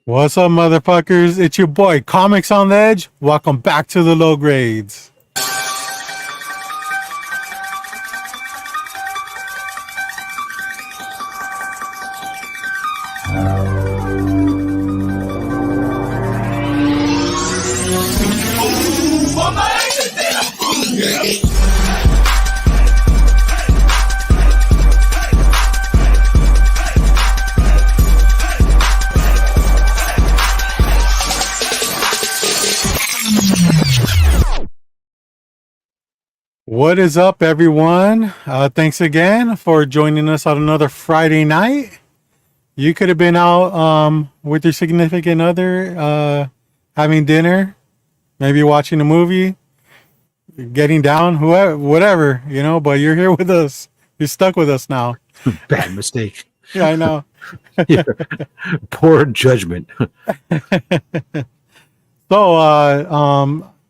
What's up, motherfuckers? It's your boy, Comics on the Edge. Welcome back to the low grades. What is up, everyone? Thanks again for joining us on another Friday night. You could have been out with your significant other, having dinner, maybe watching a movie, getting down, whoever, whatever, but you're here with us. You're stuck with us now. Bad mistake. Yeah, I know. Yeah. Poor judgment. So,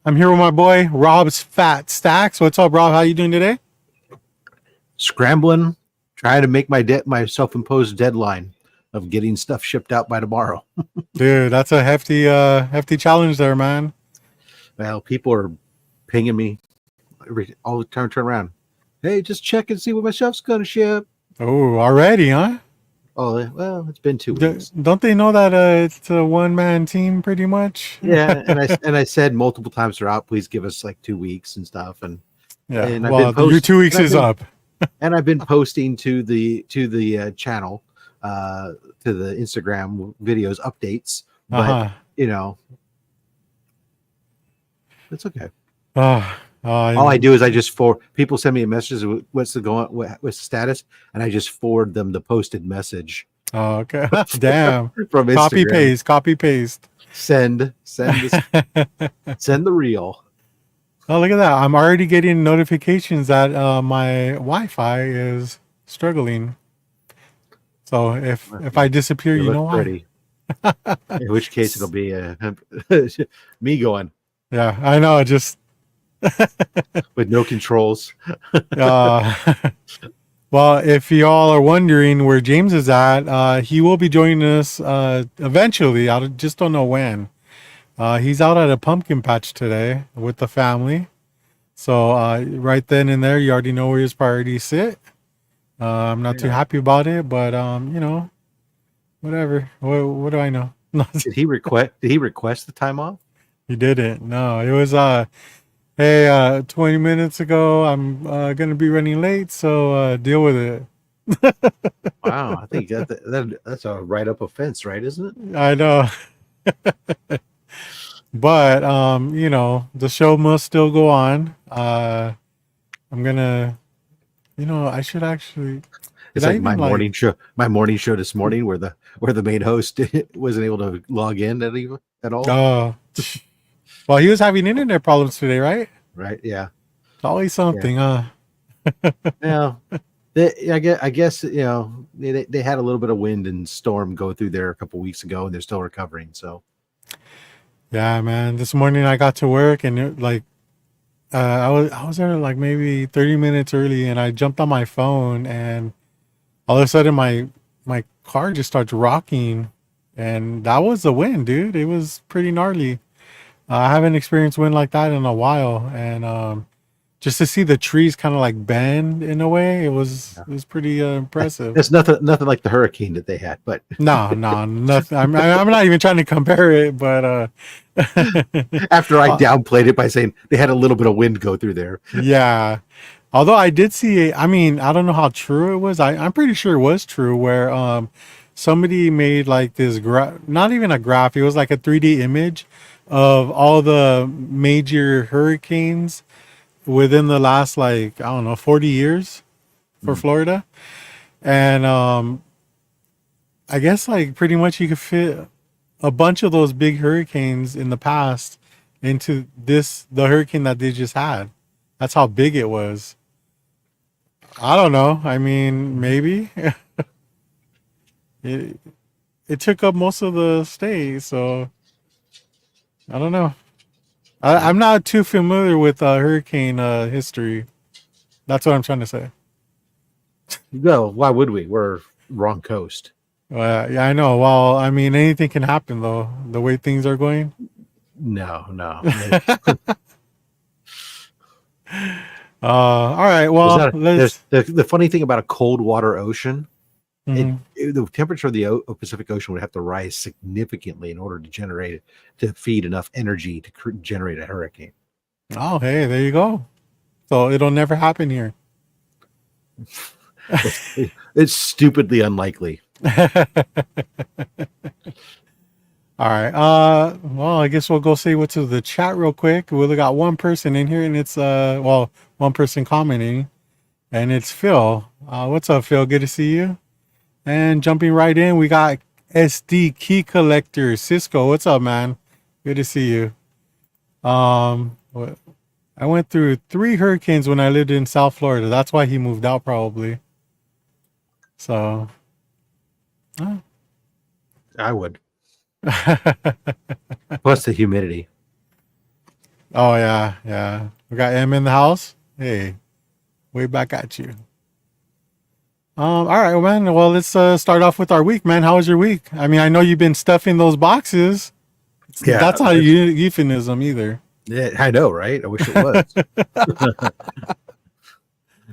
I'm here with my boy, Rob's Fat Stacks. What's up, Rob? How you doing today? Scrambling, trying to make my self-imposed deadline of getting stuff shipped out by tomorrow. Dude, that's a hefty challenge there, man. Well, people are pinging me all the time. Turn around. Hey, just check and see what my stuff's gonna ship. Oh, already, huh? Oh, well, it's been 2 weeks. Don't they know that it's a one-man team pretty much? Yeah, and I said multiple times throughout, please give us like 2 weeks and stuff. And yeah, and well, your 2 weeks is up. And I've been posting to the channel, to the Instagram videos updates, but it's okay. All I do is I just people send me a message. What's the status? And I just forward them the posted message. Oh, okay. Damn. From Instagram. Copy paste. Send the reel. Oh, look at that! I'm already getting notifications that my Wi-Fi is struggling. So if I disappear, you know why. In which case, it'll be me going. Yeah, I know. Just with no controls. Well, if y'all are wondering where James is at, he will be joining us eventually. I just don't know when. He's out at a pumpkin patch today with the family. So right then and there, you already know where his priorities sit. I'm not too happy about it, but whatever. What do I know? Did he request the time off? He didn't. No, it was hey, 20 minutes ago, I'm going to be running late, so deal with it. Wow, I think that's a write-up offense, right? Isn't it? I know. But, the show must still go on. I'm going to, I should actually... It's like my morning show. My morning show this morning where the main host wasn't able to log in at all. Oh. Well, he was having internet problems today, right? Right. Yeah. It's always something, huh? Yeah. I guess they had a little bit of wind and storm go through there a couple weeks ago, and they're still recovering. So. Yeah, man. This morning I got to work, and I was there like maybe 30 minutes early, and I jumped on my phone, and all of a sudden my car just starts rocking, and that was the wind, dude. It was pretty gnarly. I haven't experienced wind like that in a while, and just to see the trees kind of like bend in a way, it was pretty impressive. It's nothing like the hurricane that they had, but no, nothing. I'm not even trying to compare it, but after I downplayed it by saying they had a little bit of wind go through there. Yeah, although I did see I don't know how true it was. I'm pretty sure it was true, where somebody made like this not even a graph. It was like a 3D image of all the major hurricanes within the last 40 years for Florida. And I guess pretty much you could fit a bunch of those big hurricanes in the past into the hurricane that they just had. That's how big it was. I don't know. Maybe it took up most of the state, so I don't know. I'm not too familiar with hurricane history. That's what I'm trying to say. No, why would we? We're wrong coast. Yeah, I know. Well, I mean, anything can happen though. The way things are going. No. All right. There's Well, not. There's let's. the funny thing about a cold water ocean. Mhm. The temperature of the Pacific Ocean would have to rise significantly in order to feed enough energy to generate a hurricane. Oh, hey, there you go. So it'll never happen here. It's it's stupidly unlikely. All right. Well, I guess we'll go say what's to the chat real quick. We only got one person in here, and it's well, one person commenting, and it's Phil. What's up, Phil? Good to see you. And jumping right in, we got SD Key Collector Cisco. What's up, man? Good to see you. I went through 3 hurricanes when I lived in South Florida. That's why he moved out, probably. So. Oh. I would. Plus the humidity. Oh yeah, yeah. We got M in the house. Hey, way back at you. All right, well, man. Well, let's start off with our week, man. How was your week? I mean, I know you've been stuffing those boxes. Yeah, That's not a euphemism either. yeah, I know, right? I wish it was.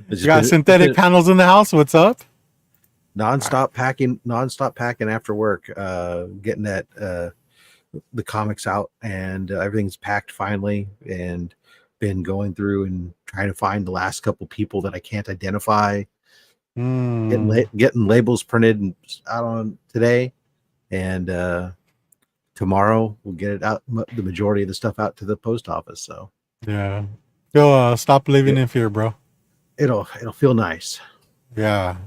You got synthetic panels in the house. What's up? Nonstop packing after work. Getting that the comics out, and everything's packed finally, and been going through and trying to find the last couple people that I can't identify. Getting labels printed out on today, and tomorrow we'll get it out. The majority of the stuff out to the post office. So Yeah. Yo, stop living in fear, bro. It'll feel nice. Yeah.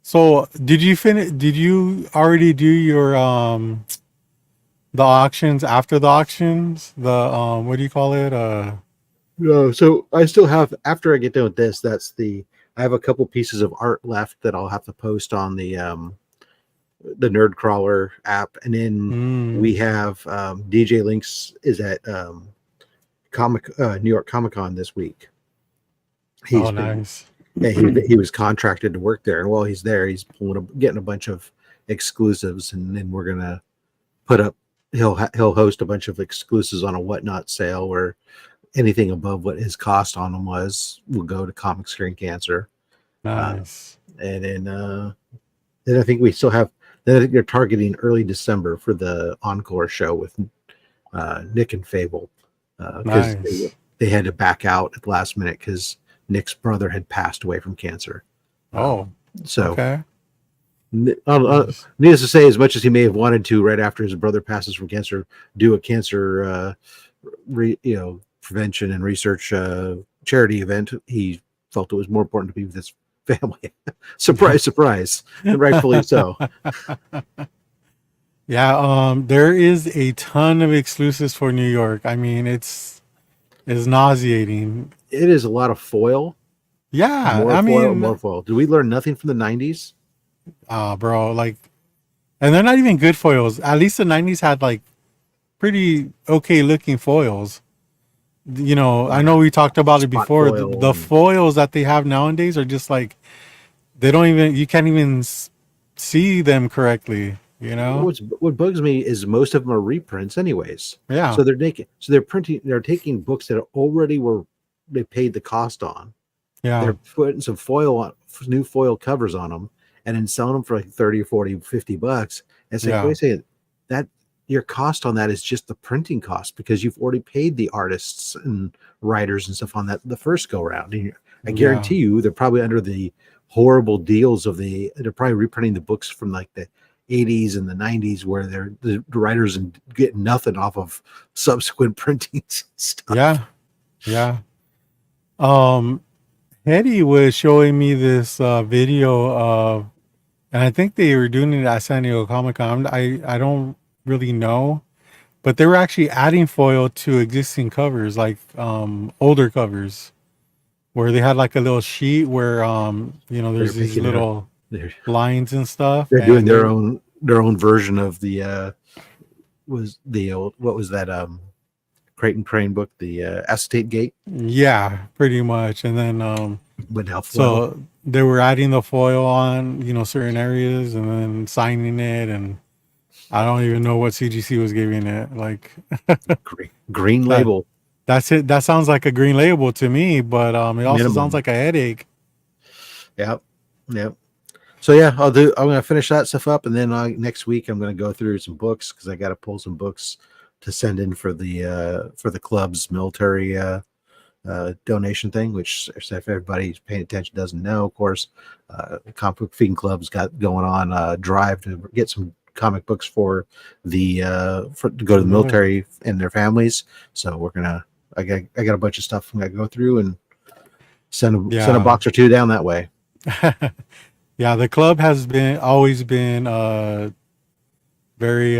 So did you finish? Did you already do your the auctions after the auctions? The what do you call it? No, so I still have, after I get done with this, I have a couple pieces of art left that I'll have to post on the Nerd Crawler app, and then we have DJ Links is at New York Comic Con this week. Nice. Yeah, he was contracted to work there, and while he's there, he's getting a bunch of exclusives, and then we're gonna put up. He'll host a bunch of exclusives on a whatnot sale where anything above what his cost on them will go to Comic Screen Cancer. Nice. And then I think we still have. Then I think they're targeting early December for the encore show with Nick and Fable, because they had to back out at the last minute because Nick's brother had passed away from cancer. So okay. Needless to say, as much as he may have wanted to, right after his brother passes from cancer, do a cancer, prevention and research charity event, he felt it was more important to be with his family. Surprise, surprise, and rightfully so. Yeah, there is a ton of exclusives for New York. I mean, it's nauseating. It is a lot of foil. Yeah, more foil. Did we learn nothing from the 90s? Bro, like, and they're not even good foils. At least the 90s had like pretty okay looking foils. You know, I know we talked about it before. The foils that they have nowadays are just like, you can't even see them correctly. You know, what bugs me is most of them are reprints anyways. Yeah. So they're taking books that they paid the cost on. Yeah. They're putting some new foil covers on them, and then selling them for like 30 or 40, $50. And say, wait a second, that your cost on that is just the printing cost, because you've already paid the artists and writers and stuff on that the first go round. And I guarantee you they're probably under the horrible deals they're probably reprinting the books from like the 80s and the 90s where the writers and get nothing off of subsequent printing stuff. Yeah. Hetty was showing me this video of, and I think they were doing it at San Diego Comic-Con. I don't really know, but they were actually adding foil to existing covers, like older covers, where they had like a little sheet where there's these little lines and stuff. They're doing their own version of the what was that Creighton Crane book, the Acetate Gate? Yeah, pretty much. And then But now foil. So they were adding the foil on, certain areas and then signing it, and I don't even know what CGC was giving it. Like Green that label that's it. That sounds like a green label to me, but it also sounds minimum. like a headache. Yep. Yep. So yeah, I'm gonna finish that stuff up, and then next week I'm gonna go through some books because I got to pull some books to send in for the club's military donation thing. Which if everybody's paying attention doesn't know, of course, comic book feeding club's got going on a drive to get some comic books for to go to the military and their families. So I got a bunch of stuff I'm gonna go through and send a Yeah. box or two down that way. Yeah, the club has always been very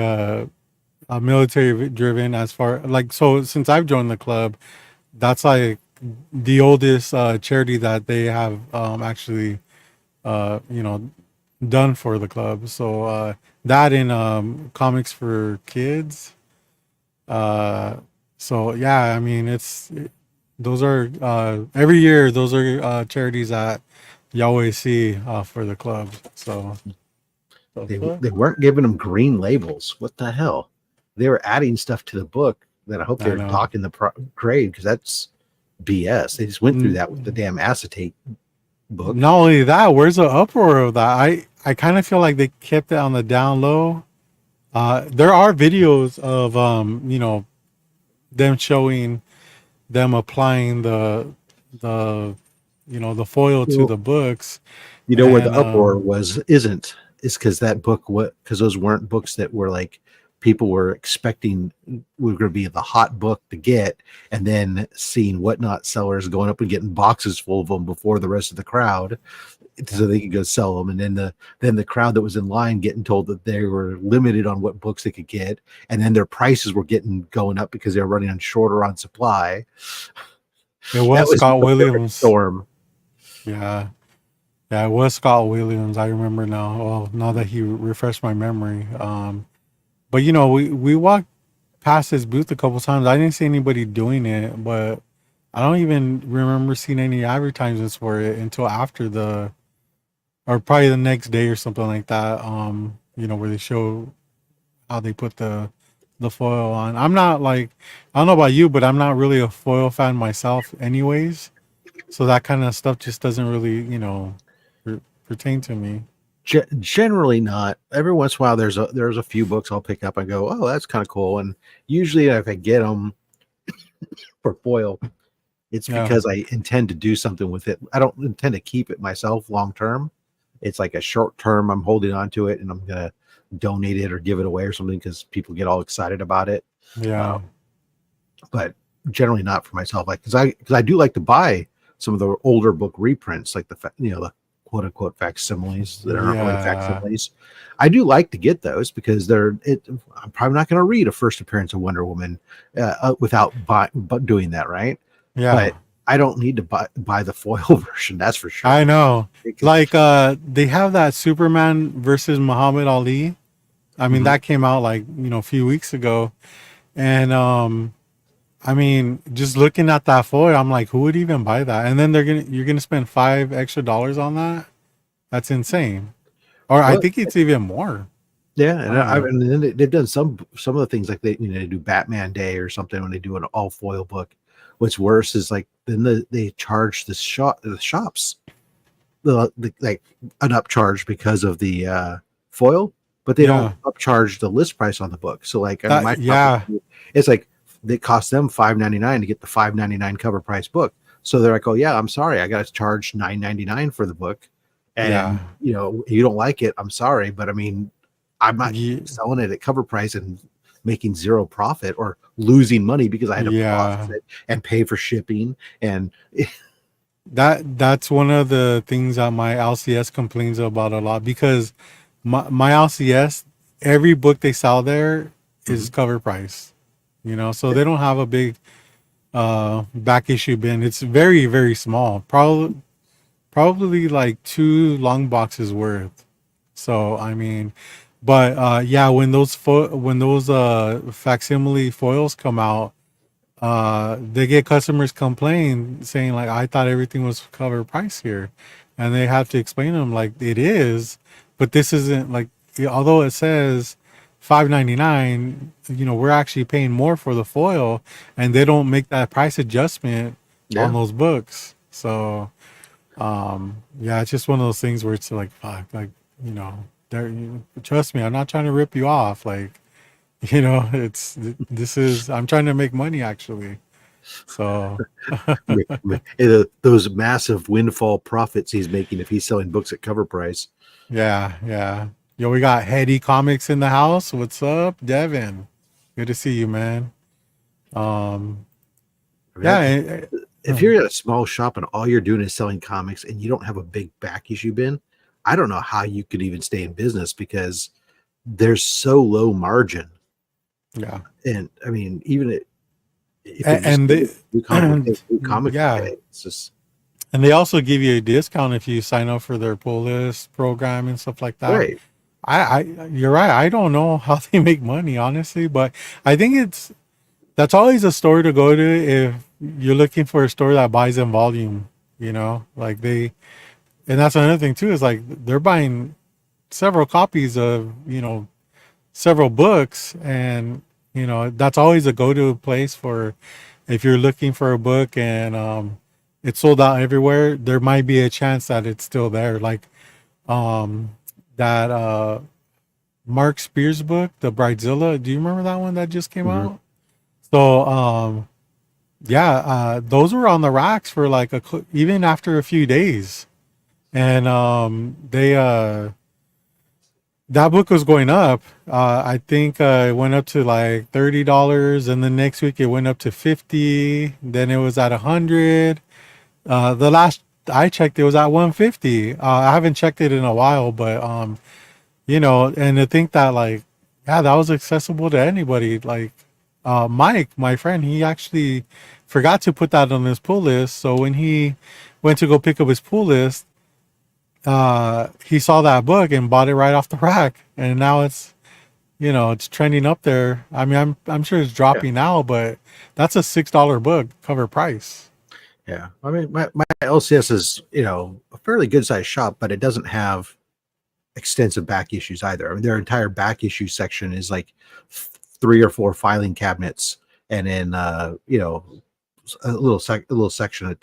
military driven as far like so since I've joined the club, that's like the oldest charity that they have actually done for the club. So that in comics for kids. Uh so yeah, I mean those are every year those are charities that you always see for the club. So They weren't giving them green labels. What the hell? They were adding stuff to the book that I hope I they're know. docking the grade because that's BS. They just went through that with the N- damn acetate book. Not only that, where's the uproar of that? I kind of feel like they kept it on the down low. There are videos of them showing them applying the the foil to Well, the books, you know where the and uproar isn't is because that book because those weren't books that were like people were expecting were going to be the hot book to get, and then seeing whatnot sellers going up and getting boxes full of them before the rest of the crowd so they could go sell them, and then the crowd that was in line getting told that they were limited on what books they could get, and then their prices were going up because they were running on shorter on supply. it That was was Scott the perfect Williams. storm. Yeah, yeah, it was Scott Williams. I remember now. Well, now that he refreshed my memory. But we walked past his booth a couple times. I didn't see anybody doing it, but I don't even remember seeing any advertisements for it until after or probably the next day or something like that. Where they show how they put the foil on. I'm not like I don't know about you, but I'm not really a foil fan myself, anyways. So that kind of stuff just doesn't really pertain to me. Generally not. Every once in a while, there's a few books I'll pick up and go, oh, that's kind of cool. And usually, if I get them for foil, it's Yeah, because I intend to do something with it. I don't intend to keep it myself long term. It's like a short term. I'm holding on to it, and I'm gonna donate it or give it away or something because people get all excited about it. Uh, yeah, but generally not for myself. Like because I do like to buy some of the older book reprints, like the quote unquote facsimiles that aren't really yeah, facsimiles. I do like to get those because I'm probably not going to read a first appearance of Wonder Woman without doing that, right? yeah. But I don't need to buy the foil version. That's for I sure. know. Because, Like they have that Superman versus Muhammad Ali. I mean Mhm. that came out like, a few weeks ago. And I mean, just looking at that foil, I'm like, who would even buy that? And then you're gonna spend $5 extra on that? That's insane. Or I Well, think it's even more. yeah, I and don't know. and then they've done some of the things like they do Batman Day or something when they do an all foil book. What's worse is like then they charge the shops like an upcharge because of the foil, but they don't Yeah. upcharge the list price on the book. So like I mean That my shop, yeah. it's like it costs them $5.99 to get the $5.99 cover price book. So they're like, oh yeah, I'm sorry, I got to charge $9.99 for the book, Yeah. and you don't like it. I'm sorry, but I mean, I'm not Ye- selling it at cover price and making zero profit or losing money because I had to process Yeah. it and pay for shipping and That's one of the things that my LCS complains about a lot because my LCS, every book they sell there is Mhm. cover price. So they don't have a big back issue bin. It's very, very small. Probably like two long boxes worth. So I mean, but yeah, when those facsimile foils come out, they get customers complain saying like, I thought everything was cover price here, and they have to explain to them like it is, but this isn't like, although it says 5.99, we're actually paying more for the foil, and they don't make that price adjustment on Yeah. those books. So yeah, it's just one of those things where it's like, fuck, like, there, trust me, I'm not trying to rip you off, like, this is, I'm trying to make money actually. So Those massive windfall profits he's making if he's selling books at cover price. yeah, yeah. Yo, we got Heady Comics in the house. What's up, Devin? Good to see you, man. Um, I mean, yeah, if you're at a small shop and all you're doing is selling comics and you don't have a big back issue bin, I don't know how you could even stay in business because there's so low margin. yeah, And I mean, if you're just and they, new comic book day, new comic book yeah, day, it's just and they also give you a discount if you sign up for their pull list program and stuff like that. right. I, you're right. I don't know how they make money, honestly, but I think that's always a store to go to if you're looking for a store that buys in volume, like and that's another thing too, is like they're buying several copies of, several books, and, that's always a go-to place for if you're looking for a book and, it's sold out everywhere, there might be a chance that it's still there. Like, that, Mark Spears book, The Bridezilla. Do you remember that one that just came Mhm. out? So, yeah, those were on the racks for like even after a few days, and they that book was going up. I think it went up to like $30, and the next week it went up to 50. Then it was at 100. The last I checked, it was at 150. I haven't checked it in a while, but and to think that like, yeah, that was accessible to anybody. Like, Mike, my friend, he actually forgot to put that on his pull list. So when he went to go pick up his pull list, he saw that book and bought it right off the rack. And now it's trending up there. I mean, I'm sure it's Yeah. dropping now, but that's a $6 book cover price. Yeah. I mean, my LCS is, a fairly good sized shop, but it doesn't have extensive back issues either. I mean, their entire back issue section is like 3 or 4 filing cabinets, and then a little section, a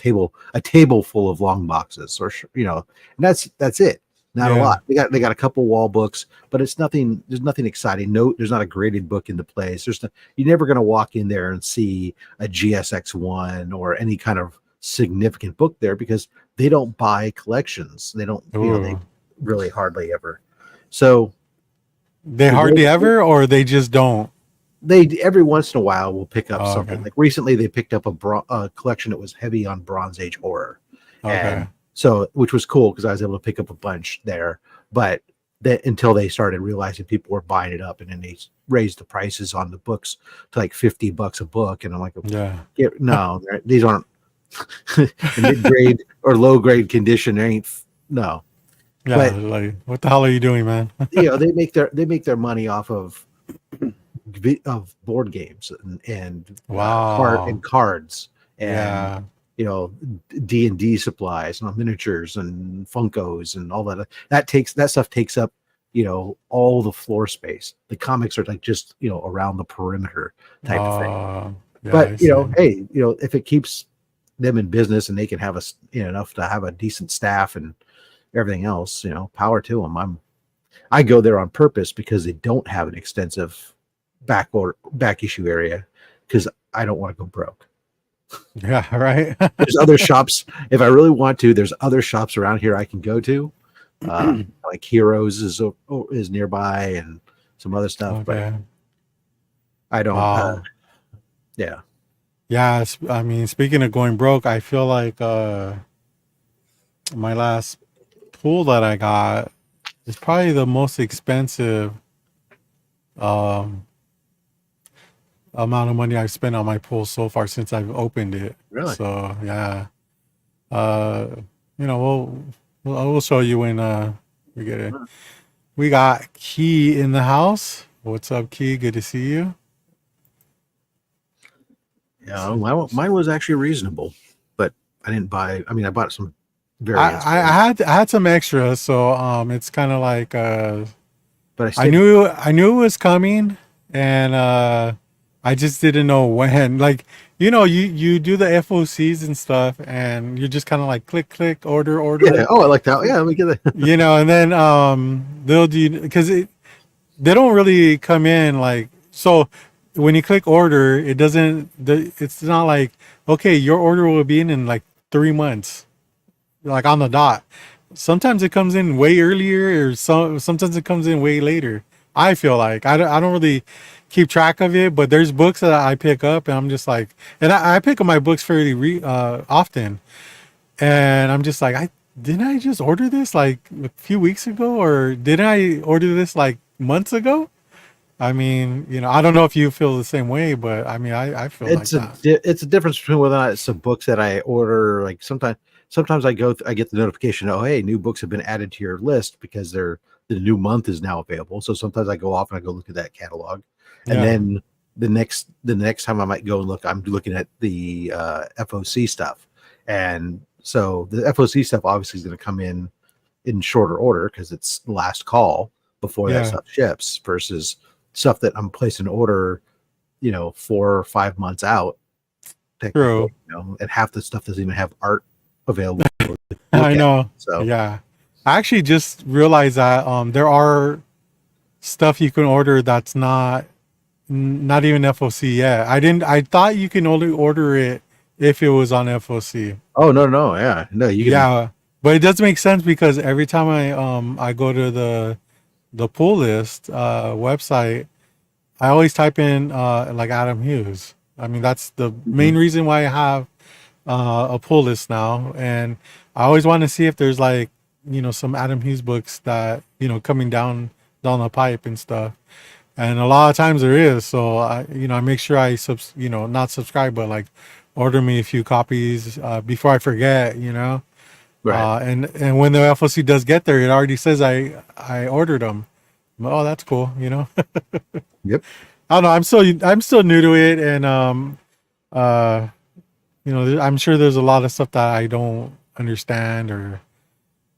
table full of long boxes, or and that's it. Not a Yeah. lot. They got a couple wall books, but it's nothing. There's nothing exciting. No, there's not a graded book in the place. You're never going to walk in there and see a GSX1 or any kind of significant book there because they don't buy collections. They don't. They Ooh. really hardly ever. So They the hardly way ever, or they just don't. they every once in a while will pick up Oh, something. okay. Like recently, they picked up a collection that was heavy on Bronze Age horror, Okay. and so which was cool because I was able to pick up a bunch there. But until they started realizing people were buying it up, and then they raised the prices on the books to like $50 a book, and I'm like, Yeah. no, these aren't in mid grade or low grade condition. There ain't no. Yeah. But Like, what the hell are you doing, man? they make their money off of board games and Wow. cards and Yeah. D&D supplies and miniatures and Funkos and all that. That stuff takes up all the floor space. The comics are like just around the perimeter type of thing. Yeah, I But see. hey, if it keeps them in business and they can have enough to have a decent staff and everything else, power to them. I go there on purpose because they don't have an extensive back issue area because I don't want to go broke. Yeah, right. There's other shops if I really want to. There's other shops around here I can go to, like Heroes is nearby and some other stuff, but Okay. I don't. Wow. Yeah, Yeah, I mean, speaking of going broke, I feel like my last pool that I got is probably the most expensive um amount of money I've spent on my pool so far since I've opened it. really. So, yeah. Uh, we'll show you when we get it. We got Key in the house. What's up, Key? Good to see you. Yeah, mine was actually reasonable, but I didn't buy. I mean, I bought some I, variants, I I had some extras, so it's kind of like but I stayed. I knew it was coming, and I just didn't know when. Like, you do the FOCs and stuff, and you're just kind of like click click order Yeah. order, Oh, I like that. Yeah, let me get that. and then they'll do, because they don't really come in like so. When you click order, it's not like, okay, your order will be in like 3 months, like on the dot. Sometimes it comes in way earlier, or sometimes it comes in way later. I feel like I don't really keep track of it, but there's books that I pick up, and I'm just like, and I pick up my books fairly often, and I'm just like, didn't I just order this like a few weeks ago, or didn't I order this like months ago? I mean, I don't know if you feel the same way, but I mean, I feel like that. It's a difference between whether or not it's some books that I order. Like sometimes I get the notification, oh hey, new books have been added to your list because the new month is now available. So sometimes I go off and I go look at that catalog, and Yeah, then the next time I might go and look, I'm looking at the FOC stuff, and so the FOC stuff obviously is going to come in shorter order because it's the last call before that yeah, stuff ships versus stuff that I'm placing an order, 4 or 5 months out, technically, true. and half the stuff doesn't even have art available to I look at. know. So, Yeah. I actually just realized that there are stuff you can order that's not even FOC yet. I thought you can only order it if it was on FOC. oh no, no, yeah, no, you can, Yeah. But it does make sense because every time I go to the pull list website, I always type in like Adam Hughes. I mean, that's the mhm, main reason why I have a pull list now, and I always want to see if there's like some Adam Hughes books that coming down the pipe and stuff. And a lot of times there is, so I make sure I not subscribe, but like order me a few copies before I forget. right, And when the FOC does get there, it already says I ordered them. Oh, that's cool. yep. I don't know. I'm still new to it, and uh I'm sure there's a lot of stuff that I don't understand, or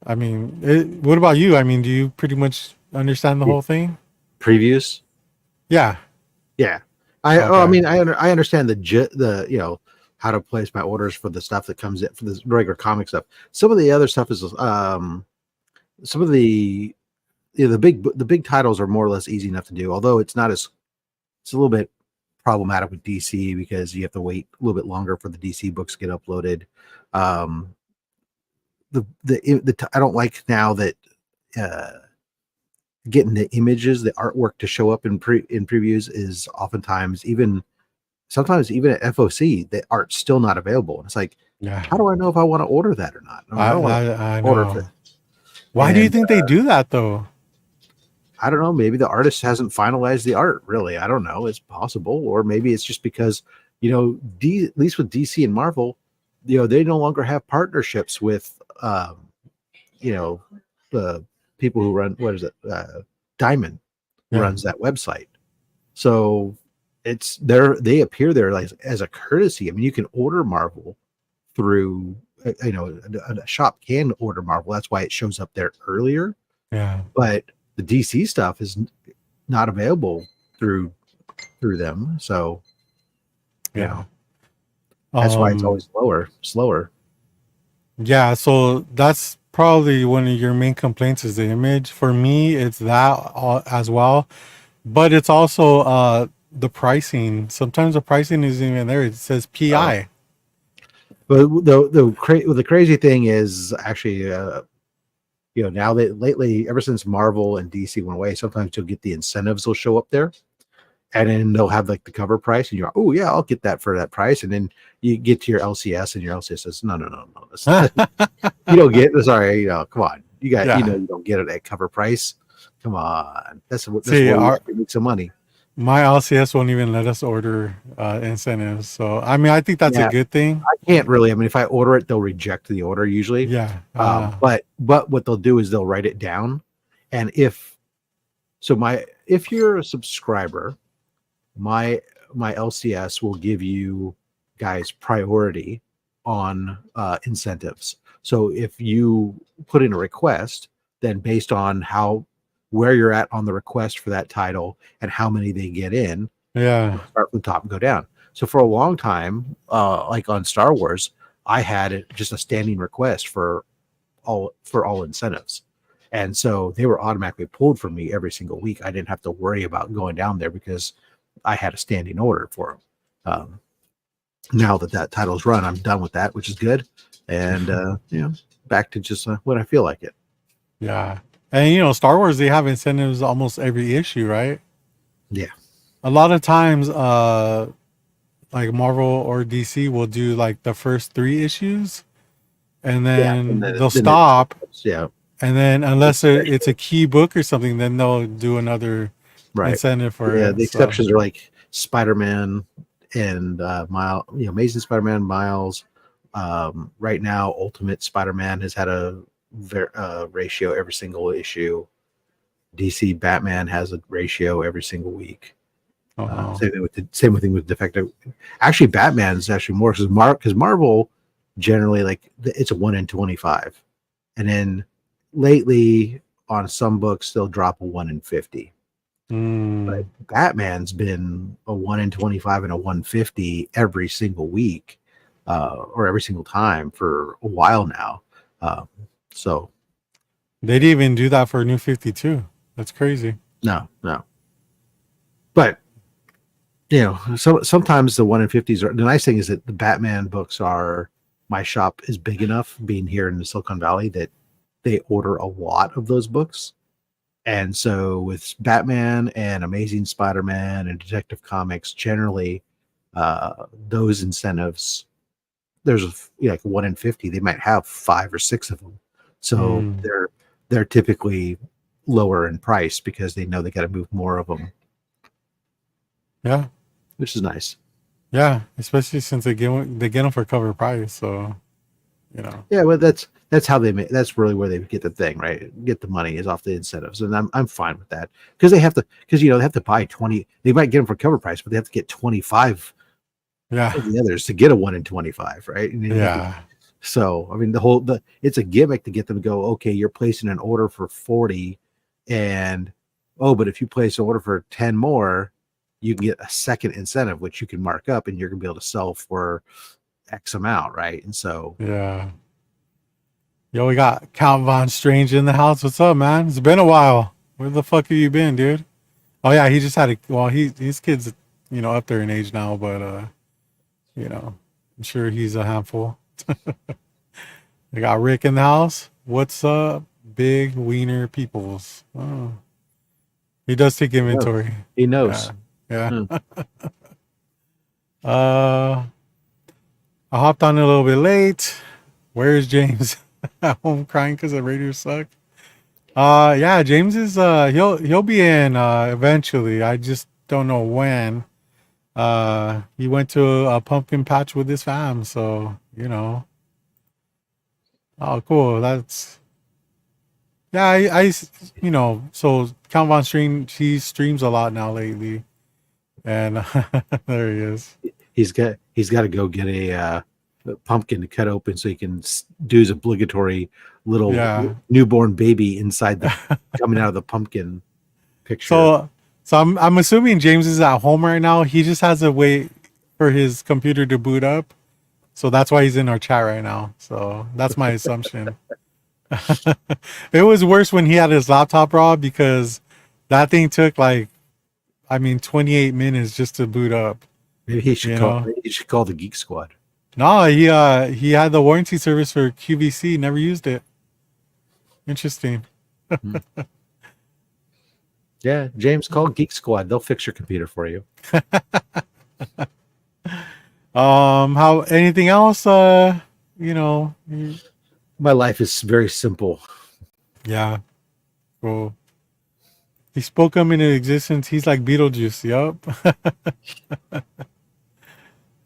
I mean, what about you? I mean, do you pretty much understand the Yeah. whole thing? Previews, Yeah. yeah. I Okay. mean, I understand the how to place my orders for the stuff that comes in for the regular comic stuff. Some of the other stuff is some of the big titles are more or less easy enough to do, although it's a little bit problematic with DC because you have to wait a little bit longer for the DC books to get uploaded. Um, I don't like now that uh, getting the images, the artwork to show up in previews is oftentimes sometimes even at FOC, the art's still not available. And it's like, Yeah. how do I know if I want to order that or not? I mean, I I don't want to I order for know. it. Why do you And think they do that though? I don't know. Maybe the artist hasn't finalized the art. Really, I don't know. It's possible, or maybe it's just because at least with DC and Marvel, they no longer have partnerships with you know the people who run what is it Diamond Yeah. runs that website. So they appear there like as a courtesy. I mean, you can order Marvel through a shop can order Marvel. That's why it shows up there earlier. Yeah. But the DC stuff is not available through them. So, you Yeah. know, that's why it's Um always slower. yeah, so that's probably one of your main complaints is the image. For me, it's that as well, but it's also the pricing. Sometimes the pricing isn't even there. It says Uh, PI. but the crazy thing is actually, now that lately, ever since Marvel and DC went away, sometimes you'll get the incentives will show up there, and then they'll have like the cover price, and you're, oh yeah, I'll get that for that price, and then you get to your LCS, and your LCS says, no, no, no, no, you don't get. Sorry, come on, Yeah. you don't get it at cover price. Come on, that's See, where we make some money. my LCS won't even let us order incentives. So I mean, I think that's a Yeah, good thing. I can't really. I mean, if I order it, they'll reject the order usually. Yeah. But what they'll do is they'll write it down, and if you're a subscriber, my LCS will give you guys priority on incentives. So if you put in a request, then based on where you're at on the request for that title and how many they get in, Yeah. start from the top and go down. So for a long time, like on Star Wars, I had just a standing request for all incentives. And so they were automatically pulled for me every single week. I didn't have to worry about going down there because I had a standing order for them. Now that title's run, I'm done with that, which is good. And, back to just when I feel like it. Yeah. And, Star Wars, they have incentives almost every issue, right? Yeah. A lot of times, like Marvel or DC will do like the first 3 issues and then they'll stop. Yeah. And then unless it's a key book or something, then they'll do another incentive for it. The exceptions are like Spider-Man and Amazing Spider-Man, Miles. Right now, Ultimate Spider-Man has had a ratio every single issue. DC Batman has a ratio every single week. Same thing with Defective. Actually, Batman's actually more because Marvel generally like it's a 1 in 25, and then lately on some books they'll drop a 1 in 50. But Batman's been a 1 in 25 and a 150 every single week, or every single time for a while now. So they didn't even do that for New 52. That's crazy. No. But so sometimes the 1 in 50s are the nice thing is that the Batman books my shop is big enough, being here in the Silicon Valley, that they order a lot of those books. And so with Batman and Amazing Spider-Man and Detective Comics, generally those incentives, there's like 1 in 50, they might have 5 or 6 of them. So they're typically lower in price because they know they got to move more of them. Yeah. Which is nice. Yeah, especially since they get them for cover price, so Yeah, well, that's how they make. That's really where they get the thing, right? Get the money is off the incentives, and I'm fine with that because they have to buy 20. They might get them for cover price, but they have to get 25. Yeah, of the others to get a 1 in 25, right? Yeah. So I mean, it's a gimmick to get them to go. Okay, you're placing an order for 40, and but if you place an order for 10 more, you can get a second incentive, which you can mark up, and you're gonna be able to sell for X amount, right? And so yeah. Yo, we got Count Von Strange in the house. What's up, man? It's been a while. Where the fuck have you been, dude? Oh yeah, he just had his kid's up there in age now, but I'm sure he's a handful. We got Rick in the house. What's up, Big Wiener Peoples? Oh. He does take inventory. He knows. Yeah. I hopped on a little bit late. Where's James? At home crying because the Raiders suck. Yeah, James is he'll be in eventually. I just don't know when. He went to a pumpkin patch with his fam, so Oh, cool. That's I so Count Von Stream, he streams a lot now lately, and there he is. He's got to go get a pumpkin to cut open so he can do his obligatory little newborn baby inside coming out of the pumpkin picture. So I'm assuming James is at home right now. He just has to wait for his computer to boot up. So that's why he's in our chat right now. So that's my assumption. It was worse when he had his laptop, Rob, because that thing took 28 minutes just to boot up. Maybe he should call the Geek Squad. No, he had the warranty service for QVC, never used it. Interesting. Yeah, James, call Geek Squad. They'll fix your computer for you. How anything else? My life is very simple. Yeah. Cool. He spoke him into existence. He's like Beetlejuice. Yup.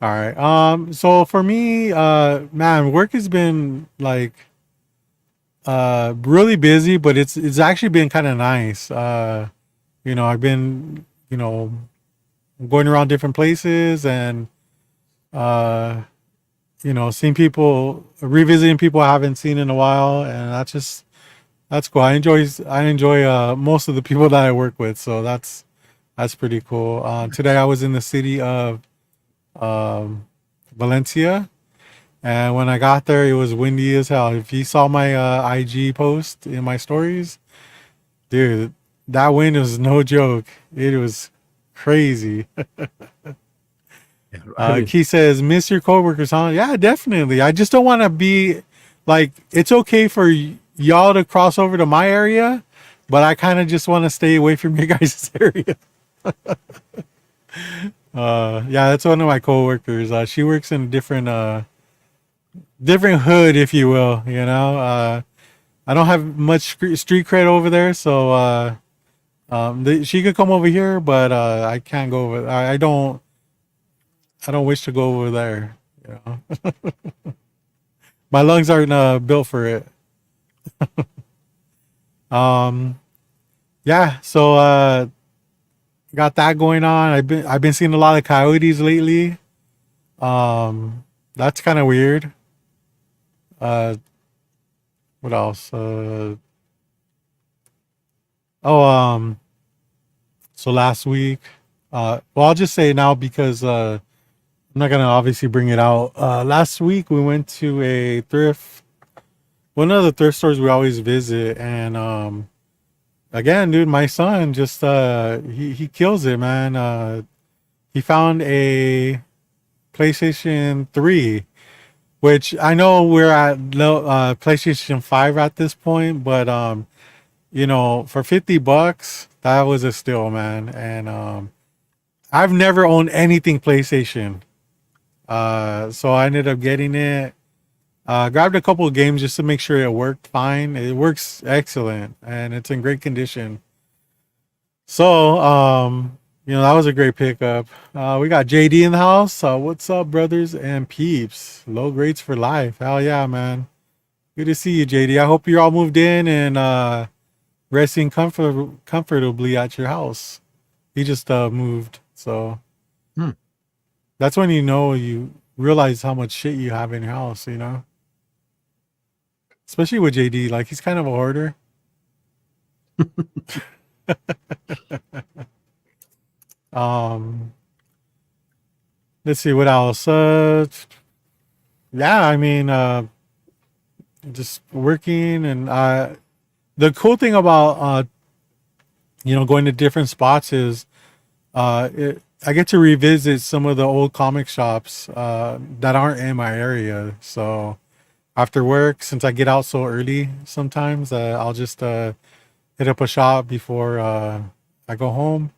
All right. So for me, man, work has been really busy, but it's actually been kind of nice. I've been, going around different places and Uh, seeing people, revisiting people I haven't seen in a while, and that's cool. I enjoy most of the people that I work with, so that's pretty cool. Today I was in the city of um, Valencia, and when I got there, it was windy as hell. If you saw my IG post in my stories, dude, that wind was no joke. It was crazy. Yeah, I mean, Key says, "Miss your coworkers, huh?" Yeah, definitely. I just don't want to be like. It's okay for y'all to cross over to my area, but I kind of just want to stay away from your guys' area. Yeah, that's one of my coworkers. She works in a different hood, if you will. I don't have much street cred over there, so she could come over here, but I can't go over. I don't wish to go over there. You know, my lungs aren't built for it. Um, yeah, so got that going on. I've been seeing a lot of coyotes lately. That's kind of weird. Uh, what else? Oh, so last week, well, I'll just say it now because I'm not gonna obviously bring it out. Last week we went to a one of the thrift stores we always visit, and again, dude, my son just he kills it, man. He found a PlayStation 3, which I know we're at PlayStation 5 at this point, but for $50, that was a steal, man. And I've never owned anything PlayStation. So I ended up getting it. Grabbed a couple of games just to make sure it worked fine. It works excellent and it's in great condition. So, that was a great pickup. We got JD in the house. What's up, brothers and peeps? Low grades for life. Hell yeah, man. Good to see you, JD. I hope you're all moved in and resting comfortably at your house. He just moved. So hmm. that's when you realize how much shit you have in your house. Especially with JD. Like, he's kind of a hoarder. Um, let's see what else. Yeah, I mean, just working, and the cool thing about going to different spots is I get to revisit some of the old comic shops that aren't in my area. So after work, since I get out so early, sometimes I'll just hit up a shop before I go home.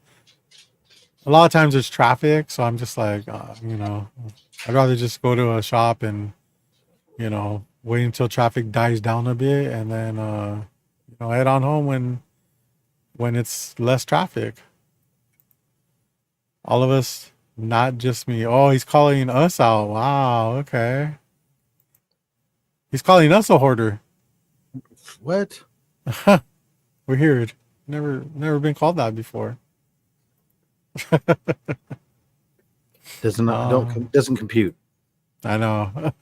A lot of times there's traffic, so I'm just like, I'd rather just go to a shop and wait until traffic dies down a bit, and then head on home when it's less traffic. All of us, not just me. Oh, he's calling us out. Wow, okay. He's calling us a hoarder. What? Weird. Never been called that before. Doesn't compute. I know.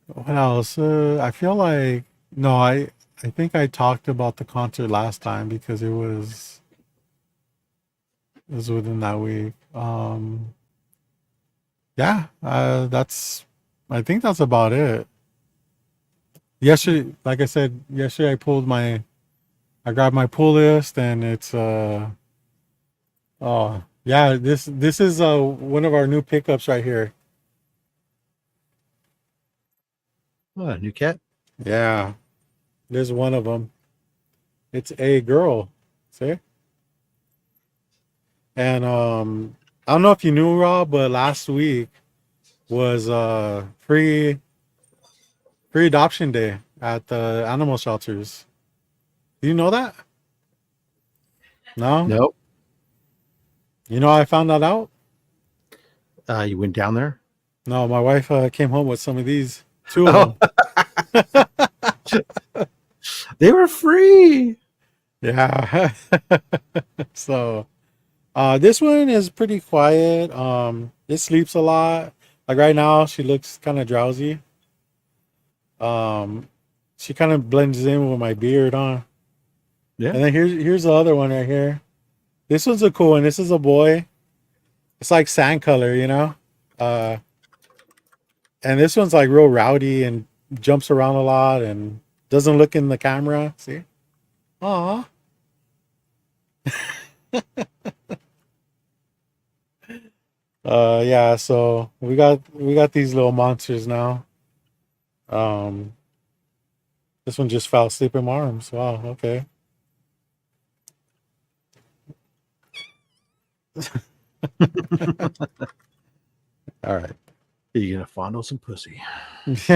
What else? I feel like no, I think I talked about the concert last time because it was within that week. Yeah, I think that's about it. Yesterday, like I said, yesterday I grabbed my pull list, and it's oh yeah, this is one of our new pickups right here. Oh, a new cat. Yeah, there's one of them. It's a girl. See? And I don't know if you knew, Rob, but last week was free adoption day at the animal shelters. Do you know that? No? Nope. You know how I found that out? You went down there? No, my wife came home with some of these. Two of Oh, them. they were free. Yeah. So This one is pretty quiet. It sleeps a lot. Like right now, she looks kind of drowsy. Um, she kind of blends in with my beard on. Yeah. And then here's the other one right here. This one's a cool one. This is a boy. It's like sand color, you know. Uh, and this one's like real rowdy and jumps around a lot and doesn't look in the camera. See? Aw. Yeah. So we got these little monsters now. Um, this one just fell asleep in my arms. Wow. Okay. All right. Are you gonna fondle some pussy? Just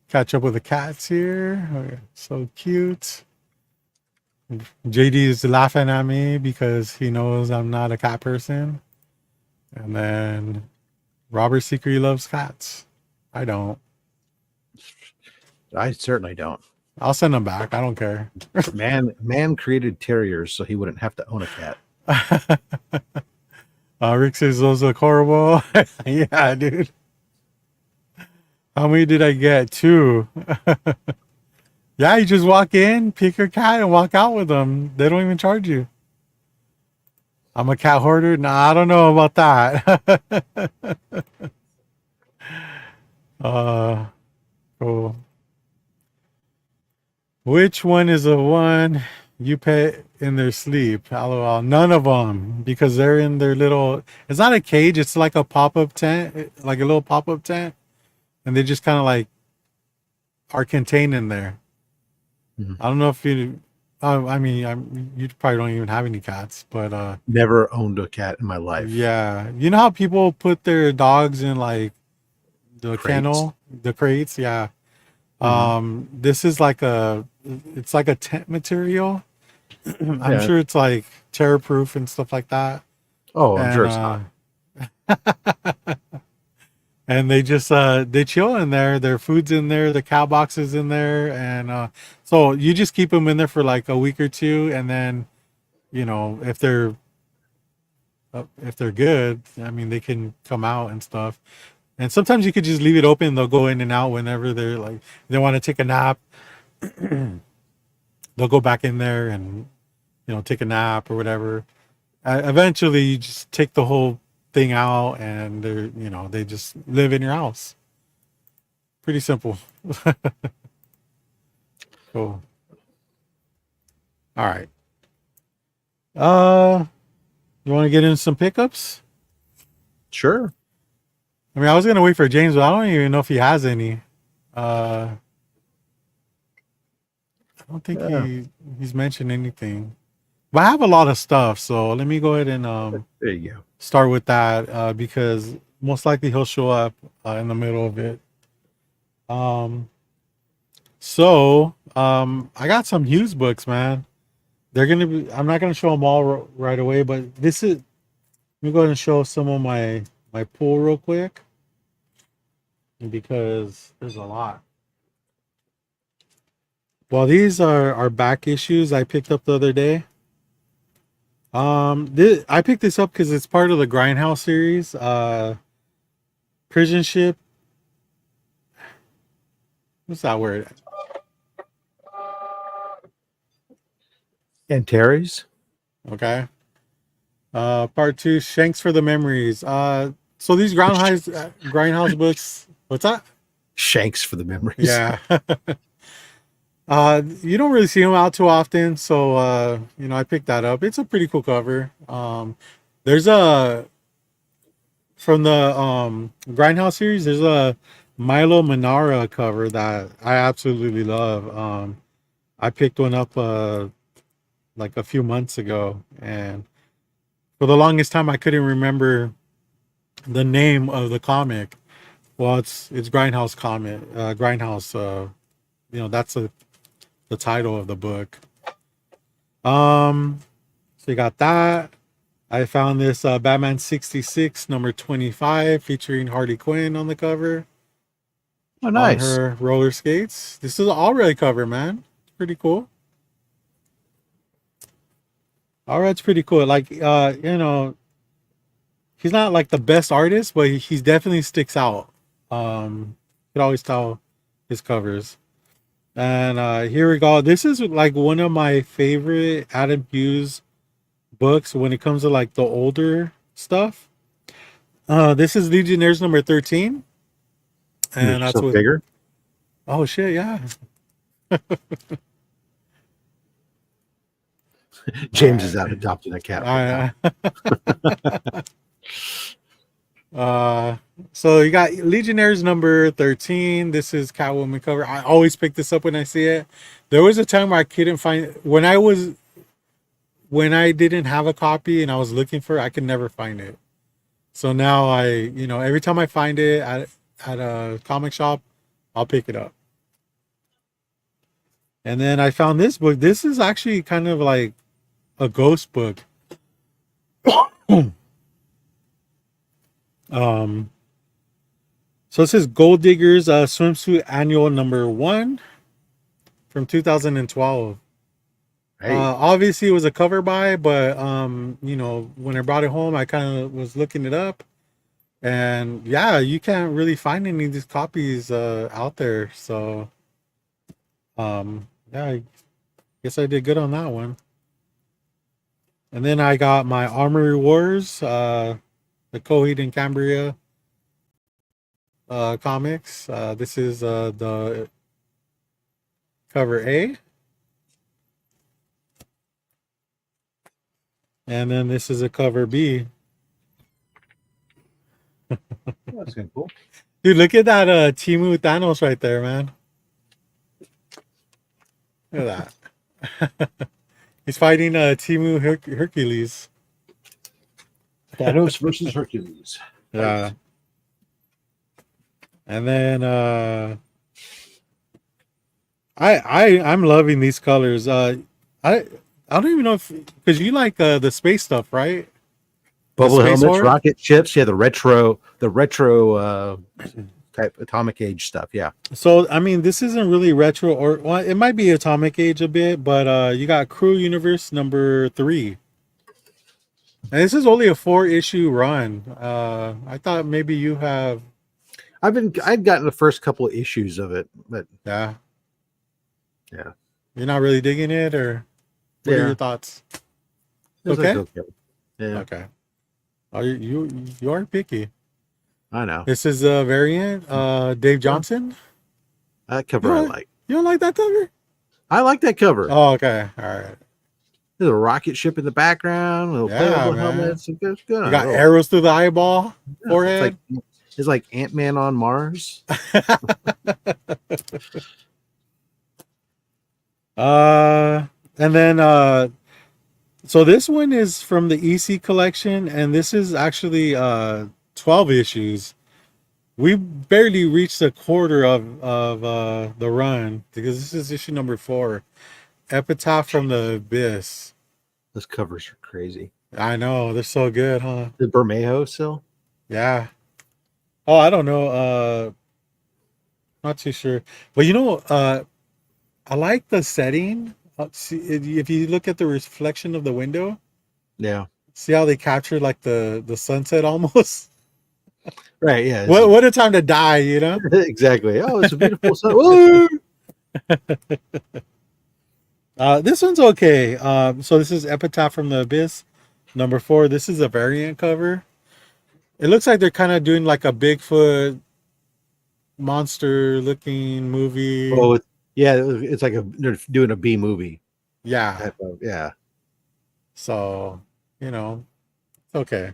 catch up with the cats here. Okay, so cute. JD is laughing at me because he knows I'm not a cat person. And then Robert secretly loves cats. I don't. I certainly don't. I'll send them back. I don't care. Man created terriers so he wouldn't have to own a cat. Rick says those look horrible. Yeah, dude. How many did I get? 2. Yeah, you just walk in, pick your cat, and walk out with them. They don't even charge you. I'm a cat hoarder. Nah, I don't know about that. Cool. Which one is the one you pet in their sleep? LOL. None of them, because they're in their little. It's not a cage. It's like a pop-up tent, like a little pop-up tent, and they just kind of like are contained in there. Mhm. I don't know if you. I mean, you probably don't even have any cats, but Never owned a cat in my life. yeah, you know how people put their dogs in like the Crates. kennel, the crates. Yeah. This is it's like a tent material. I'm Yeah. sure it's like terror proof and stuff like that. Oh, I'm And sure it's not. and they just they chill in there. Their food's in there, the cow box is in there, and so you just keep them in there for like a week or two, and then you know if they're good, I mean they can come out and stuff. And sometimes you could just leave it open. They'll go in and out whenever they're like they want to take a nap. They'll go back in there and take a nap or whatever. Eventually, you just take the whole thing out, and they just live in your house. Pretty simple. Cool. All right. You want to get in some pickups? Sure. I mean, I was gonna wait for James, but I don't even know if he has any. I don't think he's mentioned anything. But I have a lot of stuff, so let me go ahead and There you go. start with that because most likely he'll show up in the middle of it. I got some used books, man. They're gonna be. I'm not gonna show them all right away, but this is. Let me go ahead and show some of my pool real quick because there's a lot. Well, these are back issues I picked up the other day. I picked this up because it's part of the Grindhouse series. Prison Ship. What's that word? And Terry's. Okay. Part 2, Shanks for the Memories. So these Grindhouse books. What's that? Shanks for the memories. Yeah. You don't really see them out too often, so I picked that up. It's a pretty cool cover. There's a from the Grindhouse series. There's a Milo Manara cover that I absolutely love. I picked one up like a few months ago, and for the longest time I couldn't remember the name of the comic. Well, it's Grindhouse comic. Grindhouse. That's the title of the book. So you got that. I found this Batman 66 number 25 featuring Harley Quinn on the cover. Oh, nice. On her roller skates. This is an all-red cover, man. Pretty cool. Art's pretty cool. Like, he's not like the best artist, but he's definitely sticks out. You can always tell his covers. And here we go. This is like one of my favorite Adam Hughes books when it comes to like the older stuff. This is Legionnaires number 13. And that's So what. bigger. Oh shit! Yeah. James is out adopting a cat. So you got Legionnaires number 13. This is Catwoman cover. I always pick this up when I see it. There was a time where I couldn't find when I didn't have a copy and I was looking for it, I could never find it. So now every time I find it at a comic shop, I'll pick it up. And then I found this book. This is actually kind of like a ghost book. So it says Gold Diggers Swimsuit Annual number 1 from 2012. Hey. Obviously it was a cover buy, but when I brought it home, I kind of was looking it up, and yeah, you can't really find any of these copies out there. So yeah, I guess I did good on that one. And then I got my Armory Wars, the Coheed and Cambria comics. This is the cover A. And then this is a cover B. That's kind of cool. Dude, look at that Timu Thanos right there, man. Look at that. He's fighting Timu Hercules. Thanos versus Hercules. Yeah. And then I'm loving these colors. I don't even know if because you like the space stuff, right? Bubble helmets, rocket ships, yeah, the retro type atomic age stuff, yeah. So I mean, this isn't really retro, or well, it might be atomic age a bit, but you got Crew Universe number 3, and this is only a 4-issue run. I thought maybe you have. I'd gotten the first couple of issues of it, but yeah, you're not really digging it, or what are your thoughts? Okay. Like, okay. Yeah. Okay. Oh, you are picky. I know. This is a variant. Dave Johnson. That cover I like. You don't like that cover? I like that cover. Oh, okay. All right. There's a rocket ship in the background. Little playable helmets. It's good. You got arrows through the eyeball, forehead. It's like Ant-Man on Mars. And then so this one is from the EC collection, and this is actually 12 issues. We barely reached a quarter of the run because this is issue number 4, Epitaph from the Abyss. Those covers are crazy. I know, they're so good, huh? The Bermejo still? Yeah. Oh, I don't know. Not too sure, but I like the setting. See, if you look at the reflection of the window, yeah. See how they captured like the sunset almost. Right. Yeah. What a time to die, you know? Exactly. Oh, it's a beautiful sun. This one's okay. So this is Epitaph from the Abyss, number 4. This is a variant cover. It looks like they're kind of doing like a Bigfoot monster looking movie. Oh, yeah. It's like they're doing a B movie. Yeah. Yeah. So, it's okay.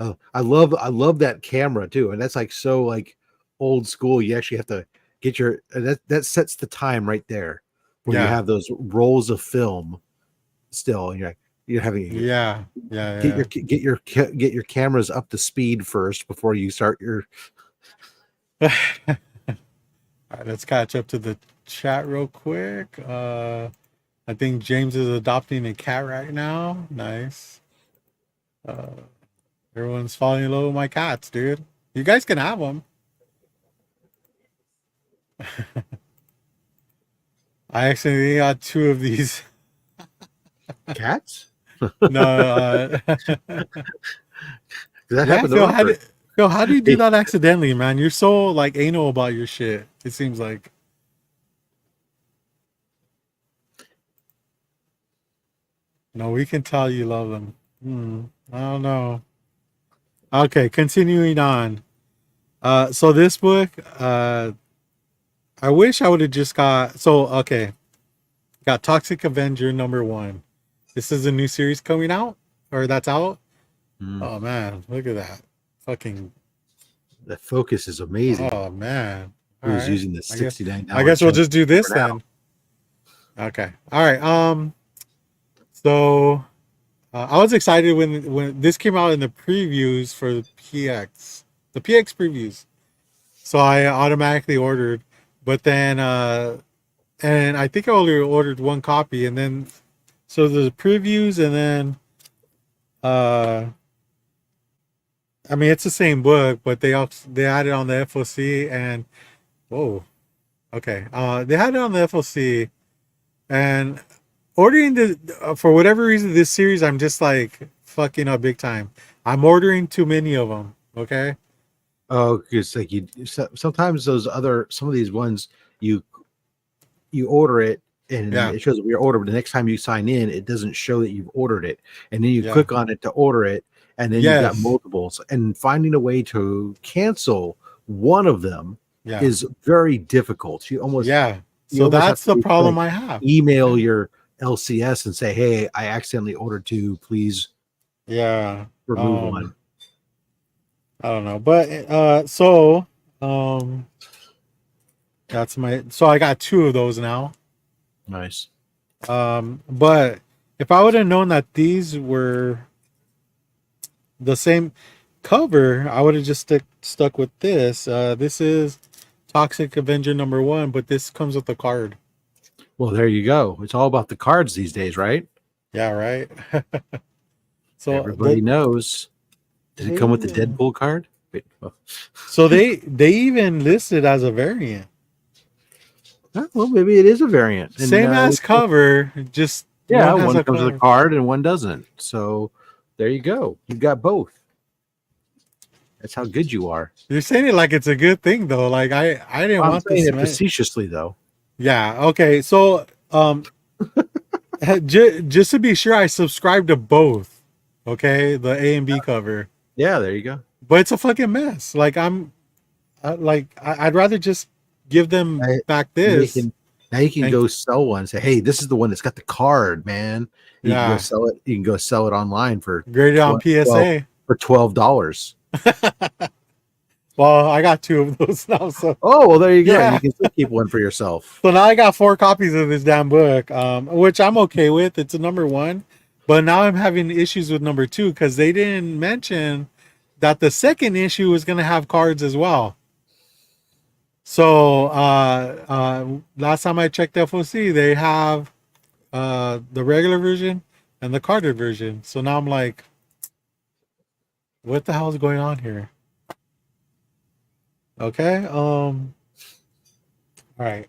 Oh, I love that camera too, and that's like so like old school. You actually have to get that sets the time right there when you have those rolls of film still, and you're having get your cameras up to speed first before you start your. All right, let's catch up to the chat real quick. I think James is adopting a cat right now. Nice. Everyone's falling in love with my cats, dude. You guys can have them. I actually got two of these. Cats? No, That yeah, happened to Robert. Phil, how do you do Hey, that accidentally, man? You're so like anal about your shit. It seems like. No, we can tell you love them. I don't know. Okay, continuing on. So this book, I wish I would have just got. So okay, got Toxic Avenger #1. This is a new series coming out, or that's out. mm, Oh man, look at that. Fucking. the focus is amazing. Oh man. All Who's right. using the I guess. $69 I guess we'll chunk just do this for now? then. Okay. All right. So I was excited when this came out in the previews for the PX previews. So I automatically ordered, but then and I think I only ordered one copy, and then so the previews, and then I mean it's the same book, but they had it on the FOC, and whoa, okay, they had it on the FOC, and ordering the for whatever reason this series I'm just like fucking up big time. I'm ordering too many of them. Okay. Oh, it's like sometimes some of these ones you order it and Yeah. it shows up your order, but the next time you sign in, it doesn't show that you've ordered it. And then you Yeah. click on it to order it, and then you've got Yes. multiples. And finding a way to cancel one of them Yeah. is very difficult. Yeah. You So almost have that's to the problem like I have. email Yeah. your LCS and say, "Hey, I accidentally ordered two. Please Yeah. remove one." I don't know. But so um that's my so I got two of those now. Nice. But if I would have known that these were the same cover, I would have just stuck with this. This is Toxic Avenger #1, but this comes with a card. Well, there you go. It's all about the cards these days, right? Yeah, right. So Everybody knows. Does it they come with the even Deadpool card? Wait, oh. so they even listed as a variant. Well, maybe it is a variant. And Same as cover, just yeah, one has one a comes with a card. card and one doesn't. So there you go. You've got both. That's how good you are. You're saying it like it's a good thing though. Like I didn't I'm want saying this, it man. facetiously, though. Yeah. Okay. So just to be sure, I subscribe to both. Okay, the A and B cover, Yeah, there you go. but it's a fucking mess. Like I'd rather just give them I, back you this. can now you can And go sell one. Say, hey, this is the one that's got the card, man. You can go yeah, sell it. You can go sell it online for graded on 12 PSA. for $12. Well, I got two of those now, so Oh, well, there you go. yeah. You can still keep one for yourself. So now I got 4 copies of this damn book, which I'm okay with. It's a #1, but now I'm having issues with #2 because they didn't mention that the second issue is going to have cards as well. So last time I checked FOC, they have the regular version and the carded version. So now I'm like, what the hell is going on here? Okay. All right.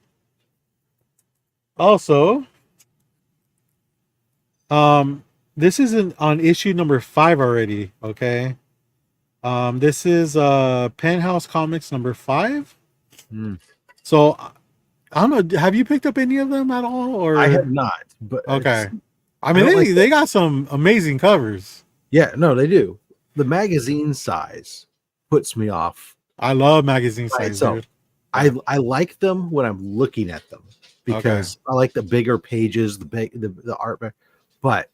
Also, this is on issue #5 already. Okay. This is Penthouse Comics #5. Hmm. So I don't know. Have you picked up any of them at all? I have Or not, but okay. I I mean, don't like they got some amazing covers. yeah, no, they do. The magazine size puts me off I love magazine by size, itself. dude. Yeah. I like them when I'm looking at them Okay. because I like the bigger pages, the art, but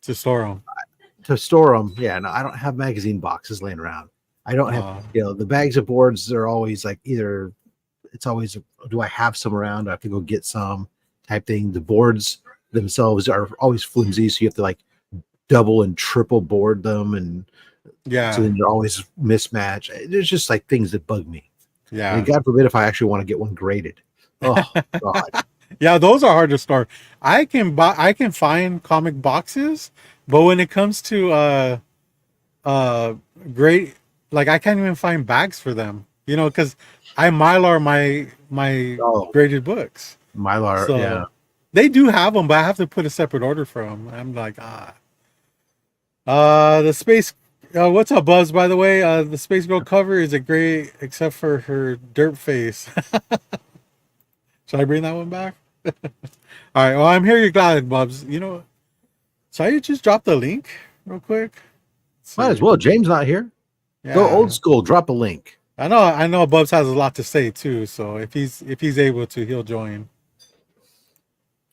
To store them. to store them, yeah, no, I don't have magazine boxes laying around. I don't have, the bags of boards are always like either it's always, do I have some around? I have to go get some type thing. The boards themselves are always flimsy, so you have to like double and triple board them, and yeah. so then you're always mismatched. There's just like things that bug me. Yeah. And God forbid if I actually want to get one graded. Oh God. Yeah, those are hard to store. I can find comic boxes, but when it comes to great, like I can't even find bags for them, because I Mylar my Oh, graded books. Mylar, yeah. So they do have them, but I have to put a separate order for them. I'm like, the space. What's up, Buzz? By the way, the Space Girl cover is a great, except for her derp face. Should I bring that one back? All right. Well, I'm here. You're glad, Bubs. You know, so I just drop the link real quick. Might as well. James not here. Yeah. Go old school. Drop a link. I know. Bubs has a lot to say too. So if he's able to, he'll join.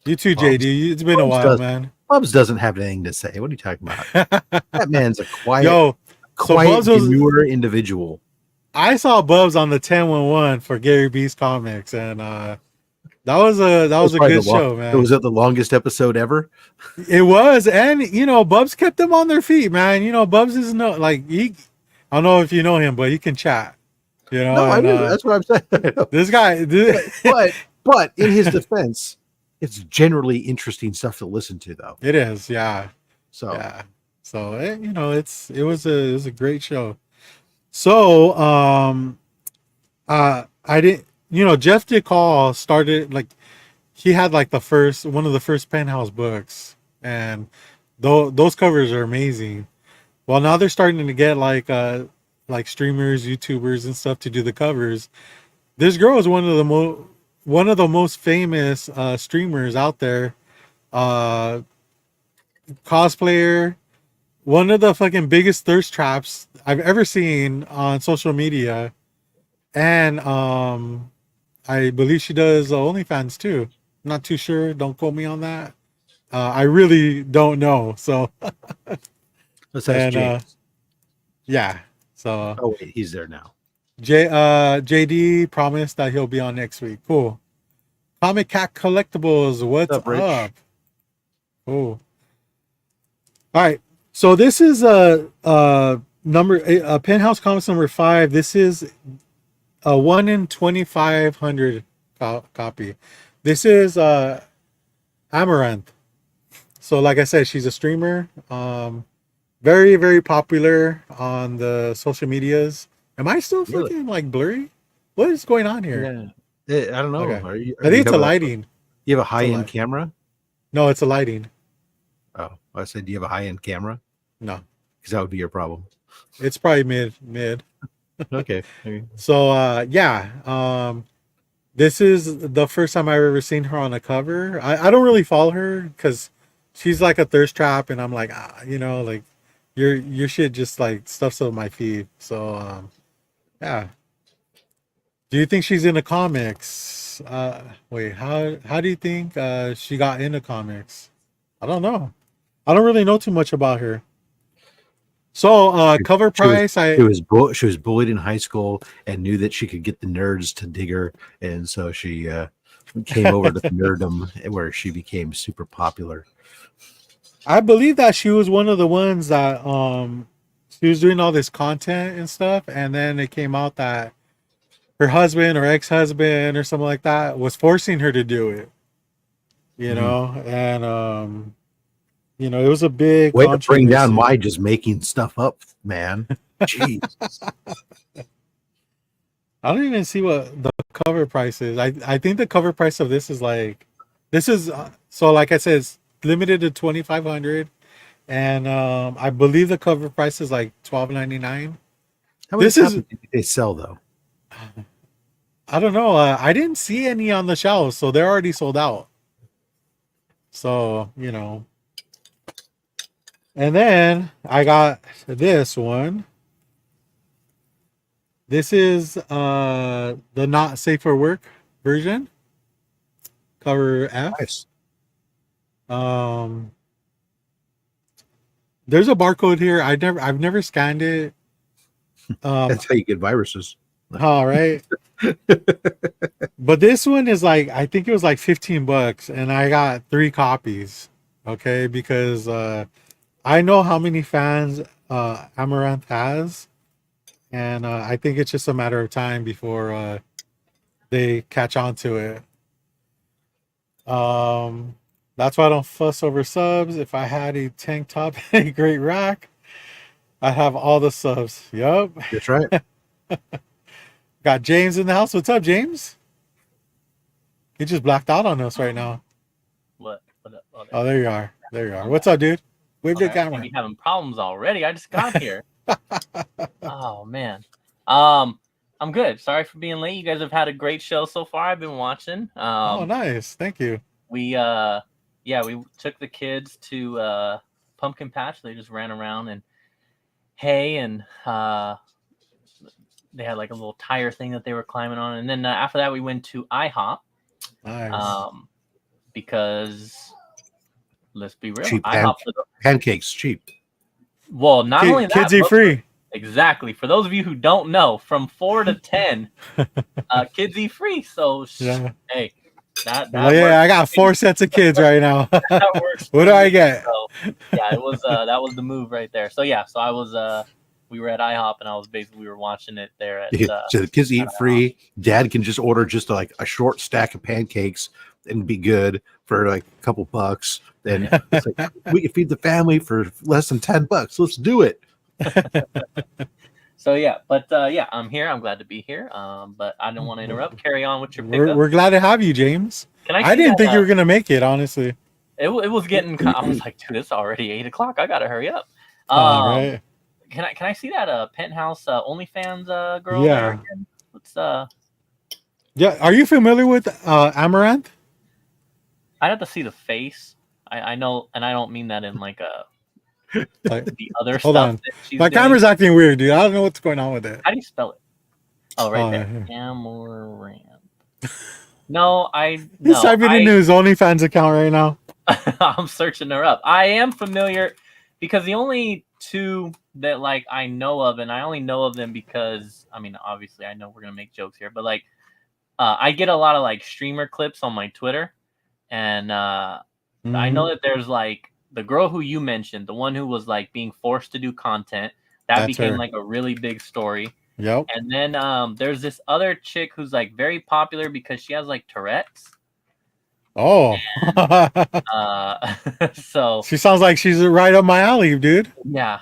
You too, Bubs, JD. It's been a while, man. Bubs doesn't have anything to say. What are you talking about? That man's a quiet, Yo, so Bubs was demure individual. I saw Bubs on the 1011 for Gary B's comics, and that was a good show, man. Was it the longest episode ever? It was, and you know, Bubs kept them on their feet, man. You know, Bubs is no like he. I don't know if you know him, but he can chat. You know, No, I do. That's what I'm saying. This guy, but in his defense, it's generally interesting stuff to listen to, though. it is, yeah. So Yeah. So you know, it was a great show. So I didn't, you know, Jeff DeCall started like he had like one of the first Penthouse books, and those covers are amazing. Well, now they're starting to get like streamers, YouTubers, and stuff to do the covers. This girl is one of the most famous streamers out there, cosplayer, one of the fucking biggest thirst traps I've ever seen on social media, and I believe she does OnlyFans too. Not too sure. Don't quote me on that. I really don't know. So, let's ask James. Yeah. So. Oh wait, he's there now. JD promised that he'll be on next week. Cool. Comic Cat Collectibles. What's up? Cool. All right. So this is a Penthouse Comics number 5. This is a 1 in 2,500 copy. This is Amaranth. So like I said, she's a streamer. Very, very popular on the social medias. Am I still freaking like blurry? What is going on here? Yeah. I don't know. Okay. I think it's a lighting. You have a high-end camera? No, it's a lighting. Oh, I said, do you have a high-end camera? No, because that would be your problem. It's probably mid. Okay. So this is the first time I've ever seen her on a cover. I don't really follow her because she's like a thirst trap, and I'm like, you know, like your shit just like stuffs up my feed. So yeah. Do you think she's into comics? Wait, how do you think she got into comics? I don't know. I don't really know too much about her. So cover price, she was bullied in high school and knew that she could get the nerds to dig her, and so she came over to nerddom, where she became super popular. I believe that she was one of the ones that she was doing all this content and stuff, and then it came out that her husband or ex-husband or something like that was forcing her to do it. You know, and you know, it was a big way to bring down my just making stuff up, man. Jeez. I don't even see what the cover price is. I think the cover price of this is like, so like I said, it's limited to 2,500, and I believe the cover price is like $12.99. How many copies did they sell though? I don't know. I didn't see any on the shelves, so they're already sold out. So, you know. And then I got this one. This is the Not Safe for Work version. Cover F. Nice. There's a barcode here. I've never scanned it. That's how you get viruses. All right. But this one is like, I think it was like $15, and I got 3 copies. Okay, because I know how many fans Amaranth has, and I think it's just a matter of time before they catch on to it. That's why I don't fuss over subs. If I had a tank top and a great rack, I'd have all the subs. Yup. That's right. Got James in the house. What's up, James? He just blacked out on us right now. What? Oh, Oh, there you are. There you are. What's up, dude? Wave the camera. You having problems already? I just got here. Oh man. I'm good. Sorry for being late. You guys have had a great show so far. I've been watching. Oh, nice. Thank you. We we took the kids to Pumpkin Patch. They just ran around and hay, and they had like a little tire thing that they were climbing on. And then after that, we went to IHOP. Nice. Because let's be real, Cheap IHOP pancakes, cheap. Well, not only that, kids eat free. Exactly. For those of you who don't know, from 4 to 10, kids eat free. So hey, that yeah, I got 4 sets of kids right now. That works. What do I get? So, yeah, it was that was the move right there. So yeah, so I was we were at IHOP and we were watching it there at so the kids eat free. Dad can just order just like a short stack of pancakes and be good for like a couple bucks. Then it's like, we can feed the family for less than $10. Let's do it. So yeah, but I'm here. I'm glad to be here. But I didn't want to interrupt. Carry on with your pickup. We're glad to have you, James. I didn't think you were gonna make it, honestly. It was getting. I was like, dude, it's already 8 o'clock. I gotta hurry up. Right. Can I see that Penthouse OnlyFans girl? Yeah. There again? Let's Yeah. Are you familiar with Amaranth? I'd have to see the face. I know, and I don't mean that in like a Like, the other hold stuff. on. That she's My doing. camera's acting weird, dude. I don't know what's going on with it. How do you spell it? Oh, right there. Amaranth. No, He's typing into his OnlyFans account right now. I'm searching her up. I am familiar because the only two that like I know of, and I only know of them because I mean, obviously, I know we're gonna make jokes here, but like, I get a lot of like streamer clips on my Twitter, and I know that there's like the girl who you mentioned, the one who was like being forced to do content. That became like a really big story. Yep. And then there's this other chick who's like very popular because she has like Tourette's. Oh. And, so she sounds like she's right up my alley, dude. Yeah.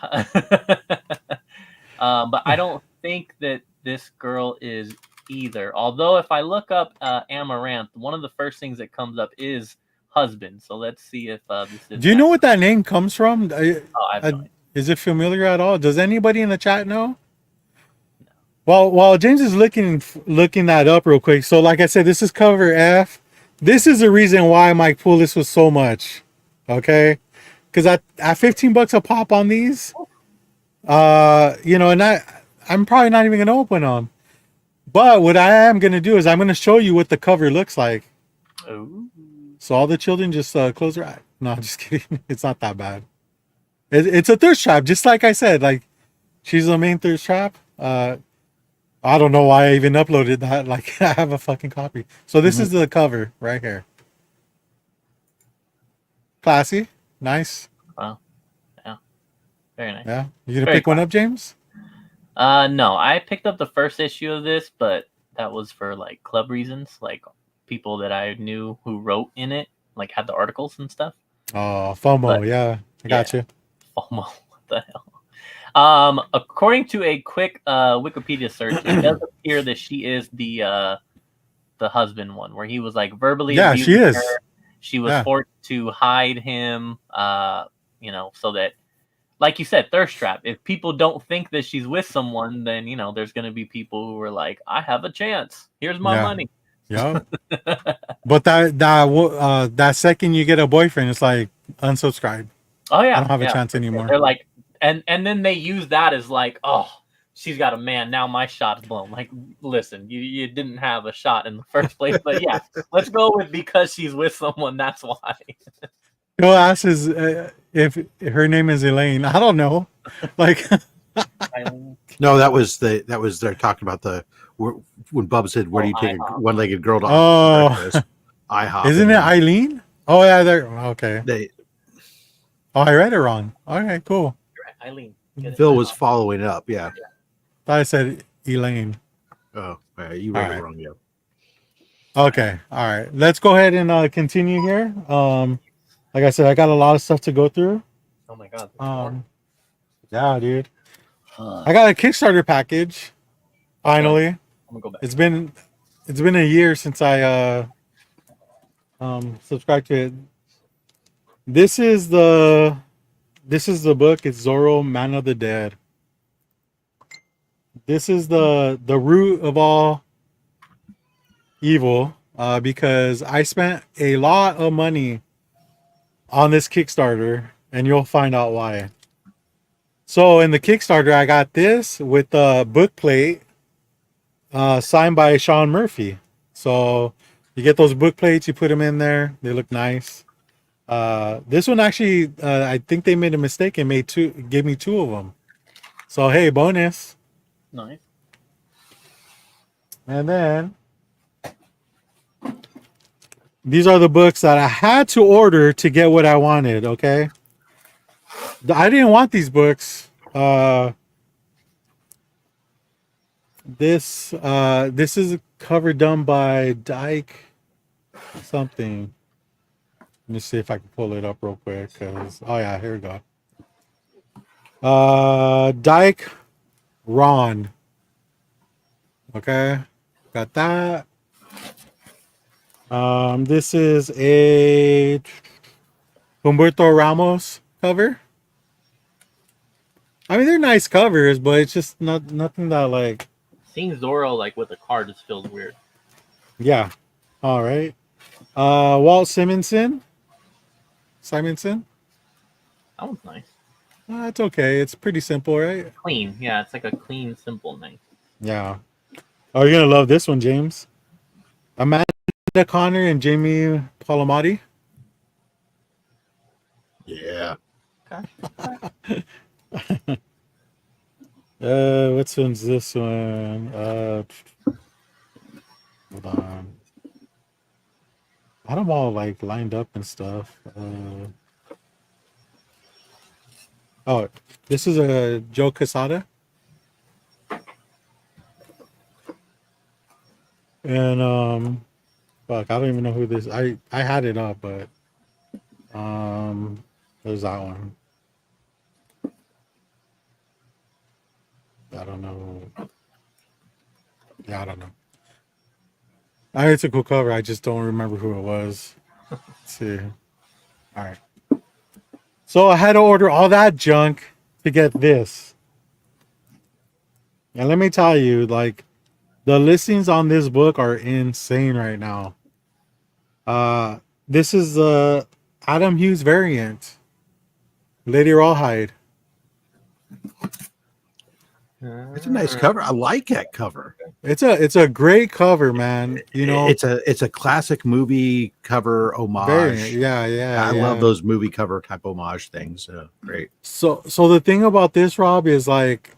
But I don't think that this girl is either. Although if I look up Amaranth, one of the first things that comes up is husband. So let's see if this is. Do you know what that name comes from? Is it familiar at all? Does anybody in the chat know? Well, while James is looking that up real quick. So like I said, this is cover F. This is the reason why Mike pulled this was so much. Okay? Because at $15 a pop on these, and I'm probably not even gonna open them. But what I am gonna do is I'm gonna show you what the cover looks like. Ooh. So all the children just close their eyes. No, just kidding. It's not that bad. It's a thirst trap, just like I said. Like, she's the main thirst trap. I don't know why I even uploaded that. Like, I have a fucking copy. So this is the cover right here. Classy, nice. Wow, yeah, very nice. Yeah, you gonna pick one up, James? No, I picked up the first issue of this, but that was for like club reasons, like people that I knew who wrote in it, like had the articles and stuff. Oh, FOMO, yeah, I got you. FOMO, what the hell? According to a quick Wikipedia search, it does appear that she is the husband one, where he was like verbally. Yeah, she is. Her. She was forced to hide him, so that, like you said, thirst trap. If people don't think that she's with someone, then there's gonna be people who are like, I have a chance. Here's my money. Yeah. But that second you get a boyfriend, it's like unsubscribe. Oh yeah, I don't have a chance anymore. They're like, and then they use that as like, oh, she's got a man, now my shot is blown. Like, listen, you didn't have a shot in the first place, but yeah, let's go with because she's with someone. That's why. He'll ask if her name is Elaine. I don't know. Like, no, that was they're talking about when Bub said, "Where do you take a one-legged girl to breakfast?" IHOP. Isn't it Eileen? Oh yeah, there. Okay. I read it wrong. Okay, cool. Right, Eileen. Phil was following up. Yeah. Thought I said Elaine. Oh, you read it wrong. Yeah. Okay. All right. Let's go ahead and continue here. Like I said, I got a lot of stuff to go through. Oh my god. Yeah, dude. I got a Kickstarter package. Finally. I'm gonna go back. It's been a year since I subscribe to it. This is the book. It's Zorro, Man of the Dead. This is the root of all evil, because I spent a lot of money on this Kickstarter, and you'll find out why. So in the Kickstarter, I got this with the book plate, signed by Sean Murphy. So you get those book plates, you put them in there, they look nice. This one actually, I think they made a mistake and gave me 2 of them. So hey, bonus. Nice. And then these are the books that I had to order to get what I wanted. Okay, I didn't want these books. This is a cover done by Dyke something. Let me see if I can pull it up real quick. Cause oh yeah, here we go. Dyke Ron. Okay, got that. This is a Humberto Ramos cover. I mean, they're nice covers, but it's just nothing that like. Seeing Zorro like with a card just feels weird. Yeah. All right. Walt Simonson. That one's nice. It's okay. It's pretty simple, right? Clean. Yeah, it's like a clean, simple nice. Yeah. Oh, you're gonna love this one, James. Amanda Connor and Jamie Palomati. Yeah. Okay. Which one's this one? Hold on. I had them all like lined up and stuff. Oh, this is a Joe Quesada. And fuck, I don't even know who this. I had it up, but there's that one. I don't know. Yeah, I don't know. It's a cool cover. I just don't remember who it was. Let's see. All right. So I had to order all that junk to get this. And let me tell you, like, the listings on this book are insane right now. This is the Adam Hughes variant. Lady Rawhide. It's a nice cover. I like that cover. It's a great cover, man. You know, it's a classic movie cover homage. variant. Yeah. I love those movie cover type homage things. Great. So the thing about this, Rob, is like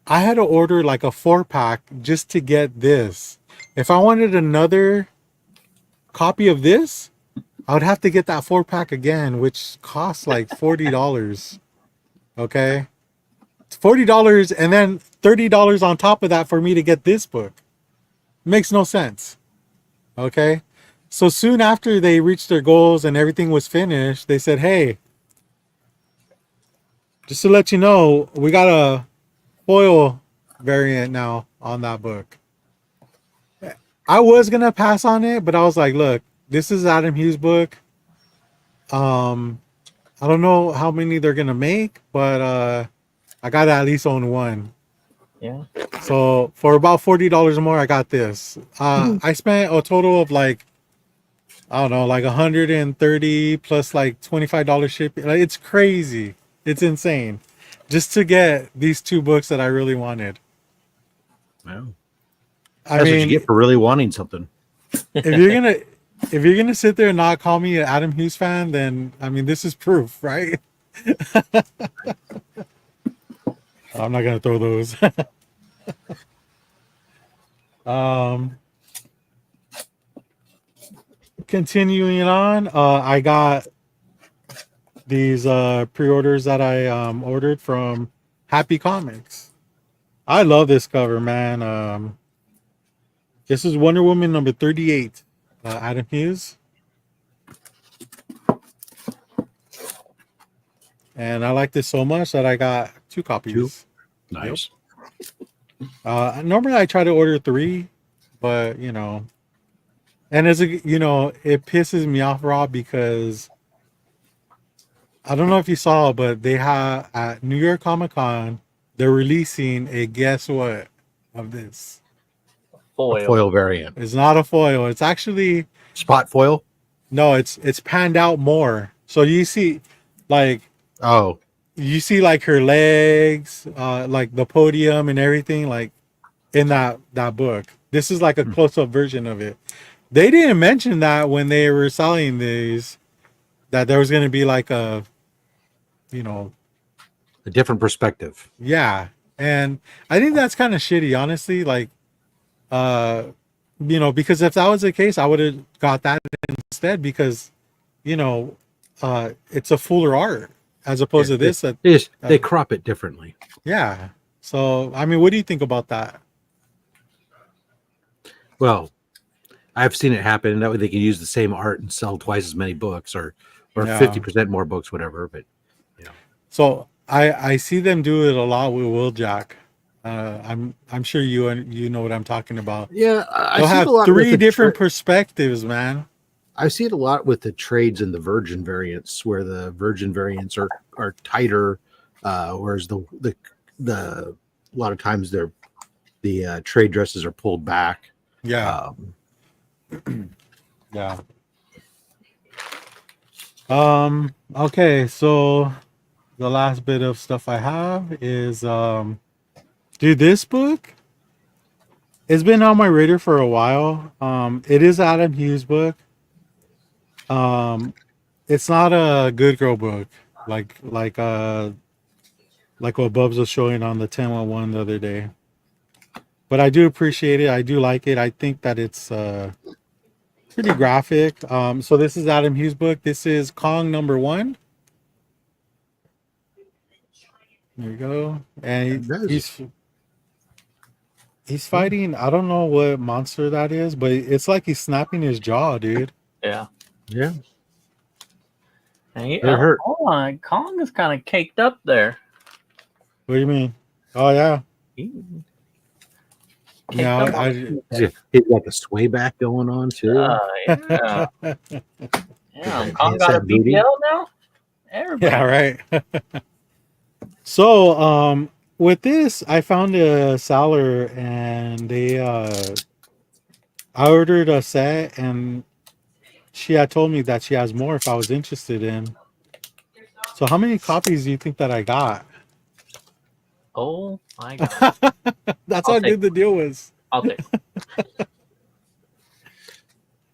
I had to order like a 4-pack just to get this. If I wanted another copy of this, I would have to get that 4-pack again, which costs like $40. Okay. It's $40 and then $30 on top of that for me to get this book. Makes no sense. Okay. So soon after they reached their goals and everything was finished, they said, hey, just to let you know, we got a foil variant now on that book. I was going to pass on it, but I was like, look, this is Adam Hughes' book. I don't know how many they're going to make, but I got to at least own one. Yeah. So for about $40 more, I got this. I spent a total of like, I don't know, like 130 plus like $25 shipping. Like, it's crazy. It's insane. Just to get these 2 books that I really wanted. Wow. I That's mean, what you get for really wanting something. if you're gonna sit there and not call me an Adam Hughes fan, then I mean this is proof, right? I'm not gonna throw those. Continuing on, I got these pre-orders that I ordered from Happy Comics. I love this cover, man. This is Wonder Woman number 38, Adam Hughes. And I like this so much that I got 2 copies. Nice. Normally I try to order 3, but you know, And as a, it pisses me off, Rob, because I don't know if you saw, but they have at New York Comic Con, they're releasing a guess what of this. A Foil. foil variant. It's not a foil. It's actually Spot foil? no. It's panned out more. So you see, like Oh, like her legs, like the podium and everything, like in that book. This is like a close up version of it. They didn't mention that when they were selling these, that there was going to be like a, you know, a different perspective. yeah. And I think that's kind of shitty, honestly. Like, because if that was the case, I would have got that instead because, you know, it's a fuller art as opposed Yeah, to this. they crop it differently. Yeah. So, I mean, what do you think about that? Well, I've seen it happen, and that way they can use the same art and sell twice as many books, or Yeah. 50% more books, whatever. But So I see them do it a lot with Wheeljack. I'm sure you know what I'm talking about. yeah, They'll see it have a lot three with different perspectives, man. I see it a lot with the trades and the Virgin variants, where the Virgin variants are tighter, whereas the a lot of times the trade dresses are pulled back. Yeah. Um, Yeah. Okay, so the last bit of stuff I have is dude, this book, it's been on my radar for a while. It is Adam Hughes' book. It's not a good girl book like what Bubs was showing on the 1011 the other day. But I do appreciate it. I do like it. I think that it's pretty graphic. So this is Adam Hughes' book. This is Kong #1. There you go. And he's fighting. I don't know what monster that is, but it's like he's snapping his jaw, dude. Yeah. yeah, Hey, they're hurt. hold on. Kong is kind of caked up there. What do you mean? Oh yeah. He- Yeah, caked up on- He's got the sway back going on too. yeah. Yeah. Kong got a Handset booty. BBL now? Everybody. yeah, right. So, with this, I found a seller and I ordered a set and she had told me that she has more if I was interested in. So how many copies do you think that I got? Oh my god. That's I'll how take good the deal was. I'll take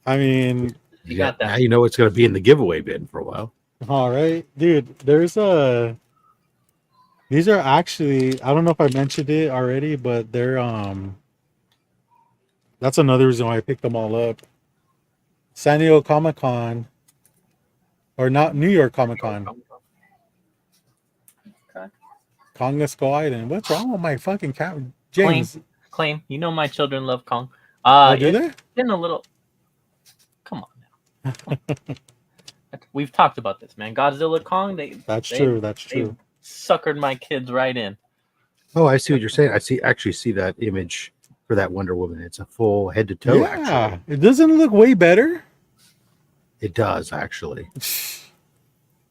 I mean, You got that. Now you know it's going to be in the giveaway bin for a while. all right, dude, these are actually, I don't know if I mentioned it already, but they're that's another reason why I picked them all up. San Diego Comic Con, or not New York Comic Con. Okay. Konga Skull Island. What's wrong with my fucking cat? James. Claim. You know my children love Kong. Oh, do they? Getting a little. Come on now. Come on. We've talked about this, man. Godzilla Kong. That's true. That's they true. suckered my kids right in. Oh, I see what you're saying. Actually see that image for that Wonder Woman. It's a full head to toe. Yeah, Actually, it doesn't look way better. it does actually,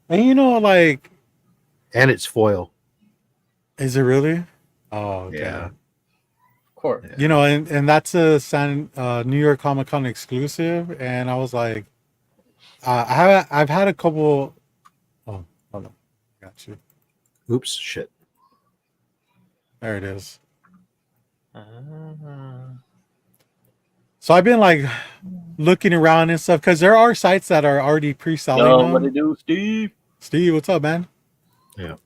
And like, and it's foil. is it really? Oh, okay. Yeah. Of course. Yeah. And that's a New York Comic Con exclusive, and I was like, I've had a couple. Oh, hold on, got you. Oops, shit. There it is. Uh-huh. So I've been like looking around and stuff because there are sites that are already pre-selling Yo, them. what to do, Steve? Steve, what's up, man? Yeah.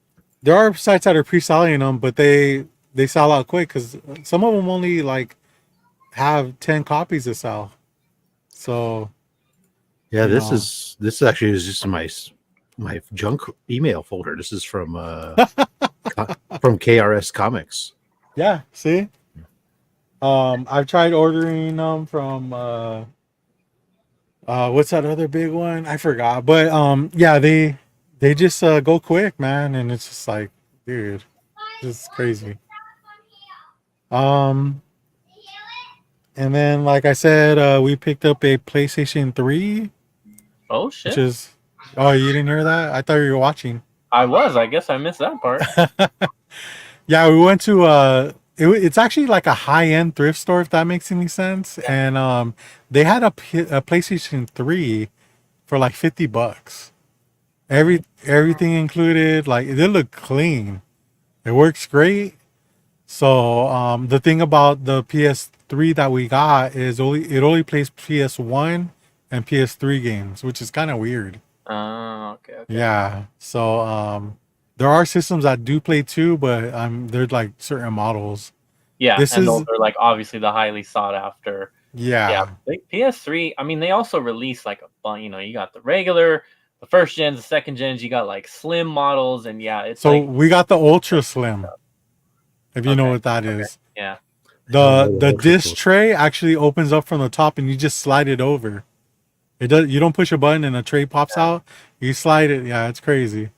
There are sites that are pre-selling them, but they sell out quick because some of them only like have 10 copies to sell. So Yeah, you this know. is actually just in my junk email folder. This is from from KRS Comics. Yeah, see, I've tried ordering them from what's that other big one? I forgot, but yeah, they just go quick, man, and it's just like, dude, this is crazy. And then, like I said, we picked up a PlayStation 3, Oh which shit! is. Oh, you didn't hear that? I thought you were watching. I was. I guess I missed that part. Yeah, we went to it's actually like a high-end thrift store, if that makes any sense. Yeah. And they had a PlayStation 3 for like $50. Everything included, like it did look clean. It works great. So the thing about the PS3 that we got is it only plays PS1 and PS3 games, which is kind of weird. Okay. Okay. Yeah. So there are systems that do play too, but there's like certain models. Yeah, This and those is are like obviously the highly sought after. Yeah, yeah. PS3. I mean, they also released like a bunch. You know, you got the regular, the first gens, the second gens. You got like slim models, and yeah, it's So like we got the Ultra Slim, if you know okay, what that okay, is. yeah. I don't know The what Ultra disc Slim. tray actually opens up from the top and you just slide it over. It does. You don't push a button and a tray pops Yeah. out. You slide it. Yeah, it's crazy.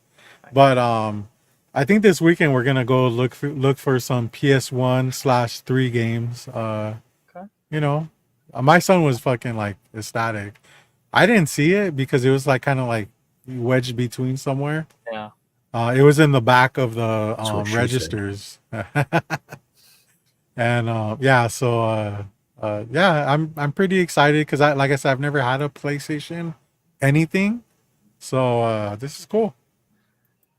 But I think this weekend we're gonna go look for some PS1/3 games. Okay. You know, my son was fucking like ecstatic. I didn't see it because it was like kind of like wedged between somewhere. Yeah. It was in the back of the That's what she said. registers. And yeah, so yeah, I'm pretty excited because like I said, I've never had a PlayStation anything. So this is cool.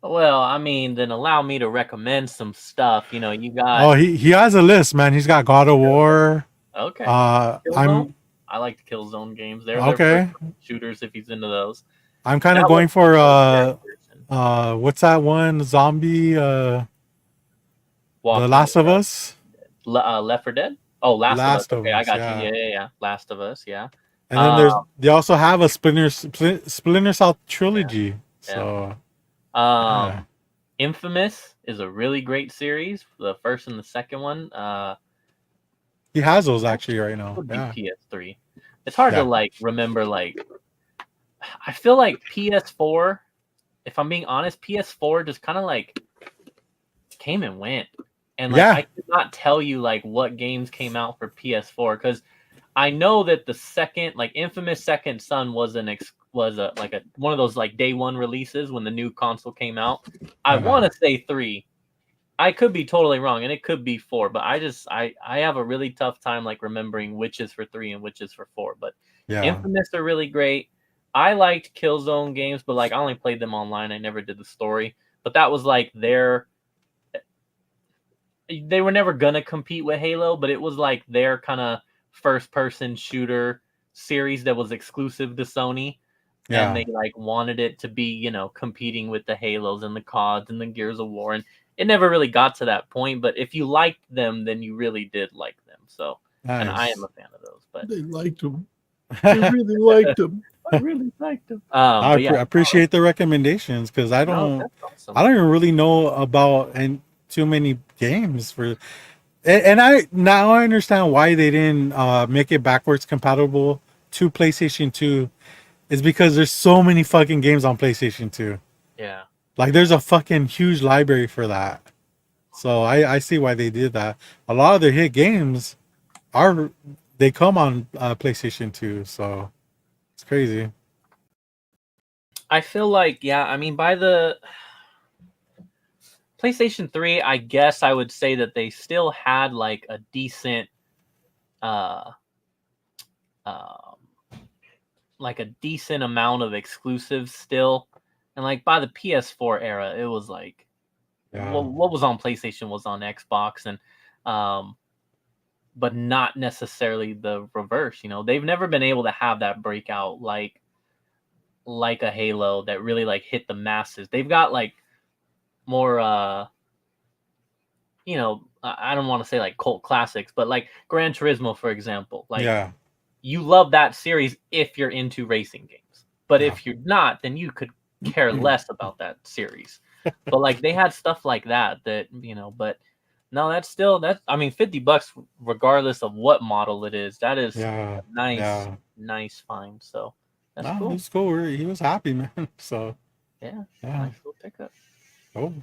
Well, I mean, then allow me to recommend some stuff. You know, you got Oh, he has a list, man. He's got God of War. okay. Killzone. I'm I like the Killzone games. They're first okay. shooters if he's into those. I'm kind of That was going for characters and what's that one zombie The Walking Last of Dead. Us? Left 4 Dead. Oh, Last of Us. Last of Okay, I Us, got you. yeah. Yeah. Last of Us. Yeah. And then Um, they also have a Splinter Cell yeah. trilogy. Yeah. So yeah. Infamous is a really great series. The first and the second one. He has those actually right now. Would be Yeah. PS3. It's hard to Yeah. like remember. Like, I feel like PS4. If I'm being honest, PS4 just kind of like came and went, and like Yeah. I could not tell you like what games came out for PS4 because I know that the second, like Infamous Second Son was one of those like day one releases when the new console came out. I want to say 3. I could be totally wrong, and it could be 4, but I have a really tough time like remembering which is for 3 and which is for 4. But Yeah. Infamous are really great. I liked Killzone games, but like I only played them online. I never did the story. But that was like they were never gonna compete with Halo, but it was like their kind of first person shooter series that was exclusive to Sony. Yeah. And they like wanted it to be, you know, competing with the Halos and the CODs and the Gears of War. And it never really got to that point, but if you liked them, then you really did like them. So and I am a fan of those, but They liked them. They really liked them. I really liked them. I But yeah, appreciate the recommendations because I no, don't that's awesome. I don't even really know about too many games for and I now I understand why they didn't make it backwards compatible to PlayStation 2 is because there's so many fucking games on PlayStation 2. Yeah. Like there's a fucking huge library for that. So I see why they did that. A lot of their hit games they come on PlayStation 2, so it's crazy. I feel like, yeah, I mean, by the PlayStation 3, I guess I would say that they still had like a decent like a decent amount of exclusives still. And like by the PS4 era, it was like what was on PlayStation was on Xbox, and but not necessarily the reverse. You know, they've never been able to have that breakout like a Halo that really like hit the masses. They've got like more you know, I don't want to say like cult classics, but like Gran Turismo, for example. Like you love that series if you're into racing games. But if you're not, then you could care less about that series. But like they had stuff like that, you know, but no, that's I mean, $50 regardless of what model it is. That is a nice find. So that's cool. It's cool. He was happy, man. So yeah. Nice little pickup. Oh. All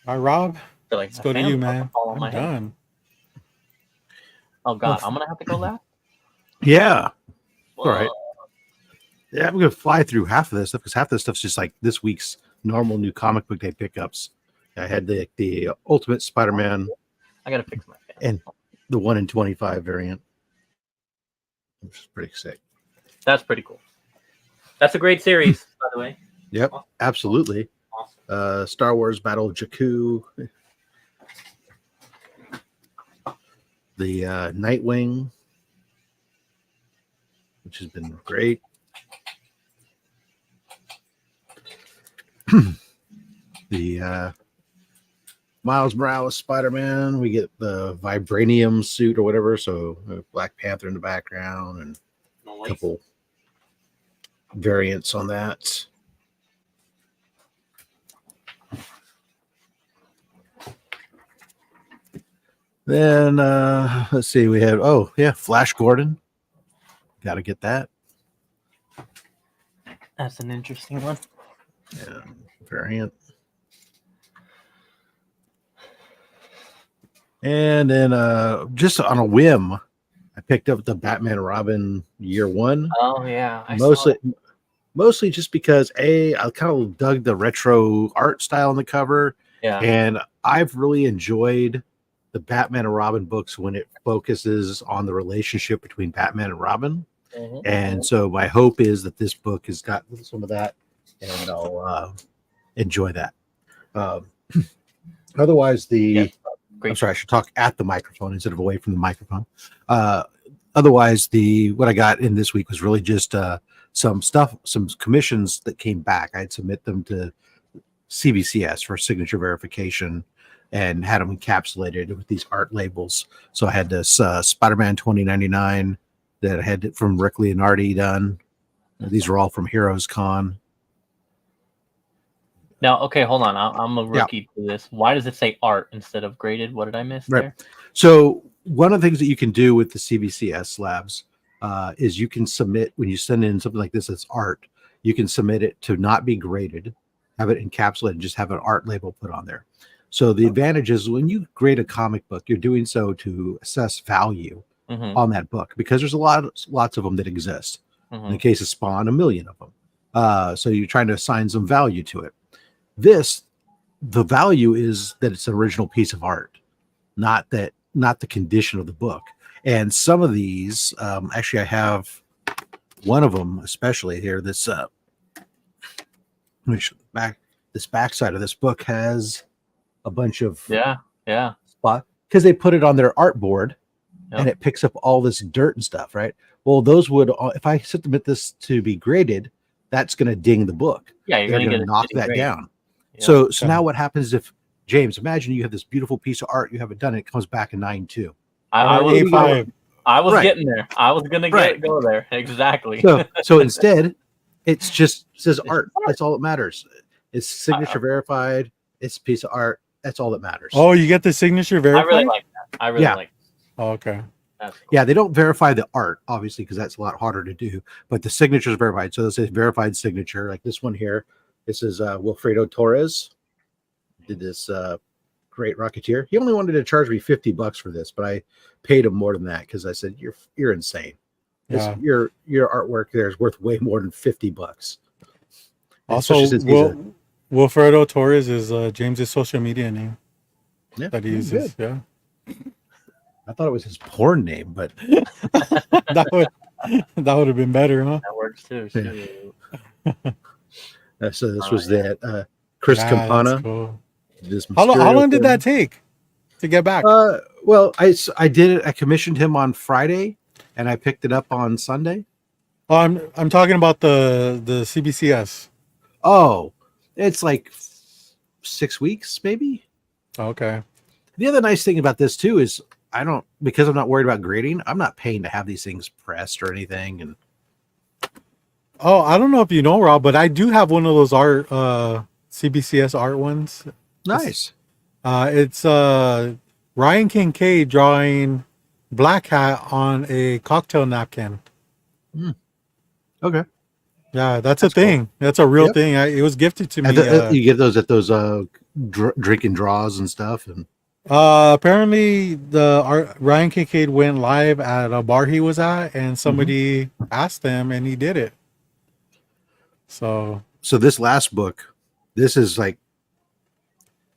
right, Rob. Like let's go to you, man. I'm done. Oh God, I'm gonna have to go last. Yeah. All right. Whoa. Yeah, I'm gonna fly through half of this stuff because half of this stuff's just like this week's normal new comic book day pickups. I had the Ultimate Spider-Man I gotta fix my fan. and the 1 in 25 variant, which is pretty sick. That's pretty cool. That's a great series, by the way. Yep, absolutely. Awesome. Star Wars Battle of Jakku, the Nightwing, which has been great. The Miles Morales Spider-Man, we get the vibranium suit or whatever, so Black Panther in the background and a couple variants on that. Then let's see, we have Flash Gordon. Got to get that. That's an interesting one. Yeah, variant. And then just on a whim, I picked up the Batman and Robin Year One. Oh yeah, Mostly just because I kind of dug the retro art style on the cover. Yeah. And I've really enjoyed the Batman and Robin books when it focuses on the relationship between Batman and Robin. Mhm. And so my hope is that this book has got some of that, and I'll enjoy that. Otherwise, Great. I'm sorry, I should talk at the microphone instead of away from the microphone. Otherwise, what I got in this week was really just some commissions that came back. I'd submit them to CBCS for signature verification and had them encapsulated with these art labels. So I had this Spider-Man 2099 that I had from Rick Leonardi done. These are all from Heroes Con. Now, okay, hold on. I'm a rookie to this. Why does it say art instead of graded? What did I miss there? So one of the things that you can do with the CBCS labs is you can submit, when you send in something like this as art, you can submit it to not be graded, have it encapsulated, and just have an art label put on there. So the advantage is when you grade a comic book, you're doing so to assess value on that book, because there's lots of them that exist. In the case of Spawn, 1 million of them. So you're trying to assign some value to it. The value is that it's an original piece of art, not the condition of the book. And some of these, actually, I have one of them, especially here. This backside of this book has a bunch of spot, because they put it on their artboard, and it picks up all this dirt and stuff, right? Well, those would, if I submit this to be graded, that's going to ding the book. Yeah, you're going to knock that down. Yeah. So now what happens if, James, imagine you have this beautiful piece of art, you have it done, and it comes back a 9.2. I was getting there. I was going to go there. Exactly. So instead, it says art. That's all that matters. It's signature verified. It's a piece of art. That's all that matters. Oh, you get the signature verified? I really like that. I really like that. Oh, okay. That's cool. Yeah, they don't verify the art, obviously, because that's a lot harder to do. But the signature is verified. So this is verified signature. Like this one here. This is Wilfredo Torres. Did this great Rocketeer. He only wanted to charge me $50 for this, but I paid him more than that because I said, "You're insane. Yeah. Your artwork there is worth way more than $50." Also, Wilfredo Torres is James's social media name that he uses. Yeah. I thought it was his porn name, but that would have been better, huh? That works too. Yeah. So this was that Chris Campana. Cool. How long did that take to get back? Well, I did it. I commissioned him on Friday, and I picked it up on Sunday. Oh, I'm talking about the CBCS. Oh, it's like 6 weeks, maybe. Okay. The other nice thing about this too is because I'm not worried about grading, I'm not paying to have these things pressed or anything. And I don't know if you know, Rob, but I do have one of those art CBCS art ones. Nice. It's Ryan Kincaid drawing Black Hat on a cocktail napkin. Okay. Yeah, that's a thing. Cool. That's a real thing. It was gifted to me. You get those at those drinking draws and stuff. And Apparently Ryan Kincaid went live at a bar he was at, and somebody asked him, and he did it. So this last book, this is like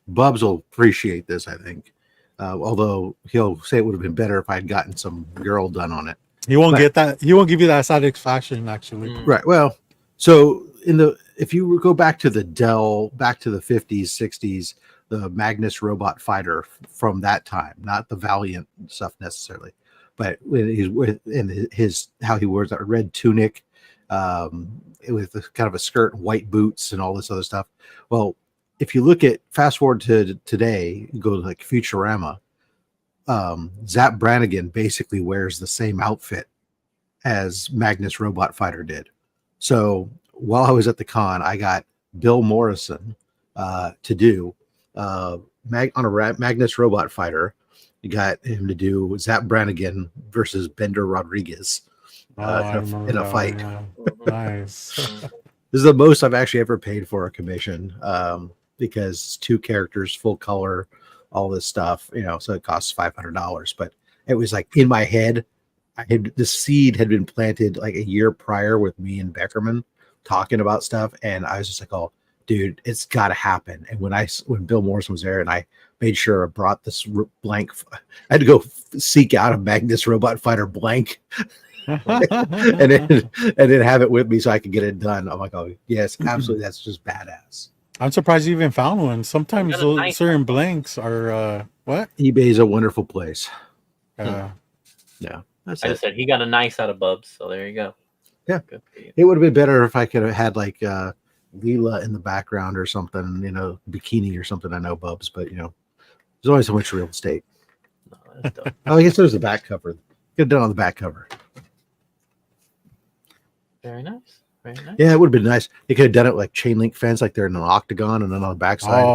Bubs will appreciate this, I think. Although he'll say it would have been better if I had gotten some girl done on it. he won't get that. He won't give you that satisfaction, actually. Right. Well, so if you go back to the Dell, back to the 50s, 60s, the Magnus robot fighter from that time, not the Valiant stuff necessarily, but in his how he wears that red tunic, with kind of a skirt, and white boots, and all this other stuff. Well, if you look at fast forward to today, you go to like Futurama. Zap Brannigan basically wears the same outfit as Magnus Robot Fighter did. So while I was at the con, I got Bill Morrison to do on a Magnus Robot Fighter. You got him to do Zap Brannigan versus Bender Rodriguez in a fight. Yeah. Nice. This is the most I've actually ever paid for a commission, because 2 characters, full color, all this stuff, so it costs $500. But it was like in my head, the seed had been planted like a year prior with me and Beckerman talking about stuff, and I was just like, "Oh, dude, it's got to happen." And when Bill Morrison was there, and I made sure I brought this blank, I had to go seek out a Magnus Robot Fighter blank, and then have it with me so I could get it done. I'm like, "Oh yes, absolutely, that's just badass." I'm surprised you even found one. Sometimes certain blanks are what? eBay's a wonderful place. Yeah. I just said he got a nice out of Bubs, so there you go. Yeah, good for you. It would have been better if I could have had like Leela in the background or something, bikini or something. I know Bubs, but there's only so much real estate. No, that's dope. Oh, I guess there's the back cover. Get it done on the back cover. Very nice. Very nice. Yeah, it would have been nice. They could have done it like chain link fence, like they're in an octagon, and then on the backside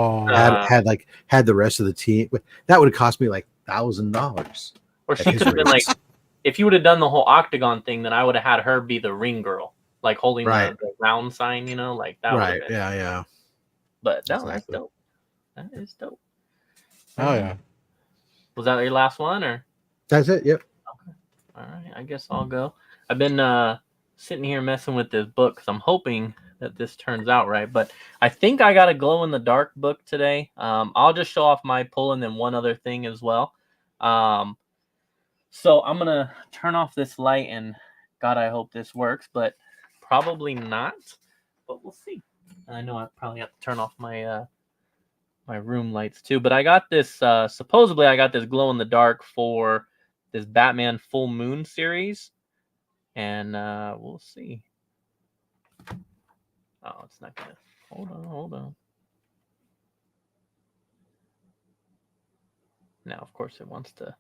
had the rest of the team. That would have cost me like $1,000. Or she could have been like, if you would have done the whole octagon thing, then I would have had her be the ring girl, like holding the round sign, like that. Right. Been. Yeah. But no, that's dope. That is dope. Oh yeah. Was that your last one, or? That's it. Yep. Okay. All right. I guess I'll go. I've been sitting here messing with this book because I'm hoping that this turns out right. But I think I got a glow in the dark book today. I'll just show off my pull and then one other thing as well. So I'm going to turn off this light, and God, I hope this works, but probably not, but we'll see. I know I probably have to turn off my my room lights too, but I got this, supposedly I got this glow in the dark for this Batman Full Moon series, and we'll see. Oh, it's not going to, hold on. Now, of course, it wants to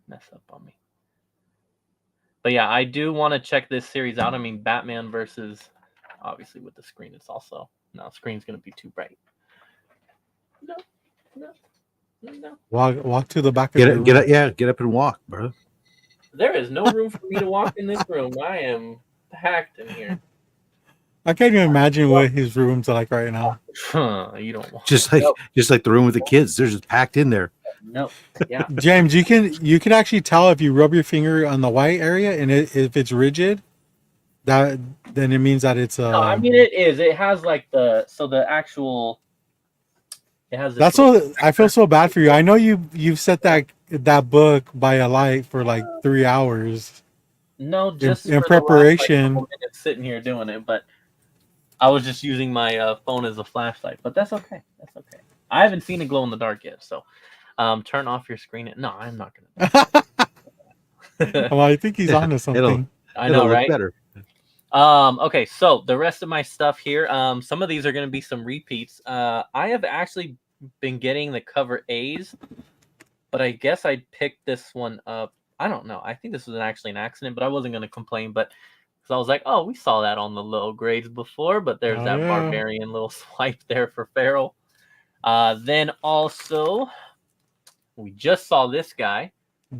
mess up on me. But yeah, I do want to check this series out. I mean, Batman versus, obviously with the screen, it's also, no, screen's going to be too bright. No. Walk to the back of the room. Get up and walk, bro. There is no room for me to walk in this room. I am packed in here. I can't even imagine what his room's like right now. You don't want just like the room with the kids. They're just packed in there. No. Yeah. James, you can actually tell if you rub your finger on the white area, and if it's rigid, then it means that it's No, I mean it is. It has like the actual. It has. That's what I feel so bad for you. I know you've set that book by a light for like 3 hours. No, just in preparation. The last, like, sitting here doing it, but I was just using my phone as a flashlight. But that's okay. That's okay. I haven't seen a glow in the dark yet, so. Turn off your screen. No, I'm not gonna. Well, I think he's onto something. I know, right? Better. Okay, so the rest of my stuff here. Some of these are gonna be some repeats. I have actually been getting the cover A's, but I guess I picked this one up. I don't know. I think this was actually an accident, but I wasn't gonna complain. But because I was like, oh, we saw that on the low grades before, but there's that barbarian little swipe there for Farrell. Then also. We just saw this guy.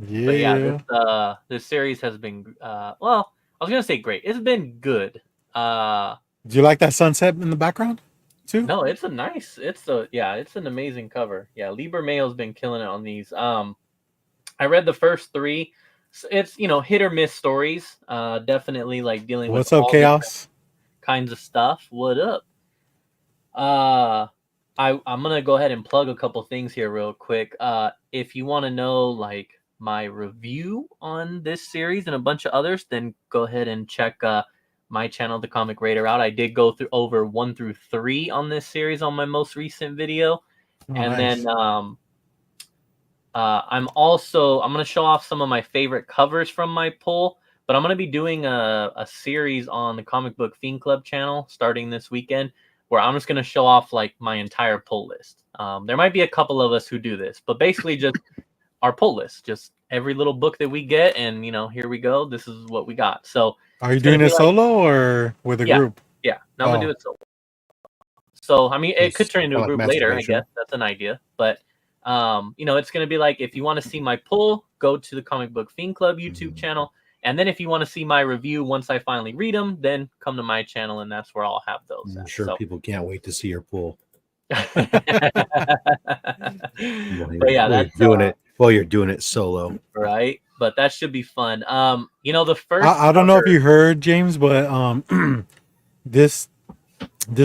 Yeah. But yeah, this series has been well, I was gonna say great. It's been good. Do you like that sunset in the background? too? No, it's a nice. It's an amazing cover. Yeah, Lee Bermejo's been killing it on these. I read the first three. It's hit or miss stories. Definitely like dealing with What's up, all different Chaos? kinds of stuff. What up? I'm gonna go ahead and plug a couple things here real quick. If you want to know like my review on this series and a bunch of others, then go ahead and check my channel, The Comic Raider, out. I did go through over 1 through 3 on this series on my most recent video, Oh, and nice. then I'm gonna show off some of my favorite covers from my pull. But I'm gonna be doing a series on the Comic Book Fiend Club channel starting this weekend, where I'm just gonna show off like my entire pull list. There might be a couple of us who do this, but basically just our pull list, just every little book that we get, and here we go. This is what we got. So Are you it's gonna doing be it solo or with a Yeah. group? yeah, no, I'm gonna do it solo. So I mean, it could It's turn into a kinda like group later. I masturbation. guess that's an idea, but it's gonna be like, if you want to see my pull, go to the Comic Book Fiend Club YouTube channel, and then if you want to see my review once I finally read them, then come to my channel, and that's where I'll have those. I'm At. sure So. people can't wait to see your pool. But While yeah, you're that's doing it while you're doing it solo. right. But that should be fun. The first I don't know if cover- you heard, James, but this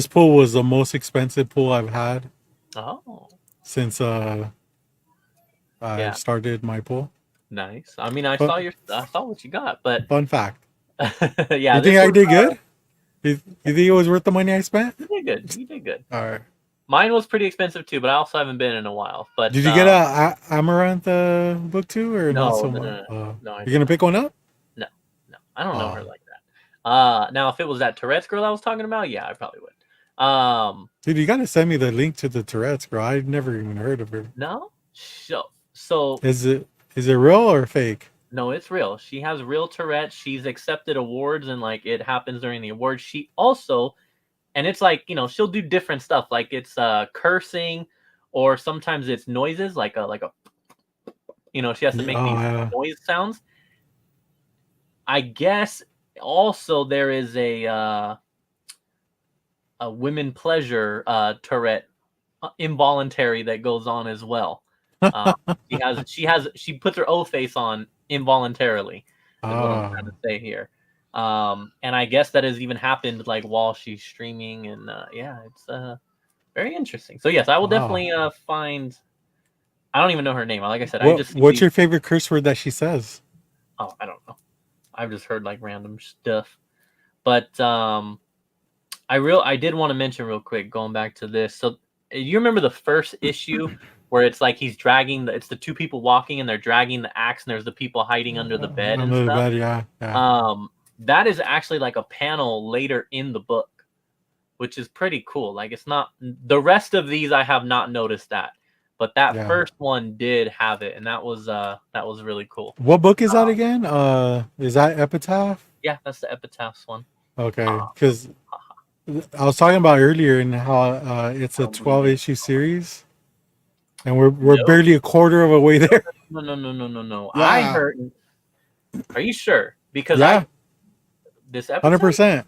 pool was the most expensive pool I've had Oh, since I Yeah. started my pool. nice. I mean, I But- saw what you got, but Fun fact. yeah, You think this I was, did good? You think it was worth the money I spent? You did good. You did good. All right. Mine was pretty expensive too, but I also haven't been in a while. But Did you get a Amaranth book too, or not No, so no, much? no, I You're did gonna not. pick one up? No, I don't know her Oh. like that. Now if it was that Tourette's girl I was talking about, yeah, I probably would. Dude, you gotta send me the link to the Tourette's girl. I've never even heard of her. No, so Is it real or fake? no, it's real. She has real Tourette's. She's accepted awards, and like it happens during the awards. She also, and it's like she'll do different stuff. Like it's cursing, or sometimes it's noises, like a she has to make these yeah. noise sounds. I guess also there is a women pleasure Tourette involuntary that goes on as well. She puts her O face on involuntarily, is what I'm trying to say here. And I guess that has even happened like while she's streaming, and it's very interesting. So yes, I will definitely find. I don't even know her name. Like I said, What's your favorite curse word that she says? Oh, I don't know. I've just heard like random stuff. But I did want to mention real quick, going back to this. So you remember the first issue where it's like he's dragging it's the two people walking and they're dragging the axe, and there's the people hiding under the bed and Under the stuff. bed, yeah. That is actually like a panel later in the book, which is pretty cool. Like it's not the rest of these I have not noticed that. But that first one did have it, and that was really cool. What book is that again? Is that Epitaph? Yeah, that's the Epitaphs one. Okay, because I was talking about earlier and how it's a 12-issue series, and we're barely a quarter of a way there. No. Yeah. I heard. Are you sure? Because this episode 100%.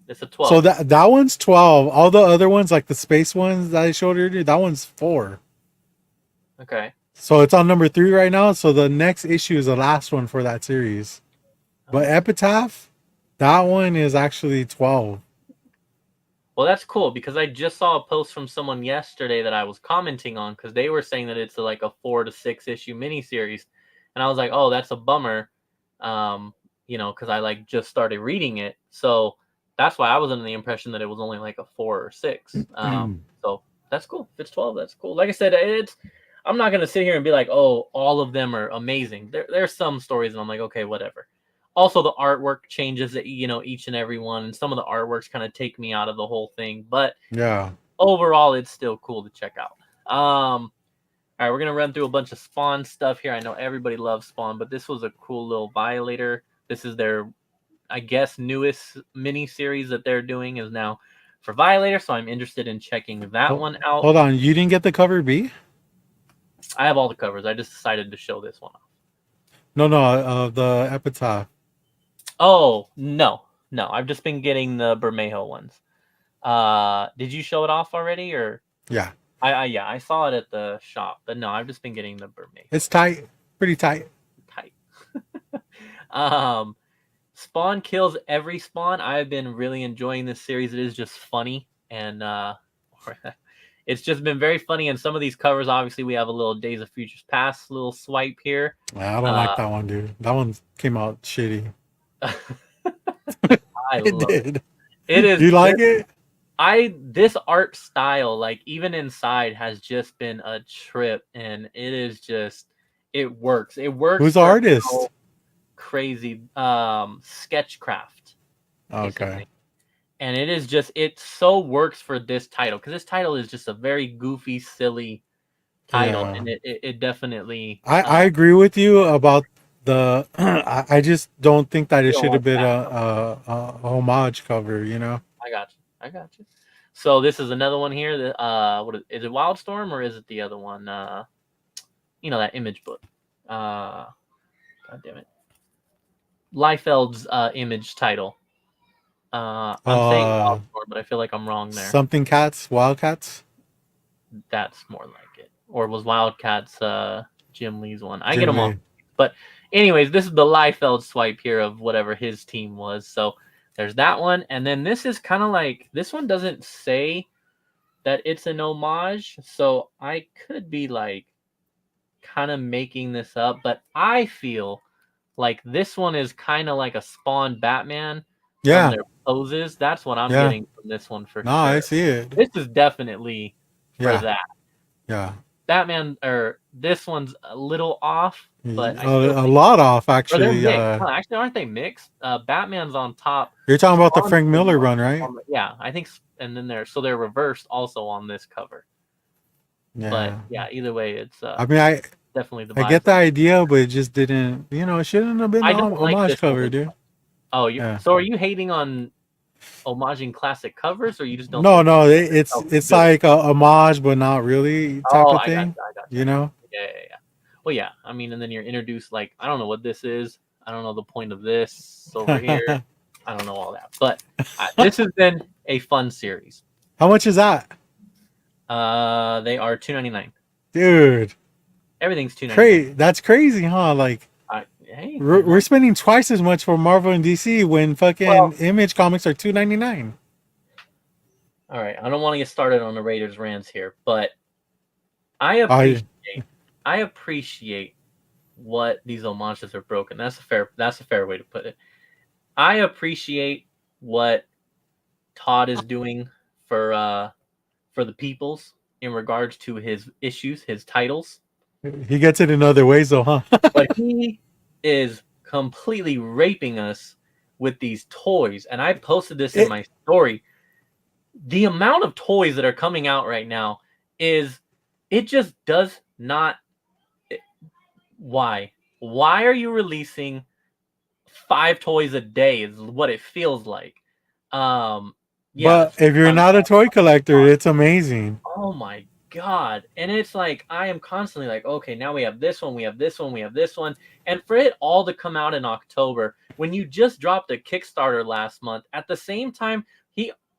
It's a 12. So that one's 12. All the other ones, like the space ones that I showed earlier, that one's 4. Okay. So it's on number 3 right now. So the next issue is the last one for that series. But Epitaph, that one is actually 12. Well, that's cool because I just saw a post from someone yesterday that I was commenting on, because they were saying that it's like a 4 to 6 issue miniseries, and I was like, oh, that's a bummer, because I like just started reading it, so that's why I was under the impression that it was only like a 4 or 6. So that's cool. If it's 12, that's cool. Like I said, I'm not gonna sit here and be like, oh, all of them are amazing. There's some stories, and I'm like, okay, whatever. Also, the artwork changes, each and every one, and some of the artworks kind of take me out of the whole thing. But overall, it's still cool to check out. All right, we're gonna run through a bunch of Spawn stuff here. I know everybody loves Spawn, but this was a cool little Violator. This is their, I guess, newest mini series that they're doing is now for Violator. So I'm interested in checking that one out. Hold on, you didn't get the cover B? I have all the covers. I just decided to show this one off. No, the Epitaph. Oh, no. I've just been getting the Bermejo ones. Did you show it off already, or Yeah, I saw it at the shop, but no, I've just been getting the Burmese. it's tight, pretty tight. Tight. Spawn kills every spawn. I've been really enjoying this series. It is just funny, and it's just been very funny. And some of these covers, obviously, we have a little Days of Futures Past little swipe here. I don't like that one, dude. That one came out shitty. I It love did. it. Is You like it? This art style, like even inside, has just been a trip, and it is just it works. It works. Who's the for artist? how crazy Sketchcraft. Okay. And it is just it so works for this title, because this title is just a very goofy, silly title, Yeah. and it definitely I agree with you about the. I just don't think that it don't should have want been that a homage cover. You know. I got you. So this is another one here that what is it, Wildstorm, or is it the other one? You know, that image book. God damn it. Liefeld's image title. I'm saying Wildstorm, but I feel like I'm wrong there. Something cats, wildcats. That's more like it. Or was Wildcats Jim Lee's one? I Jim get them all. Lee. But anyways, this is the Liefeld swipe here of whatever his team was. So there's that one. And then this is kind of like, this one doesn't say that it's an homage. So I could be like kind of making this up. But I feel like this one is kind of like a Spawn Batman. Yeah. From their poses. That's what I'm Yeah. getting from this one for No, sure. I see it. This is definitely for Yeah. that. Yeah. Batman, or this one's a little off, but I a still think- lot off or they're actually. mixed. No, actually, aren't they mixed? Batman's on top. You're talking about the Spawn's Frank Miller on- run, right? Yeah, I think, and then they're reversed also on this cover. Yeah. But yeah, either way, it's I mean, I definitely the. I get the idea, but it just didn't. You know, it shouldn't have been I a don't like homage this cover, one. dude. Oh, Yeah. So are you hating on homaging classic covers, or you just don't? No, think no, it's it's good? like a homage, but not really type Oh, of I thing. got you. You know? Yeah. Well, yeah. I mean, and then you're introduced like, I don't know what this is. I don't know the point of this over here. I don't know all that. But this has been a fun series. How much is that, They are $2.99. dude? Everything's $2.99. That's crazy, huh? Like Hey, we're spending twice as much for Marvel and DC when fucking Image comics are $2.99. all right. I don't want to get started on the Raiders rants here, but I appreciate what these homages are broken. That's a fair way to put it. I appreciate what Todd is doing for the peoples in regards to his issues, his titles. He gets it in other ways, though, huh? But he is completely raping us with these toys. And I posted this in my story. The amount of toys that are coming out right now it just does not. Why? Why are you releasing 5 toys a day is what it feels like. Yeah, but if you're not a toy collector, it's amazing. Oh my God. And it's like, I am constantly like, okay, now we have this one, we have this one, we have this one. And for it all to come out in October, when you just dropped a Kickstarter last month, at the same time,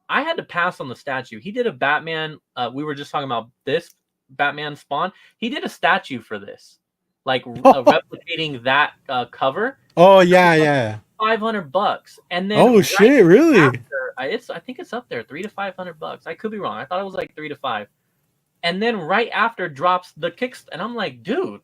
I had to pass on the statue. He did a Batman. We were just talking about this Batman Spawn. He did a statue for this, like replicating that cover. Oh yeah. $500, and then oh shit, really? After, I think it's up there, $300 to $500. I could be wrong. I thought it was like $3 to $5. And then right after drops the Kickstarter, and I'm like, dude,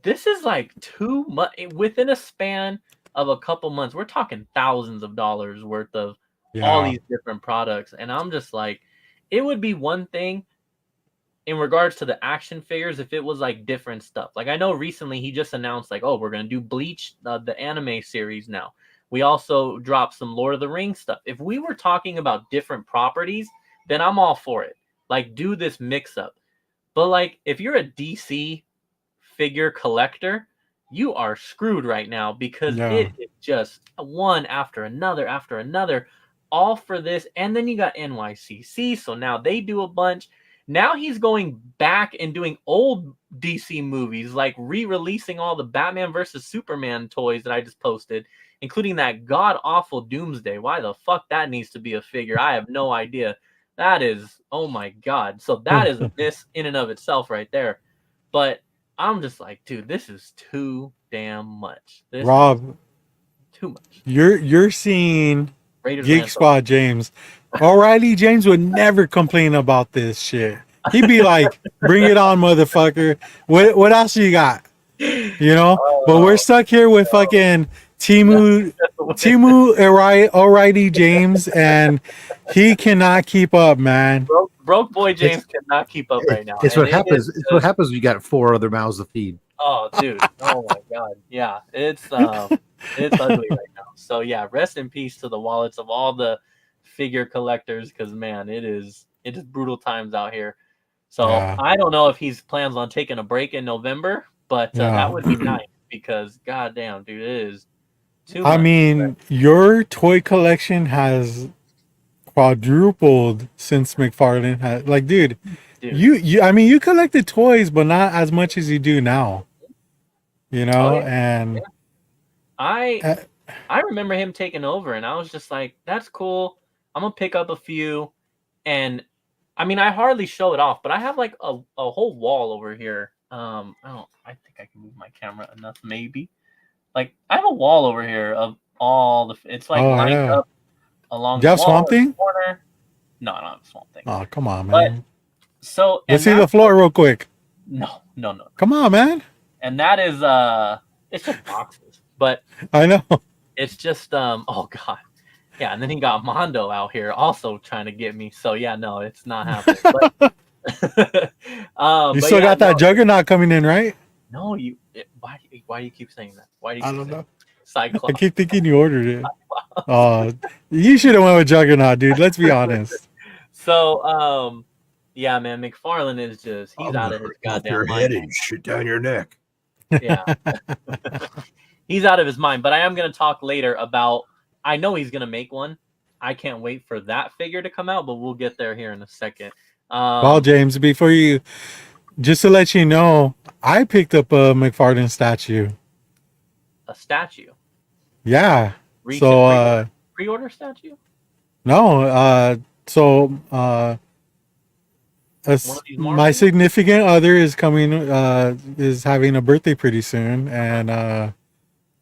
this is like too much within a span of a couple months. We're talking thousands of dollars worth of all these different products, and I'm just like, it would be one thing in regards to the action figures if it was like different stuff. Like I know recently he just announced like, oh, we're gonna do Bleach, the anime series now. We also dropped some Lord of the Rings stuff. If we were talking about different properties, then I'm all for it. Like do this mix up. But like if you're a DC figure collector, you are screwed right now because it is just one after another, all for this. And then you got NYCC, so now they do a bunch. Now he's going back and doing old DC movies, like re-releasing all the Batman versus Superman toys that I just posted, including that god-awful Doomsday. Why the fuck that needs to be a figure? I have no idea. That is, oh my god. So that is a miss in and of itself right there. But I'm just like, dude, this is too damn much. This Rob, is too much. you're seeing Raiders Geek Ransom. Squad James. O'Reilly James would never complain about this shit. He'd be like, "Bring it on, motherfucker! What else you got?" You know. But we're stuck here with fucking Timu O'Reilly James, and he cannot keep up, man. Broke boy James cannot keep up right now. It's and what happens. It's what happens when you got 4 other mouths to feed. Oh, dude. Oh my god. Yeah, it's ugly right now. So yeah, rest in peace to the wallets of all the figure collectors, because man, it is brutal times out here. So Yeah. I don't know if he's plans on taking a break in November, but that would be nice, because goddamn, dude, it is too much. I mean, your toy collection has quadrupled since McFarlane had, like, dude. You I mean, you collected toys, but not as much as you do now. You know, and I remember him taking over, and I was just like, "That's cool. I'm gonna pick up a few." And I mean, I hardly show it off, but I have like a whole wall over here. I think I can move my camera enough, maybe. Like, I have a wall over here of all the. It's like lined up along. Do you have Swamp Thing? Corner. No, I don't have Swamp Thing. Oh, come on, man. But, so let's see the floor real quick. No. Come on, man. And that is it's just boxes, but I know. It's just oh god, yeah. And then he got Mondo out here also trying to get me. So yeah, no, it's not happening. But, you still got that Juggernaut coming in, right? No, why do you keep saying that? Why do you? I don't know. Cyclops. I keep thinking you ordered it. You should have went with Juggernaut, dude. Let's be honest. So yeah, man, McFarlane is just he's out of his goddamn mind. Head and shit down your neck. Yeah. He's out of his mind, but I am going to talk later about, I know he's going to make one. I can't wait for that figure to come out, but we'll get there here in a second. Well, James, before you, just to let you know, I picked up a McFarlane statue. A statue? Yeah. Pre-order statue? No, my significant other is coming, is having a birthday pretty soon, and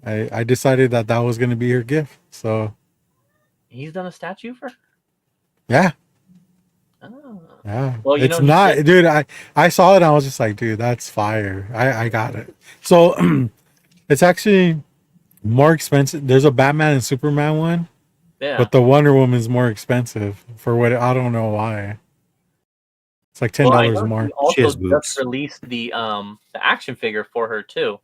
I decided that was going to be her gift. So he's done a statue for? Yeah. Oh. Yeah. Well, it's not, dude. I saw it and I was just like, dude, that's fire. I got it. So it's actually more expensive. There's a Batman and Superman one. Yeah. But the Wonder Woman's more expensive for what, I don't know why. It's like $10 more. He also just released the action figure for her too.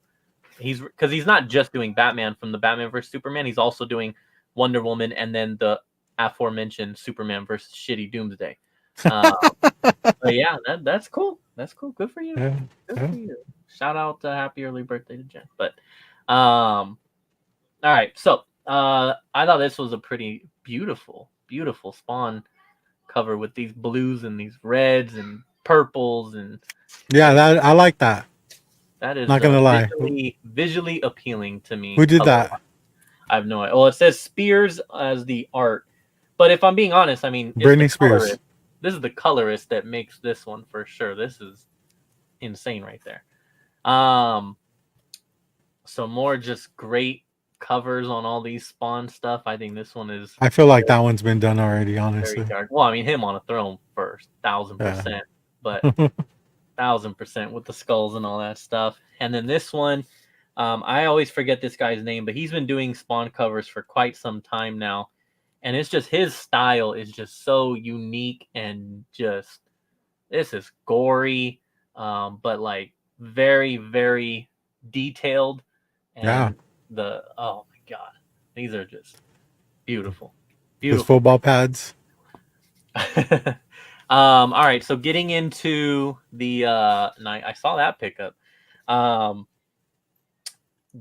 Because he's not just doing Batman from the Batman vs Superman. He's also doing Wonder Woman and then the aforementioned Superman versus shitty Doomsday. But yeah, that's cool. That's cool. Good for you. Yeah. Good for you. Shout out happy early birthday to Jen. But all right. So I thought this was a pretty beautiful Spawn cover with these blues and these reds and purples and I like that. That is not gonna lie, visually appealing to me. Who did that? I have no idea. Well, it says Spears as the art, but if I'm being honest, I mean, Britney Spears. This is the colorist that makes this one for sure. This is insane right there. So more just great covers on all these Spawn stuff. I think this one is. I feel like that one's been done already, honestly. Well, I mean, him on a throne first, 1000%, but 1000% with the skulls and all that stuff. And then this one, I always forget this guy's name, but he's been doing Spawn covers for quite some time now. And it's just his style is just so unique and just, this is gory, but like very, very detailed. And oh my God, these are just beautiful. Those football pads. All right, so getting into the I saw that pickup.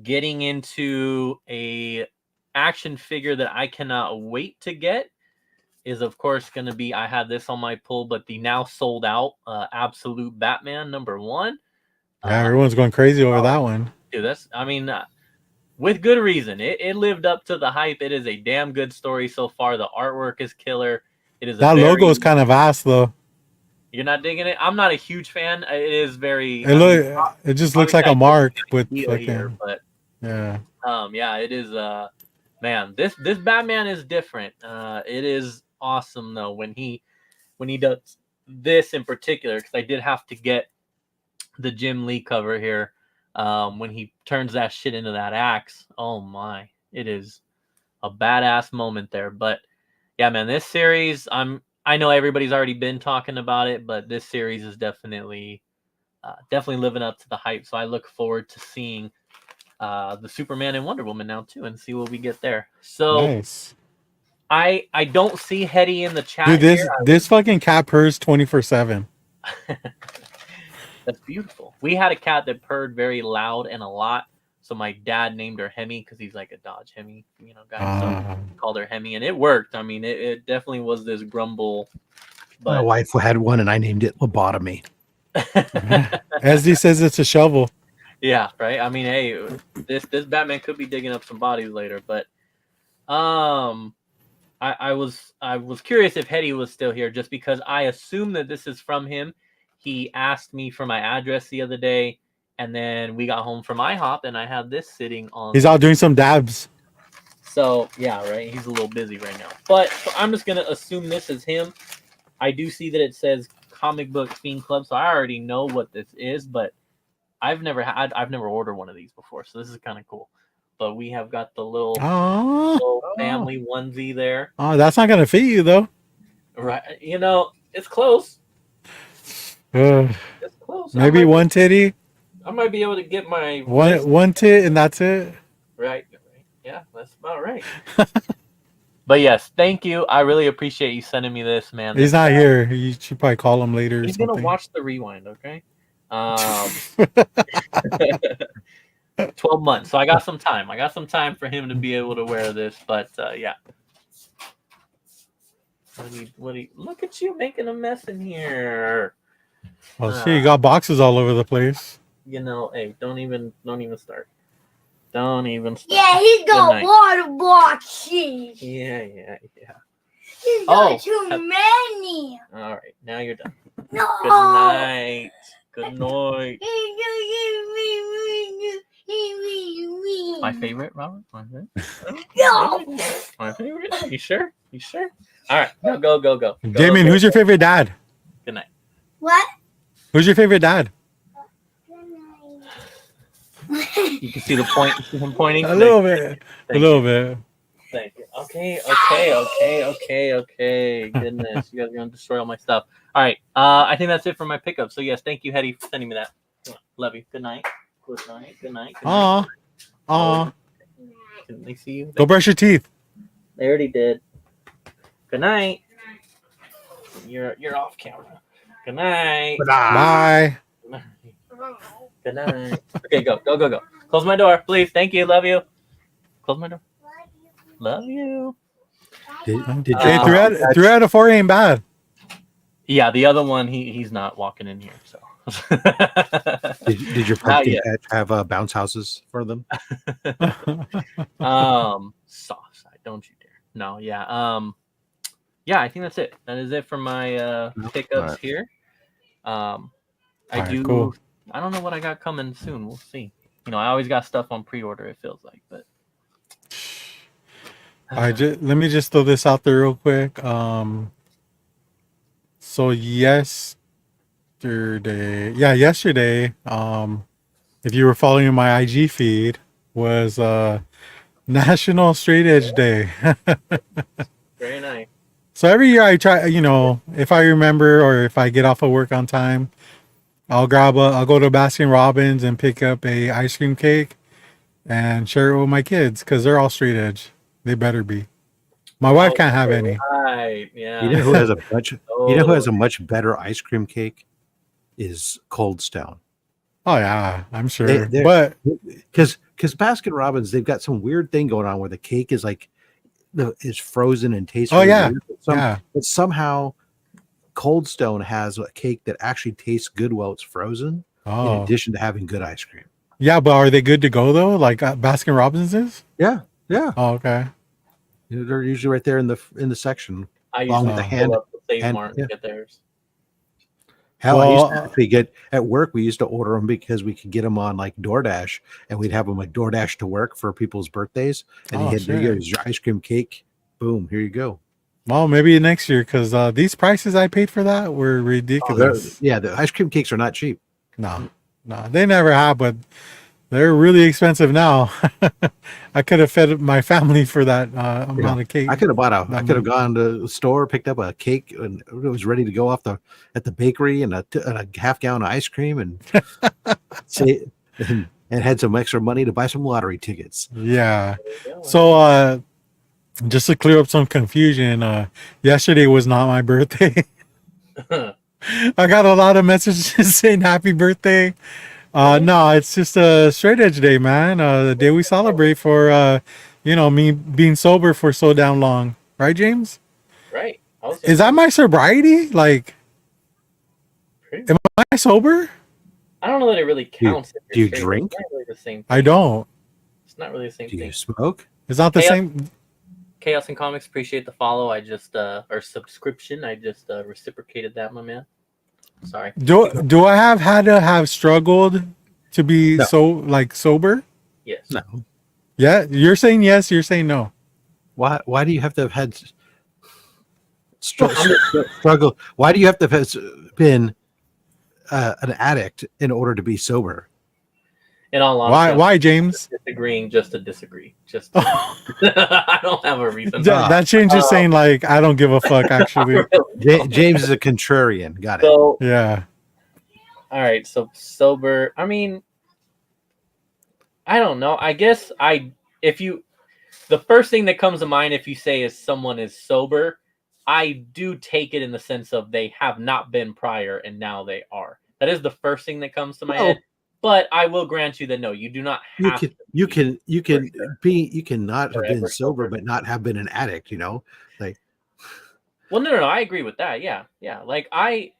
Getting into a action figure that I cannot wait to get is of course going to be, I had this on my pull, but the now sold out Absolute Batman #1. Yeah, everyone's going crazy over that one. Dude, that's, I mean, with good reason. It lived up to the hype. It is a damn good story so far. The artwork is killer. It is that logo is kind of ass though. You're not digging it? I'm not a huge fan. It is very. It just looks like a mark with fucking. Here, but yeah. Yeah, it is. Man, this Batman is different. It is awesome though when he does this in particular, because I did have to get the Jim Lee cover here. When he turns that shit into that axe, oh my, it is a badass moment there. But yeah, man, this series, I know everybody's already been talking about it, but this series is definitely living up to the hype. So I look forward to seeing the Superman and Wonder Woman now too, and see what we get there. So nice. I don't see Hetty in the chat. Dude, this fucking cat purrs 24/7. That's beautiful. We had a cat that purred very loud and a lot. So my dad named her Hemi because he's like a Dodge Hemi, guy. So called her Hemi, and it worked. I mean, it definitely was this grumble. But my wife had one, and I named it Lobotomy. SD says it's a shovel. Yeah, right. I mean, hey, this Batman could be digging up some bodies later, but I was curious if Hetty was still here, just because I assume that this is from him. He asked me for my address the other day, and then we got home from IHOP, and I had this sitting on. He's out doing some dabs. So yeah, right. He's a little busy right now, but so I'm just gonna assume this is him. I do see that it says Comic Book Fiend Club, so I already know what this is, but I've never ordered one of these before, so this is kind of cool. But we have got the little family onesie there. Oh, that's not gonna fit you though. Right? It's close. It's close. Maybe one titty. I might be able to get my one tit, and that's it. Right. Yeah, that's about right. But yes, thank you. I really appreciate you sending me this, man. He's not here. You should probably call him later. He's gonna watch the rewind, okay? 12 months. So I got some time. I got some time for him to be able to wear this. But yeah. Look at you making a mess in here. Well, see, you got boxes all over the place. Hey, don't even start. Don't even start. Yeah, he's got water boxes. Yeah. He's got too many. All right, now you're done. No. Good night. Good night. My favorite, Robert? My favorite? No. My favorite? You sure? All right, now go. Damien, who's your favorite dad? Good night. What? Who's your favorite dad? You can see the point. You see him pointing? A little bit. Thank a little bit. Thank you. Okay. Goodness, you guys are going to destroy all my stuff. All right. I think that's it for my pickup. So, yes, thank you, Hetty, for sending me that. Love you. Good night. Good night. Aw. Can they see you? Go brush your teeth. They already did. Good night. You're off camera. Good night. Bye. Good night. Okay, go. Close my door, please. Thank you. Love you. Close my door. Love you. Did Hey, 3 out of 4 ain't bad. Yeah, the other one, he's not walking in here. So. did your pumpkin patch have bounce houses for them? Soft side, don't you dare. No, yeah. Yeah, I think that's it. That is it for my pickups here. I do. Cool. I don't know what I got coming soon. We'll see. I always got stuff on pre-order. It feels like, but. Let me just throw this out there real quick. So yesterday, if you were following my IG feed, was National Straight Edge Day. Very nice. So every year I try, if I remember or if I get off of work on time, I'll go to Baskin Robbins and pick up a ice cream cake and share it with my kids because they're all straight edge. They better be. My wife can't have any. Right, yeah. You know who has a much better ice cream cake is Cold Stone. Oh yeah, I'm sure. But because Baskin Robbins, they've got some weird thing going on where the cake is like is frozen and tastes Oh, really yeah. weird. Yeah. But somehow Cold Stone has a cake that actually tastes good while it's frozen, in Oh, addition to having good ice cream. yeah. But are they good to go though? Like Baskin Robbins is? Yeah, yeah. Oh, okay. They're usually right there in the section. I Along used with to the pull hand. up the Save hand- Mart yeah. and get theirs. Hell, I used to Well, actually get at work. We used to order them because we could get them on like DoorDash, and we'd have them like DoorDash to work for people's birthdays. And Oh, there you go, shit. here's your ice cream cake. Boom, here you go. well, maybe next year because these prices I paid for that were Oh, ridiculous. yeah, the ice cream cakes are not cheap. No, no, they never have, but they're really expensive now. I could have fed my family for that amount of cake. I could have I could have gone to the store, picked up a cake, and it was ready to go off at the bakery, and a half gallon of ice cream, and say, and had some extra money to buy some lottery tickets. Yeah. So, just to clear up some confusion, yesterday was not my birthday. I got a lot of messages saying happy birthday. No, it's just a straight edge day, man. The day we celebrate for, me being sober for so damn long. Right, James? Right. Is that my sobriety? Like, am I sober? I don't know that it really counts. if do you you're straight. drink? It's not really the same thing. I don't. It's not really the same Do thing. you smoke? It's not the Hey, same. Chaos and Comics, appreciate the follow. I just or subscription. I just reciprocated that, my man. Sorry. Do I have had to have struggled to be No. sober? Yes. No. Yeah, you're saying yes. You're saying no. Why do you have to have had struggle? Why do you have to have been an addict in order to be sober? In all honesty, Why, James? disagreeing just to disagree. Just I don't have a reason. That changes saying like I don't give a fuck. Actually, James is a contrarian. Got it. So yeah. all right, so sober. I mean, I don't know. I guess the first thing that comes to mind if you say is someone is sober, I do take it in the sense of they have not been prior and now they are. That is the first thing that comes to my head. But I will grant you that no, you do not have you can not have been sober but not have been an addict, like. Well, no, I agree with that. Yeah. Like I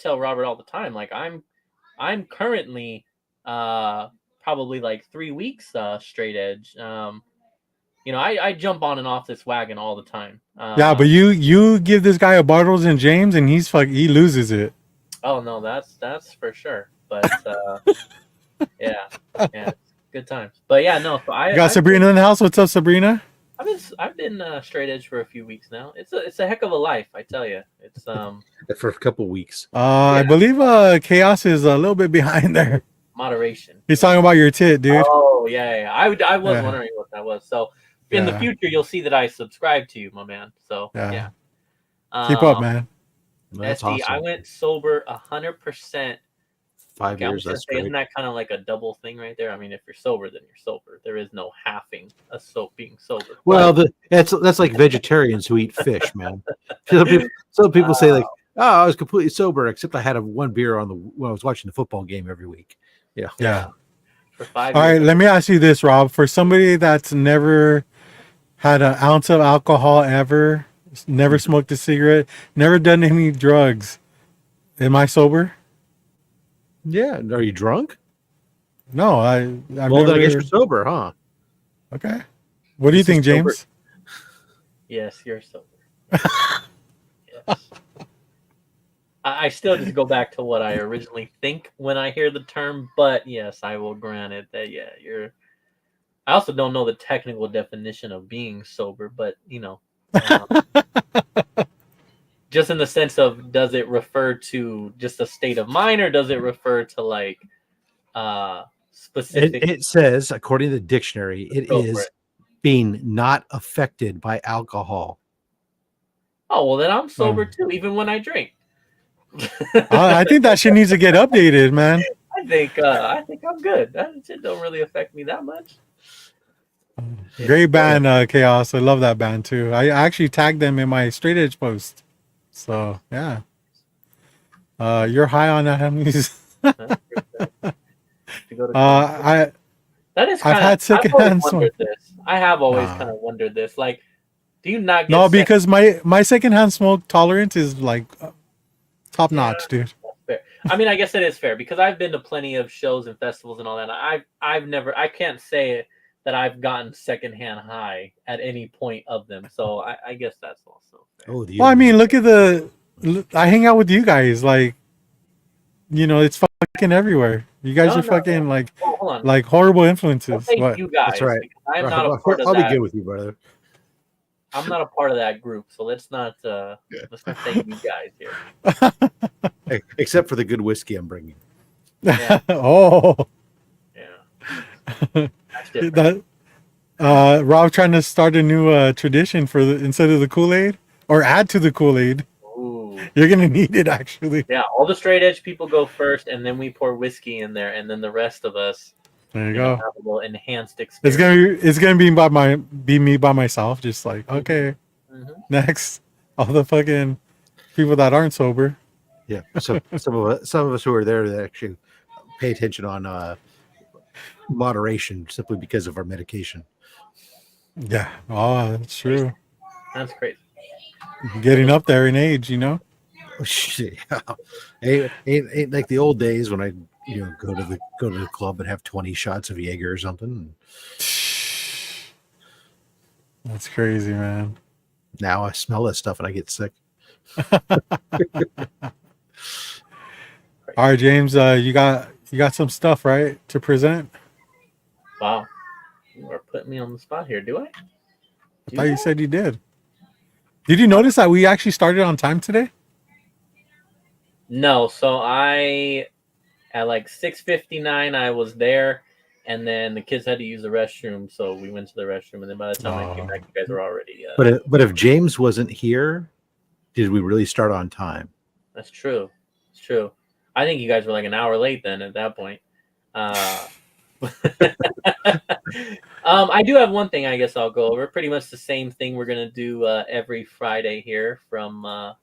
tell Robert all the time, like I'm currently probably like 3 weeks straight edge. I jump on and off this wagon all the time. Yeah, but you give this guy a Bartles and James, and he loses it. Oh no, that's for sure. But yeah, it's good times. But yeah, no. So You got Sabrina in the house. What's up, Sabrina? I've been straight edge for a few weeks now. It's a heck of a life, I tell you. It's for a couple weeks. I believe Chaos is a little bit behind there. Moderation. He's talking about your tit, dude. Oh yeah. I was wondering what that was. So in the future, you'll see that I subscribe to you, my man. So yeah. Keep up, man. That's SD, awesome. I went sober 100%. 5 years. That's great. Isn't that kind of like a double thing right there? I mean, if you're sober, then you're sober. There is no halving being sober. Well, that's like vegetarians who eat fish, man. Some people say like, "Oh, I was completely sober except I had one beer when I was watching the football game every week." Yeah. For 5 All years. right, let me ask you this, Rob. For somebody that's never had an ounce of alcohol ever, never smoked a cigarette, never done any drugs, am I sober? Yeah. Are you drunk? No, I've Well, never. then I guess you're sober, huh? Okay. What do you think, sober. James? Yes, you're sober. Yes. I still just go back to what I originally think when I hear the term, but yes, I will grant it that you're. I also don't know the technical definition of being sober, but just in the sense of, does it refer to just a state of mind, or does it refer to like specific? It says, according to the dictionary, it Go for is it. being not affected by alcohol. Oh well, then I'm sober too, even when I drink. I think that shit needs to get updated, man. I think I'm good. That shit don't really affect me that much. Great band, Chaos. I love that band too. I actually tagged them in my straight edge post. So yeah. You're high on that, Hemis. That is I've had secondhand I have always kind of wondered this. Like, Do you not get No, second? because my secondhand smoke tolerance is like top notch, dude. Fair. I mean, I guess it is fair because I've been to plenty of shows and festivals and all that. I've never, I can't say that I've gotten secondhand high at any point of them. So I guess that's also fair. Oh, Well, I mean, look at I hang out with you guys, like, you know, it's fucking everywhere. You guys No, are no, fucking like Hold on. like horrible Don't influences. say What? you guys. That's right. Because I am not a part of I'll that. be good with you, brother. I'm not a part of that group, so let's not say you guys here. Except for the good whiskey I'm bringing. Yeah. Oh, Yeah. That's different. Rob trying to start a new tradition for instead of the Kool-Aid or add to the Kool-Aid. Ooh. You're gonna need it actually. Yeah, all the straight edge people go first, and then we pour whiskey in there, and then the rest of us There you know, go. have a little enhanced It's experience. gonna be me by myself, just like okay, next, all the fucking people that aren't sober. Yeah. So some of us who are there that actually pay attention on moderation simply because of our medication. Yeah. Oh, that's true. That's crazy. Getting up there in age, you know. Shit, yeah. Ain't like the old days when I go to the club and have 20 shots of Jaeger or something. That's crazy, man. Now I smell that stuff and I get sick. All right, James, you got some stuff, right, to present? Wow. You are putting me on the spot here, do I? I thought you said you did. Did you notice that we actually started on time today? No, so at like 6:59 I was there, and then the kids had to use the restroom, so we went to the restroom, and then by the time I came back, you guys were already But if James wasn't here, did we really start on time? That's true. It's true. I think you guys were like an hour late then at that point. I do have one thing I guess I'll go over. Pretty much the same thing we're gonna do every Friday here from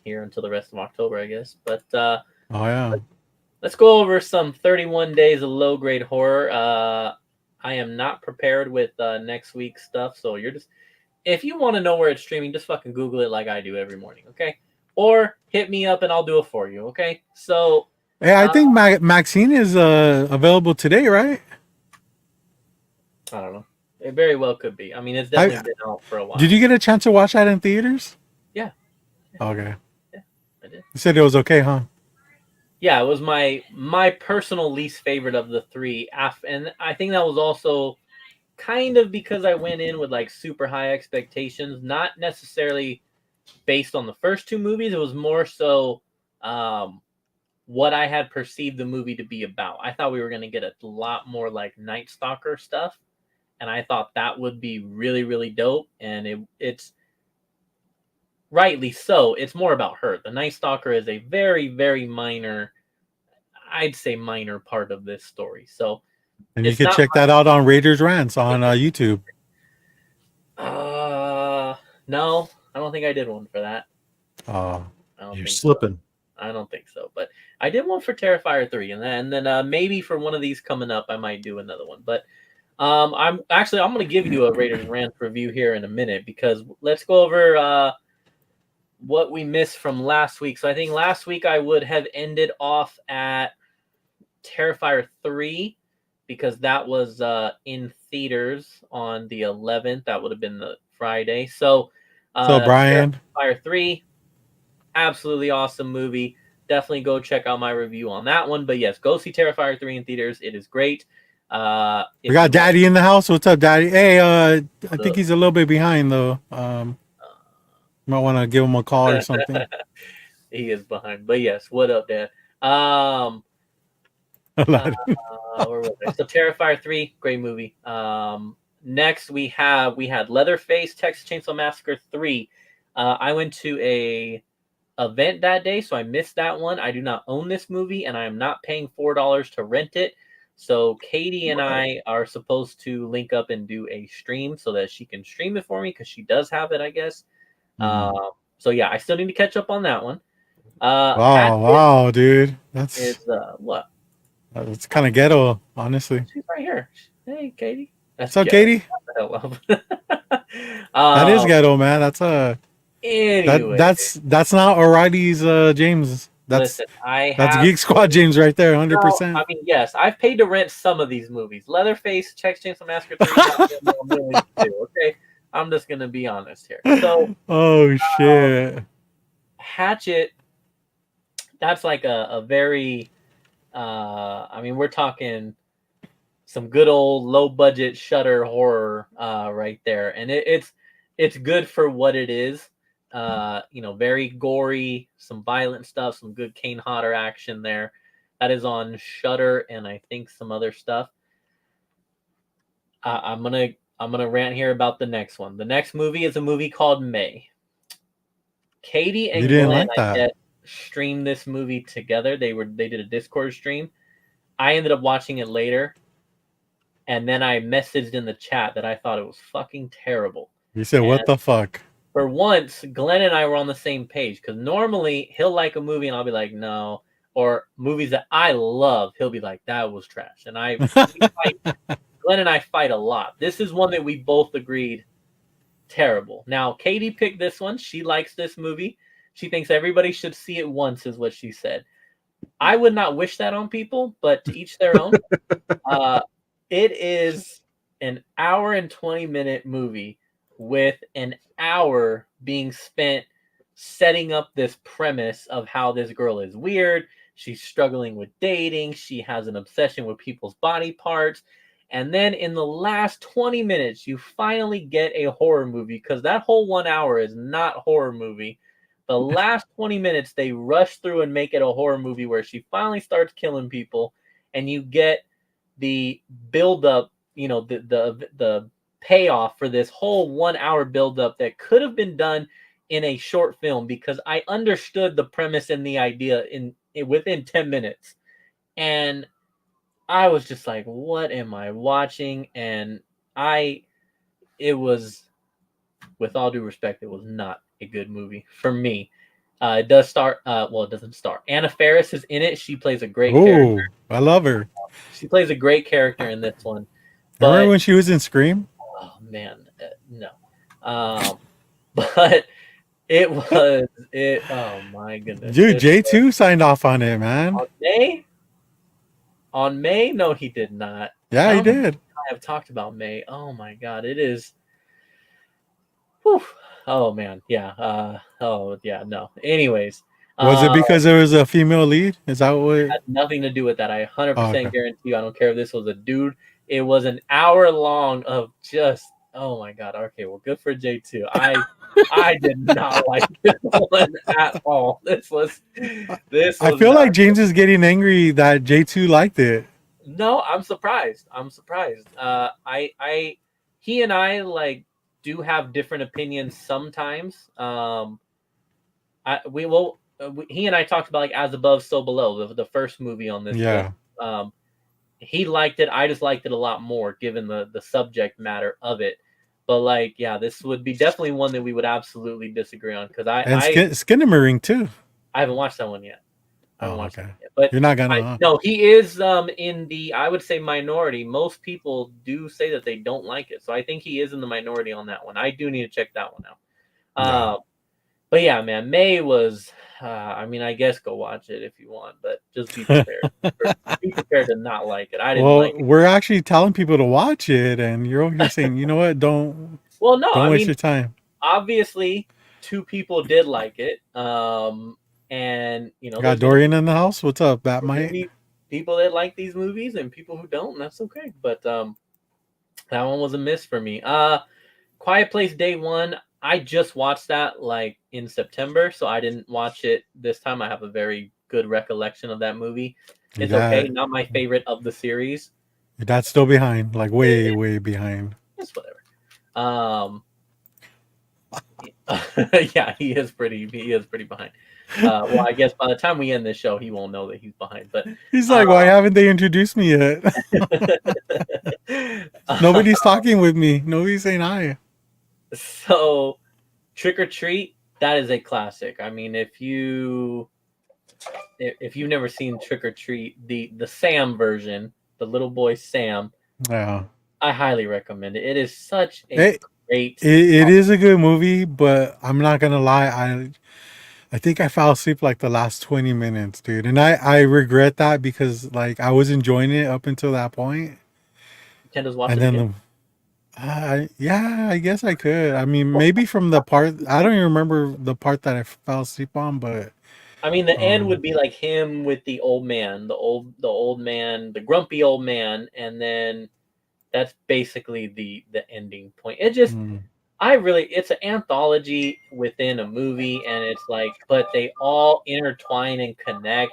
here until the rest of October, I guess. But Oh yeah. let's go over some 31 days of low grade horror. I am not prepared with next week's stuff, so if you want to know where it's streaming, just fucking Google it like I do every morning, okay? Or hit me up and I'll do it for you, okay? So Hey, I think Maxine is available today, right? I don't know. It very well could be. I mean, it's definitely been out for a while. Did you get a chance to watch that in theaters? Yeah. Okay. Yeah, I did. You said it was okay, huh? Yeah, it was my personal least favorite of the three. And I think that was also kind of because I went in with like super high expectations, not necessarily based on the first two movies. It was more so what I had perceived the movie to be about. I thought we were going to get a lot more like Night Stalker stuff, and I thought that would be really, really dope. And it's rightly so. It's more about her. The Night Stalker is a very, very minor, I'd say minor part of this story. So, and you can check that out on Raiders Rants on YouTube. No, I don't think I did one for that. You're slipping. So. I don't think so, but I did one for Terrifier 3, and then maybe for one of these coming up, I might do another one. But I'm going to give you a Raiders Rant review here in a minute, because let's go over what we missed from last week. So I think last week I would have ended off at Terrifier 3, because that was in theaters on the 11th. That would have been the Friday. So Brian, Terrifier 3. Absolutely awesome movie. Definitely go check out my review on that one. But yes, go see Terrifier 3 in theaters. It is great. We got Daddy in the house. What's up, Daddy? Hey, I think he's a little bit behind though. Might want to give him a call or something. He is behind. But yes, what up, Dad? Where was I? So Terrifier 3, great movie. Next we had Leatherface, Texas Chainsaw Massacre 3. I went to a event that day, so I missed that one. I do not own this movie, and I am not paying $4 to rent it. So Katie and I are supposed to link up and do a stream so that she can stream it for me, because she does have it, I guess. So yeah, I still need to catch up on that one. Wow, dude, that's what? It's kind of ghetto, honestly. She's right here. Hey, Katie. What's up, Katie? That is ghetto, man. That's Anyway, that's not O'Reilly's James. listen, I That's have. Geek Squad James right there, No, 100%. I mean, yes, I've paid to rent some of these movies. Leatherface, Texas Chainsaw Massacre 3, not really too, okay? I'm just gonna be honest here. So, Oh shit. Hatchet, that's like a very, I mean, we're talking some good old low budget Shutter horror right there, and it's good for what it is. Very gory, some violent stuff, some good Kane Hodder action there. That is on Shutter and I think some other stuff. I'm gonna rant here about the next one. The next movie is a movie called May. Katie and You didn't Glenn, like I that. guess, streamed this movie together. They did a Discord stream. I ended up watching it later, and then I messaged in the chat that I thought it was fucking terrible. You said, what the fuck? For once, Glenn and I were on the same page, because normally he'll like a movie and I'll be like, no. Or movies that I love, he'll be like, that was trash. And Glenn and I fight a lot. This is one that we both agreed terrible. Now, Katie picked this one. She likes this movie. She thinks everybody should see it once, is what she said. I would not wish that on people, but to each their own. It is an hour and 20-minute movie with an hour being spent setting up this premise of how this girl is weird. She's struggling with dating. She has an obsession with people's body parts. And then in the last 20 minutes, you finally get a horror movie, because that whole 1 hour is not horror movie. The last 20 minutes, they rush through and make it a horror movie where she finally starts killing people, and you get the build-up, the payoff for this whole 1 hour build-up that could have been done in a short film, because I understood the premise and the idea within 10 minutes. And I was just like, what am I watching? And it was, with all due respect, it was not a good movie for me. It does star, it doesn't star. Anna Faris is in it. She plays a great character. I love her. She plays a great character in this one. Remember when she was in Scream? Oh man, no. But it was it. Oh my goodness, Dude, J2 signed off on it, man. On May? No, he did not. Yeah, he did. I have talked about May. Oh my god, it is. Whew. Oh man, yeah. Oh yeah, no. Anyways, was it because there was a female lead? Is that what? It had nothing to do with that. I 100% guarantee you. I don't care if this was a dude. It was an hour long of just. Oh my god. Okay, well, good for J2. I did not like this one at all. This was. I feel like James is getting angry that J2 liked it. No, I'm surprised. He and I like do have different opinions sometimes. He and I talked about like As Above, So Below, the first movie on this. Yeah. List. He liked it. I just liked it a lot more, given the subject matter of it. But like, yeah, this would be definitely one that we would absolutely disagree on, because Skinamarink too. I haven't watched that one yet. Okay. But you're not gonna. No, he is in the, I would say, minority. Most people do say that they don't like it, so I think he is in the minority on that one. I do need to check that one out. Yeah. But yeah, man, May was. I mean, I guess go watch it if you want, but just be prepared. Be prepared to not like it. I didn't like it. We're actually telling people to watch it, and you're over here saying, you know what? Don't waste your time. Obviously, 2 people did like it. And got Dorian in the house. What's up, Batmite? People that like these movies and people who don't, and that's okay. But that one was a miss for me. Quiet Place Day One. I just watched that like in September, so I didn't watch it this time. I have a very good recollection of that movie. It's okay, not my favorite of the series. That's still behind, like way behind. It's whatever. Yeah, he is pretty behind. Well, I guess by the time we end this show, he won't know that he's behind. But he's like, why haven't they introduced me yet? Nobody's talking with me. Nobody's saying hi. So, Trick or Treat, that is a classic. I mean, if you've never seen Trick or Treat, the Sam version, the little boy Sam, yeah, I highly recommend it. It is such a great. It is a good movie, but I'm not gonna lie. I think I fell asleep like the last 20 minutes, dude, and I regret that because like I was enjoying it up until that point, Can just watch and it then again. yeah, I guess I could. I mean, maybe from the part I don't even remember the part that I fell asleep on, but I mean, the end um, would be like him with the old man, the old man, the grumpy old man, and then that's basically the ending point. It just mm, it's an anthology within a movie, and it's like, but they all intertwine and connect,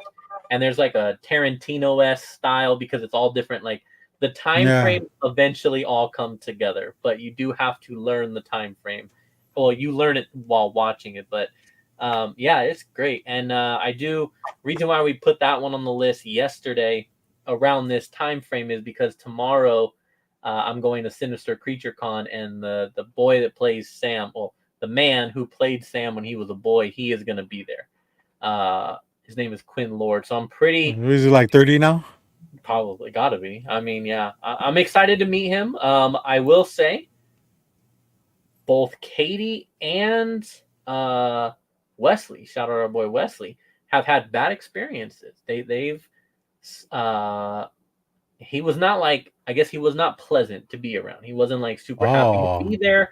and there's like a Tarantino-esque style because it's all different. Like the time yeah. frame eventually all come together, but you do have to learn the time frame. Well, you learn it while watching it, but yeah, it's great. And I do reason why we put that one on the list yesterday around this time frame is because tomorrow I'm going to Sinister Creature Con, and the boy that plays Sam, well, the man who played Sam when he was a boy, he is going to be there. His name is Quinn Lord, so I'm pretty Is it like 30 now? probably gotta be. I mean, yeah, I'm excited to meet him. I will say both Katie and Wesley, shout out our boy Wesley, have had bad experiences. They've uh, he was not like, I guess he was not pleasant to be around. He wasn't like super happy to Oh, be there.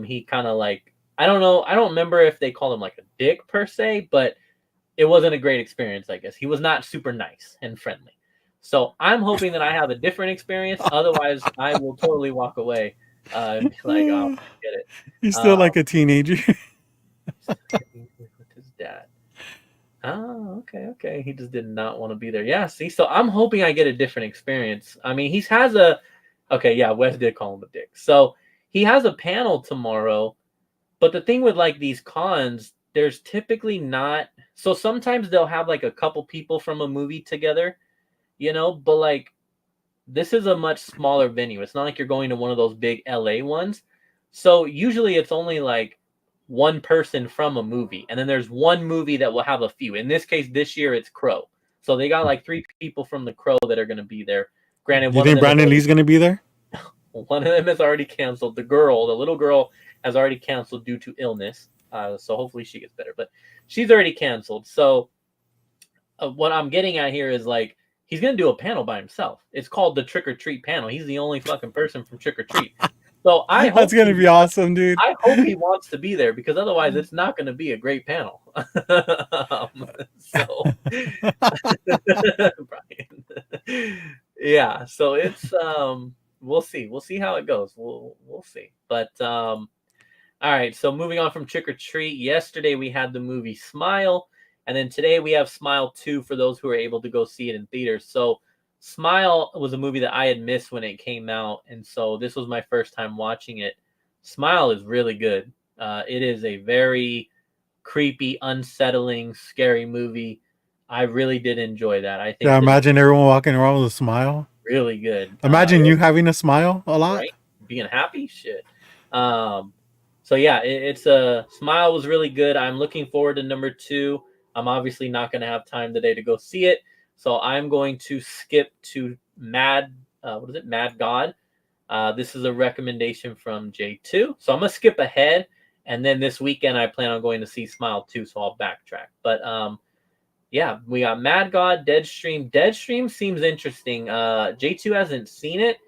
He kind of like, I don't know. I don't remember if they called him like a dick per se, but it wasn't a great experience. I guess he was not super nice and friendly. So I'm hoping that I have a different experience. Otherwise, I will totally walk away and be like, oh, forget it. he's still Uh, like a teenager. with his dad. Oh, okay, okay. He just did not want to be there. Yeah, see, so I'm hoping I get a different experience. I mean, he has a okay, yeah, Wes did call him a dick. So he has a panel tomorrow, but the thing with like these cons, there's typically not so sometimes they'll have like a couple people from a movie together, but like this is a much smaller venue. It's not like you're going to one of those big LA ones. So usually it's only like one person from a movie, and then there's one movie that will have a few. In this case, this year it's Crow. So they got like three people from the Crow that are going to be there. Granted, You think Brandon Lee's gonna be there? one of them is already canceled. The little girl, has already canceled due to illness. So hopefully she gets better. But she's already canceled. So what I'm getting at here is like he's gonna do a panel by himself. It's called the Trick or Treat panel. He's the only fucking person from Trick or Treat. So That's gonna be awesome, dude. I hope he wants to be there because otherwise it's not going to be a great panel. So, Brian, yeah. So it's we'll see how it goes. We'll see. But all right. So moving on from Trick or Treat. Yesterday we had the movie Smile, and then today we have Smile 2 for those who are able to go see it in theaters. So Smile was a movie that I had missed when it came out, and so this was my first time watching it. Smile is really good. It is a very creepy, unsettling, scary movie. I really did enjoy that. I Yeah, think that imagine everyone walking around with a smile. really good. Imagine you having a smile a lot. Right? Being happy, shit. Um, so yeah, it's a Smile was really good. I'm looking forward to number 2. I'm obviously not going to have time today to go see it, so I'm going to skip to Mad. What is it? Mad God. This is a recommendation from J2, so I'm gonna skip ahead, and then this weekend I plan on going to see Smile 2, so I'll backtrack. But yeah, we got Mad God, Deadstream. Deadstream seems interesting. J2 hasn't seen it,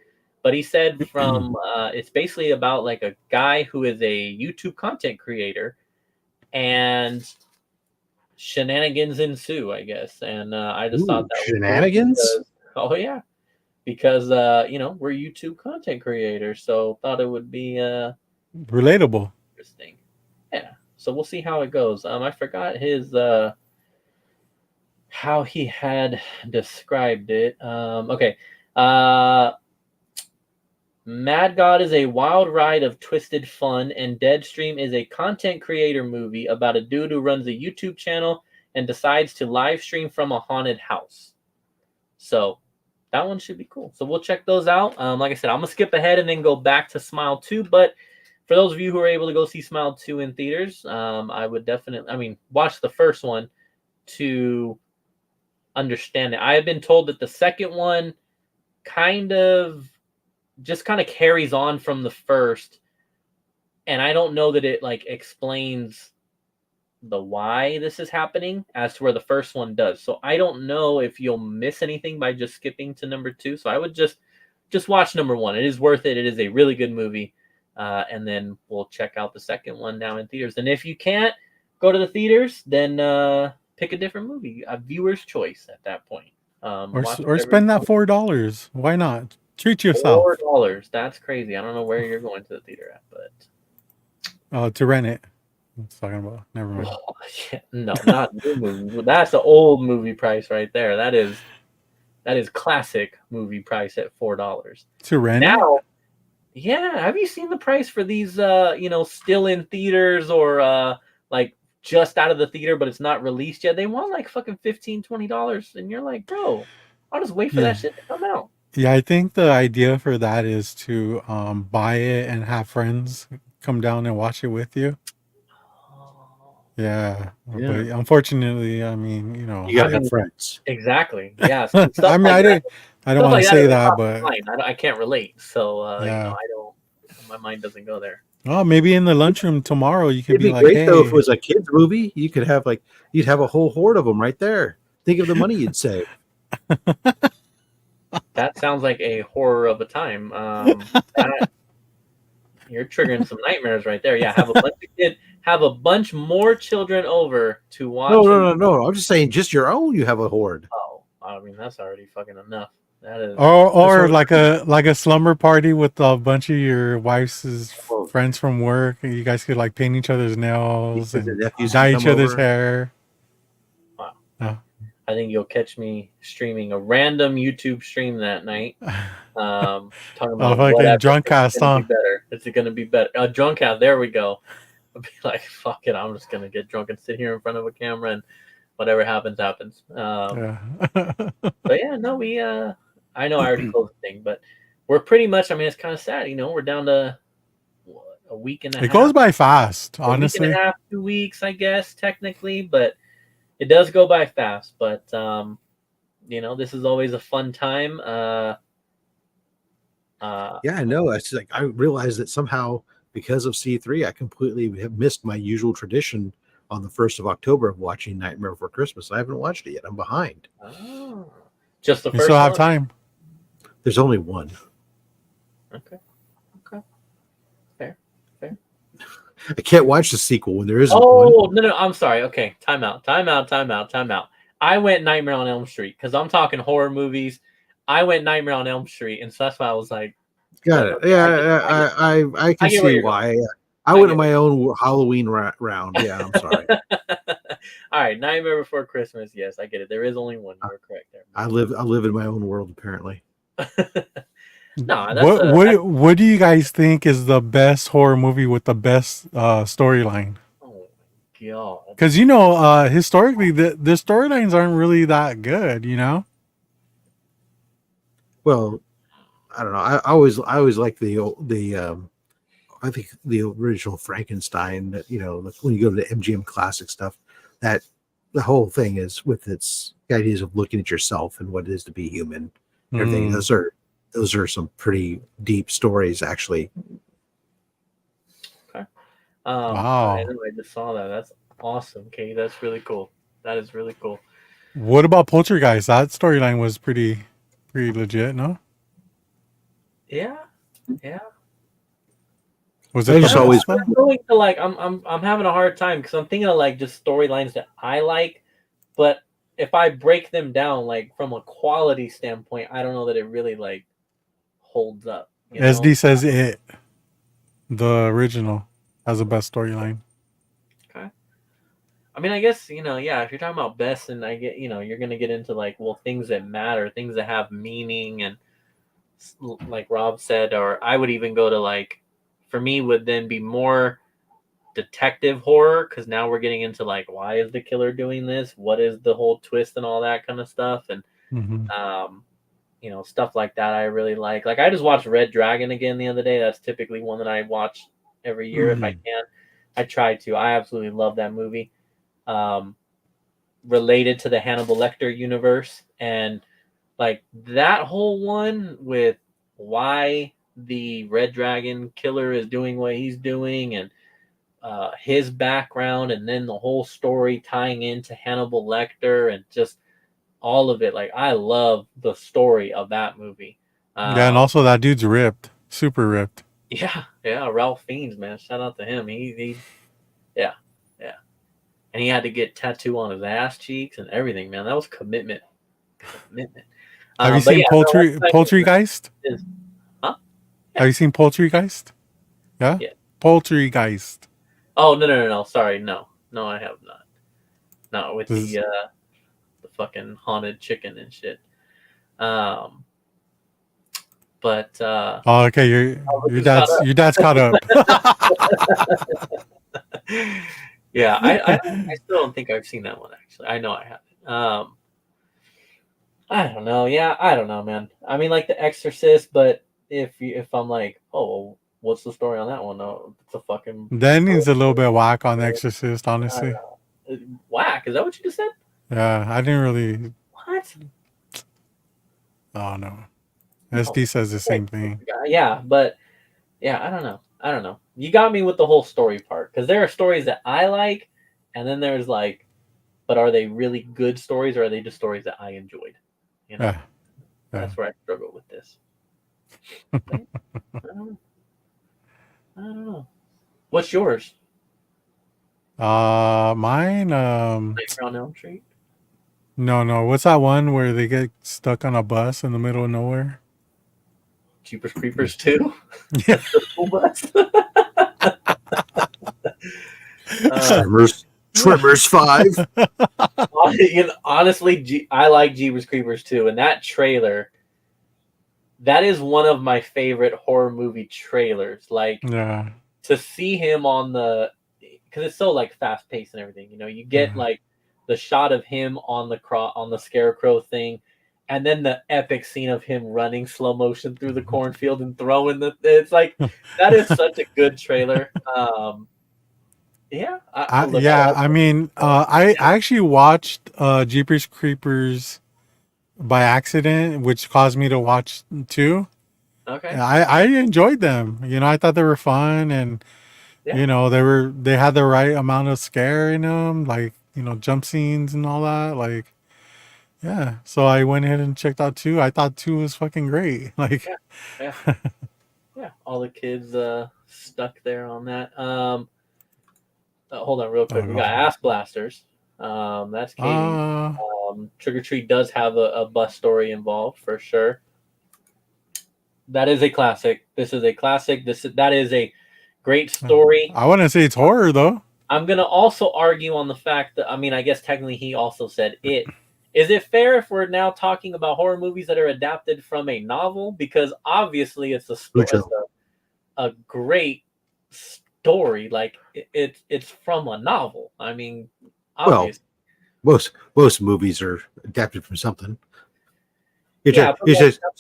but he said from it's basically about like a guy who is a YouTube content creator, and shenanigans ensue, I guess. And I just thought that was cool Shenanigans? because, oh yeah, because we're YouTube content creators, so thought it would be Relatable. interesting. Yeah, so we'll see how it goes. I forgot his how he had described it. Okay. Mad God is a wild ride of twisted fun, and Deadstream is a content creator movie about a dude who runs a YouTube channel and decides to live stream from a haunted house. So that one should be cool. So we'll check those out. Like I said, I'm gonna skip ahead and then go back to Smile 2. But for those of you who are able to go see Smile 2 in theaters, I would definitely, watch the first one to understand it. I have been told that the second one kind of carries on from the first, and I don't know that it like explains the why this is happening as to where the first one does. So I don't know if you'll miss anything by just skipping to number 2. So I would just watch number 1. It is worth it. It is a really good movie. And then we'll check out the second one now in theaters. And if you can't go to the theaters, then pick a different movie, a viewer's choice at that point. Or spend that $4. Why not? Treat yourself. $4. That's crazy. I don't know where you're going to the theater at, but To rent it. I was talking about. Never mind. oh, yeah, no, not new movie. That's the old movie price right there. That is classic movie price at $4. To rent Now, yeah, have you seen the price for these still in theaters or like just out of the theater but it's not released yet? They want like fucking $15-$20 and you're like, bro, I'll just wait for that shit to come out. Yeah, I think the idea for that is to buy it and have friends come down and watch it with you. Yeah. But unfortunately, I mean, you gotta have friends. Exactly. Yeah. I mean, I don't want to say that, but I can't relate. So I don't. My mind doesn't go there. Oh, maybe in the lunchroom tomorrow you could It'd be like, great hey. though if it was a kids movie. You could have you'd have a whole horde of them right there. Think of the money you'd save. That sounds like a horror of a time. You're triggering some nightmares right there. Yeah, have a bunch more children over to watch. No. I'm just saying, just your own. You have a horde. Oh, I mean that's already fucking enough. That is. Or like a slumber party with a bunch of your wife's friends from work. You guys could like paint each other's nails and dye each other's hair. Wow. Oh. I think you'll catch me streaming a random YouTube stream that night. Talking about fucking drunk cast, huh? It's gonna be better. Drunk cast. There we go. I'll be like, fuck it. I'm just gonna get drunk and sit here in front of a camera, and whatever happens, happens. But yeah, no, we. I know I already closed the thing, but we're pretty much. I mean, it's kind of sad. We're down to a week and a half. It goes by fast, honestly. A week and a half, 2 weeks, I guess, technically, but. It does go by fast, but this is always a fun time. Yeah, I know. It's like I realized that somehow because of C3, I completely have missed my usual tradition on the 1st of October of watching Nightmare Before Christmas. I haven't watched it yet. I'm behind. Oh, just the you first. Still have time. There's only one. Okay. I can't watch the sequel when there isn't one. Oh, no, I'm sorry. Okay, time out. I went Nightmare on Elm Street because I'm talking horror movies. I went Nightmare on Elm Street, and so that's why I was like... Got it. Yeah, I can see why. I went on my own Halloween round. Yeah, I'm sorry. All right, Nightmare Before Christmas. Yes, I get it. There is only one. You're correct there. I live in my own world, apparently. No, what do you guys think is the best horror movie with the best storyline? Oh my god! Because historically, the storylines aren't really that good. Well, I don't know. I always like the I think the original Frankenstein. That when you go to the MGM classic stuff, that the whole thing is with its ideas of looking at yourself and what it is to be human. Everything. Those are some pretty deep stories, actually. Okay. Wow. I just saw that. That's awesome, Katie. That's really cool. That is really cool. What about Poltergeist? That storyline was pretty legit, no? Yeah. Was it just always I'm going to I'm having a hard time because I'm thinking of just storylines that I like, but if I break them down from a quality standpoint, I don't know that it really holds up. SD says the original has the best storyline. Okay. I mean, I guess if you're talking about best, and I get you're gonna get into things that matter, things that have meaning, and like Rob said, or I would even go to for me would then be more detective horror, because now we're getting into why is the killer doing this, what is the whole twist and all that kind of stuff, and stuff like that I really like I just watched Red Dragon again the other day. That's typically one that I watch every year if I can. I try to. I absolutely love that movie. Related to the Hannibal Lecter universe, and that whole one with why the Red Dragon killer is doing what he's doing, and his background, and then the whole story tying into Hannibal Lecter, and just all of it. Like, I love the story of that movie. Yeah, and also that dude's ripped, super ripped. Yeah, Ralph Fiennes, man, shout out to him. Yeah, and he had to get tattoo on his ass cheeks and everything, man. That was commitment. Have you But seen yeah, no, Poultrygeist? Huh? Yeah. Have you seen Poultrygeist? Yeah? Yeah. Poultrygeist. Oh, no. Sorry, no, I have not. Not with the fucking haunted chicken and shit. But Oh, okay, your dad's caught up. yeah, I still don't think I've seen that one, actually. I know I haven't. I don't know. Yeah, I don't know, man. I mean, like The Exorcist, but if I'm like, oh, well, what's the story on that one? No, it's a fucking That needs a little bit of whack on The Exorcist, honestly. whack. Is that what you just said? Yeah, I didn't really. What? Oh no, SD says the same thing. Yeah, but yeah, I don't know. You got me with the whole story part, because there are stories that I like, and then there's like, but are they really good stories, or are they just stories that I enjoyed? You know, that's where I struggle with this. I don't know. What's yours? Mine. Nightmare on Elm Street. No. What's that one where they get stuck on a bus in the middle of nowhere? Jeepers Creepers 2? Yeah. The school bus? Tremors 5. Honestly, I like Jeepers Creepers 2, and that trailer, that is one of my favorite horror movie trailers. Like, to see him on the, because it's so like fast paced and everything. You know, you get like the shot of him on the scarecrow thing, and then the epic scene of him running slow motion through the cornfield and throwing it's like, that is such a good trailer. Yeah. I mean, I actually watched Jeepers Creepers by accident, which caused me to watch 2. Okay. I enjoyed them. You know, I thought they were fun, and you know, they had the right amount of scare in them, like, you know, jump scenes and all that. Like, yeah. So I went ahead and checked out 2. I thought 2 was fucking great. Like, yeah. All the kids stuck there on that. Hold on real quick. We got Ass Blasters. That's Katie. Trick or Treat does have a bus story involved for sure. That is a classic. This is a classic. That is a great story. I wouldn't say it's horror though. I'm gonna also argue on the fact that, I mean, I guess technically he also said it. Is it fair if we're now talking about horror movies that are adapted from a novel? Because obviously it's a great story. Like, it's from a novel. I mean, obviously. Well, most movies are adapted from something. So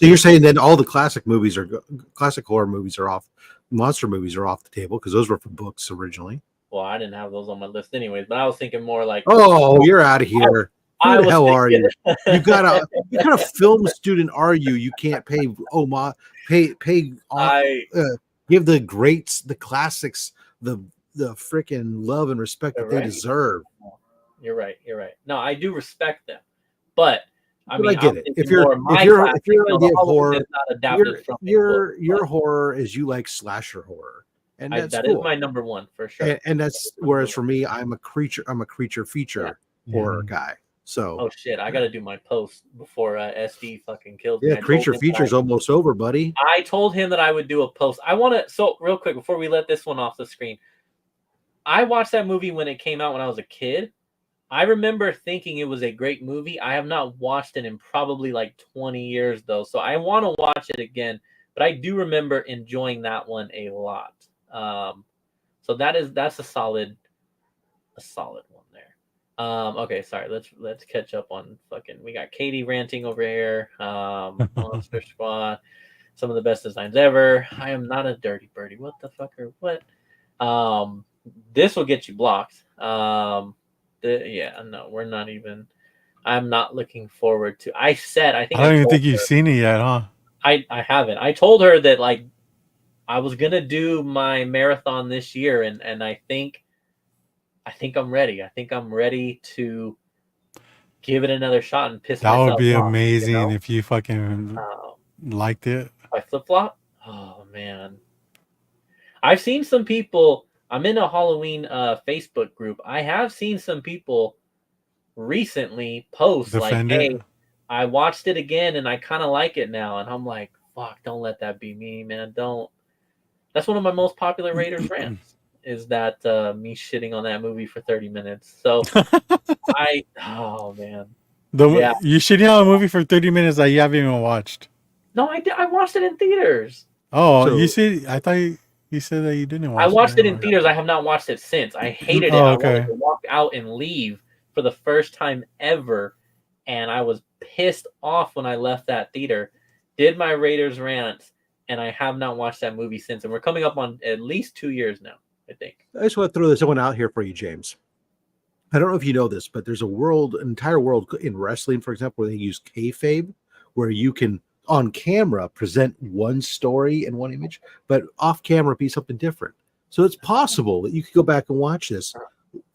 you're saying that all the classic horror movies are off, monster movies are off the table because those were from books originally. Well, I didn't have those on my list anyways, but I was thinking more like, oh, you're out of here. Who the hell are you? You got a film student are you? You can't pay give the greats, the classics, the freaking love and respect that they deserve. You're right. No, I do respect them, but I mean, I get it. If you're idea of horror, your horror is you like slasher horror, and that is my number one for sure. And that's whereas for me, I'm a creature feature horror guy. So oh shit, I got to do my post before SD fucking kills me. Yeah, creature feature's almost over, buddy. I told him that I would do a post. I want to. So real quick before we let this one off the screen, I watched that movie when it came out when I was a kid. I remember thinking it was a great movie. I have not watched it in probably like 20 years though, so I want to watch it again. But I do remember enjoying that one a lot. So that's a solid one there. Okay, sorry. Let's catch up on fucking. We got Katie ranting over here. Monster Squad, some of the best designs ever. I am not a dirty birdie. What the fuck or what? This will get you blocked. Yeah, no, we're not even. I'm not looking forward to. I don't even think you've seen it yet, huh? I haven't. I told her that like I was gonna do my marathon this year, and I think I'm ready. I think I'm ready to give it another shot and piss That would myself be off. amazing if you fucking liked it. I flip flop. Oh man, I've seen some people. I'm in a Halloween Facebook group. I have seen some people recently post Defend like, it. "Hey, I watched it again and I kind of like it now." And I'm like, "Fuck, don't let that be me, man. Don't." That's one of my most popular Raiders rants. Is that me shitting on that movie for 30 minutes? So oh man, yeah. You shitting on a movie for 30 minutes that you haven't even watched. No, I watched it in theaters. Oh, So- you said I thought you said that you didn't watch I watched it in or- theaters. I have not watched it since. I hated it. Oh, I okay. wanted to walk out and leave for the first time ever, and I was pissed off when I left that theater. Did my Raiders rants, and I have not watched that movie since. And we're coming up on at least 2 years now, I think. I just want to throw this one out here for you, James. I don't know if you know this, but there's an entire world in wrestling, for example, where they use kayfabe, where you can on camera present one story and one image, but off camera be something different. So it's possible that you could go back and watch this,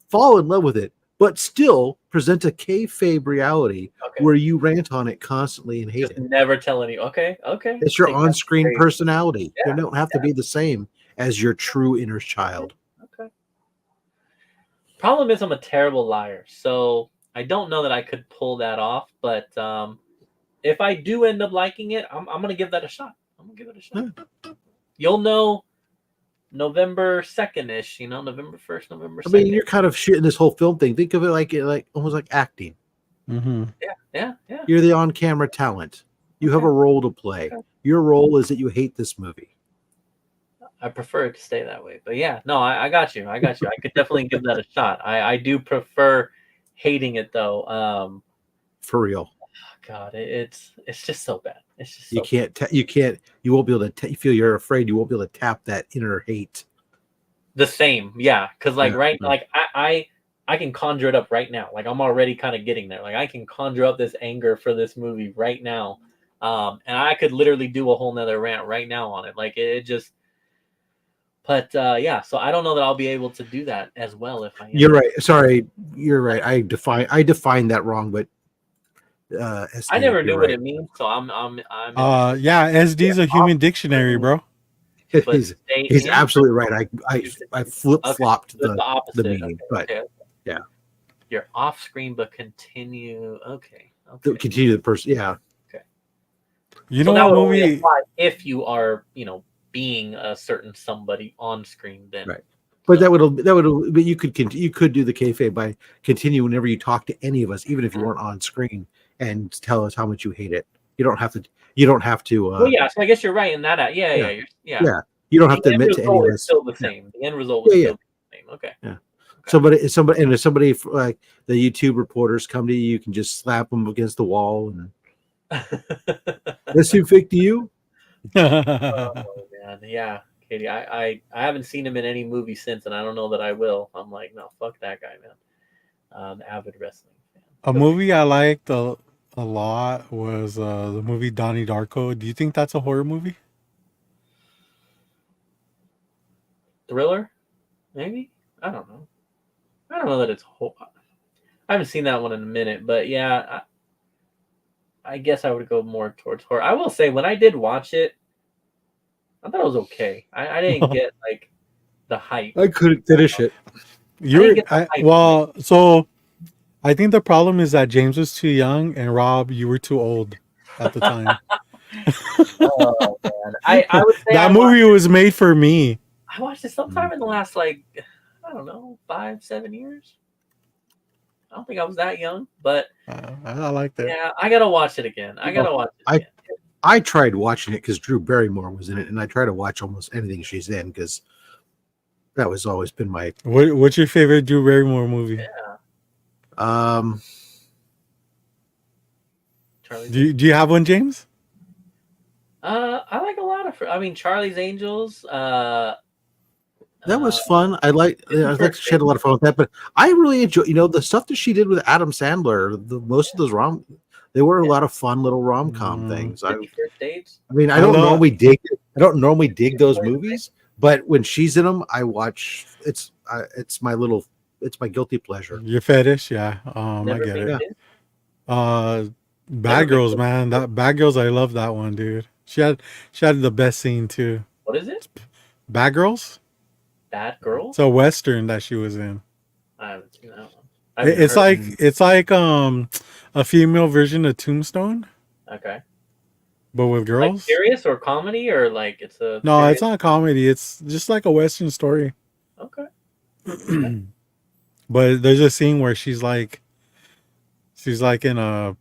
fall in love with it, but still present a kayfabe reality Okay. where you rant on it constantly and hate Just it. never tell any. Okay. It's your Think that's on-screen great. personality. Yeah, You don't have to be the same as your true inner child. Okay. Problem is, I'm a terrible liar, so I don't know that I could pull that off. But if I do end up liking it, I'm gonna give that a shot. I'm gonna give it a shot. You'll know November 2nd-ish. November 1st, November 2nd. I mean, you're kind of shitting this whole film thing. Think of it like almost like acting. Mm-hmm. Yeah. You're the on-camera talent. You have a role to play. Okay. Your role is that you hate this movie. I prefer it to stay that way. But yeah, no, I got you. I could definitely give that a shot. I do prefer hating it though. For real. God, it's just so bad. It's just so You won't be able to. You feel you're afraid. You won't be able to tap that inner hate. the same. Yeah, because like Yeah. like I can conjure it up right now. Like I'm already kind of getting there. Like I can conjure up this anger for this movie right now. And I could literally do a whole nother rant right now on it. Like it just. But yeah, so I don't know that I'll be able to do that as well if I. You're right. Sorry, you're right. I defined that wrong, but I never knew you're what right. it means, so I'm. Yeah, SD's a human dictionary, bro. But He's stay in- absolutely right. I flip flopped That's the opposite. the meaning, but okay. yeah. You're off screen, but continue. Okay. continue the person. Yeah, You So know that what would only movie? apply if you are, being a certain somebody on screen. Then Right. But but you could do the kayfabe by continue whenever you talk to any of us, even if you weren't on screen, and tell us how much you hate it. You don't have to. Well, yeah. So I guess you're right in that. Yeah. Yeah. You don't have to The end admit to any result of is us. still the same. The end result was Yeah, still the same. Okay. Yeah. If somebody like the YouTube reporters come to you, you can just slap them against the wall and that seem fake to you? Oh man, yeah, Katie. I haven't seen him in any movie since, and I don't know that I will. I'm like, no, fuck that guy, man. Avid wrestling fan. A movie I liked a lot was the movie Donnie Darko. Do you think that's a horror movie? Thriller, maybe. I don't know. I don't know that it's. I haven't seen that one in a minute, but yeah, I guess I would go more towards horror. I will say when I did watch it, I thought it was okay. I didn't get like the hype. I couldn't finish it. So I think the problem is that James was too young and Rob, you were too old at the time. Oh man, I would say that movie was made for me. I watched it sometime in the last I don't know 5-7 years. I don't think I was that young, but I like that. Yeah, I gotta watch it again. I tried watching it because Drew Barrymore was in it, and I try to watch almost anything she's in because that was always been my. What's your favorite Drew Barrymore movie? Yeah. Do you have one, James? I like a lot of. Charlie's Angels. That was fun. I like she had a lot of fun with that, but I really enjoy the stuff that she did with Adam Sandler. Most of those they were a lot of fun little rom-com things. I First Dates. I don't normally dig it. I don't normally dig those movies, but when she's in them, I watch. It's my guilty pleasure. Your fetish, yeah. I Never get been it. to? Bad Never been Girls, to- man. That Bad Girls, I love that one, dude. She had the best scene too. What is it? Bad Girls? Bad Girl? It's a western that she was in. I haven't seen that one. I haven't It's heard like of a female version of Tombstone, it. Okay. but with Like girls. serious or comedy or like it's a No, serious? it's not a comedy. It's just like a western story. Okay. But there's a scene where she's like in a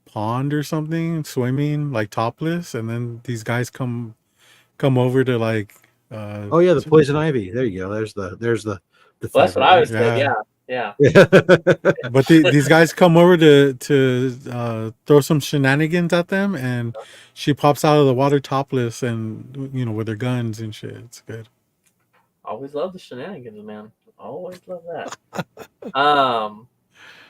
pond or something, swimming like topless, and then these guys come over to like. Oh yeah, the poison ivy. There you go. There's the Well, that's what I was Yeah. saying. Yeah. But these guys come over to throw some shenanigans at them, and she pops out of the water topless, and with her guns and shit. It's good. Always love the shenanigans, man. Always love that.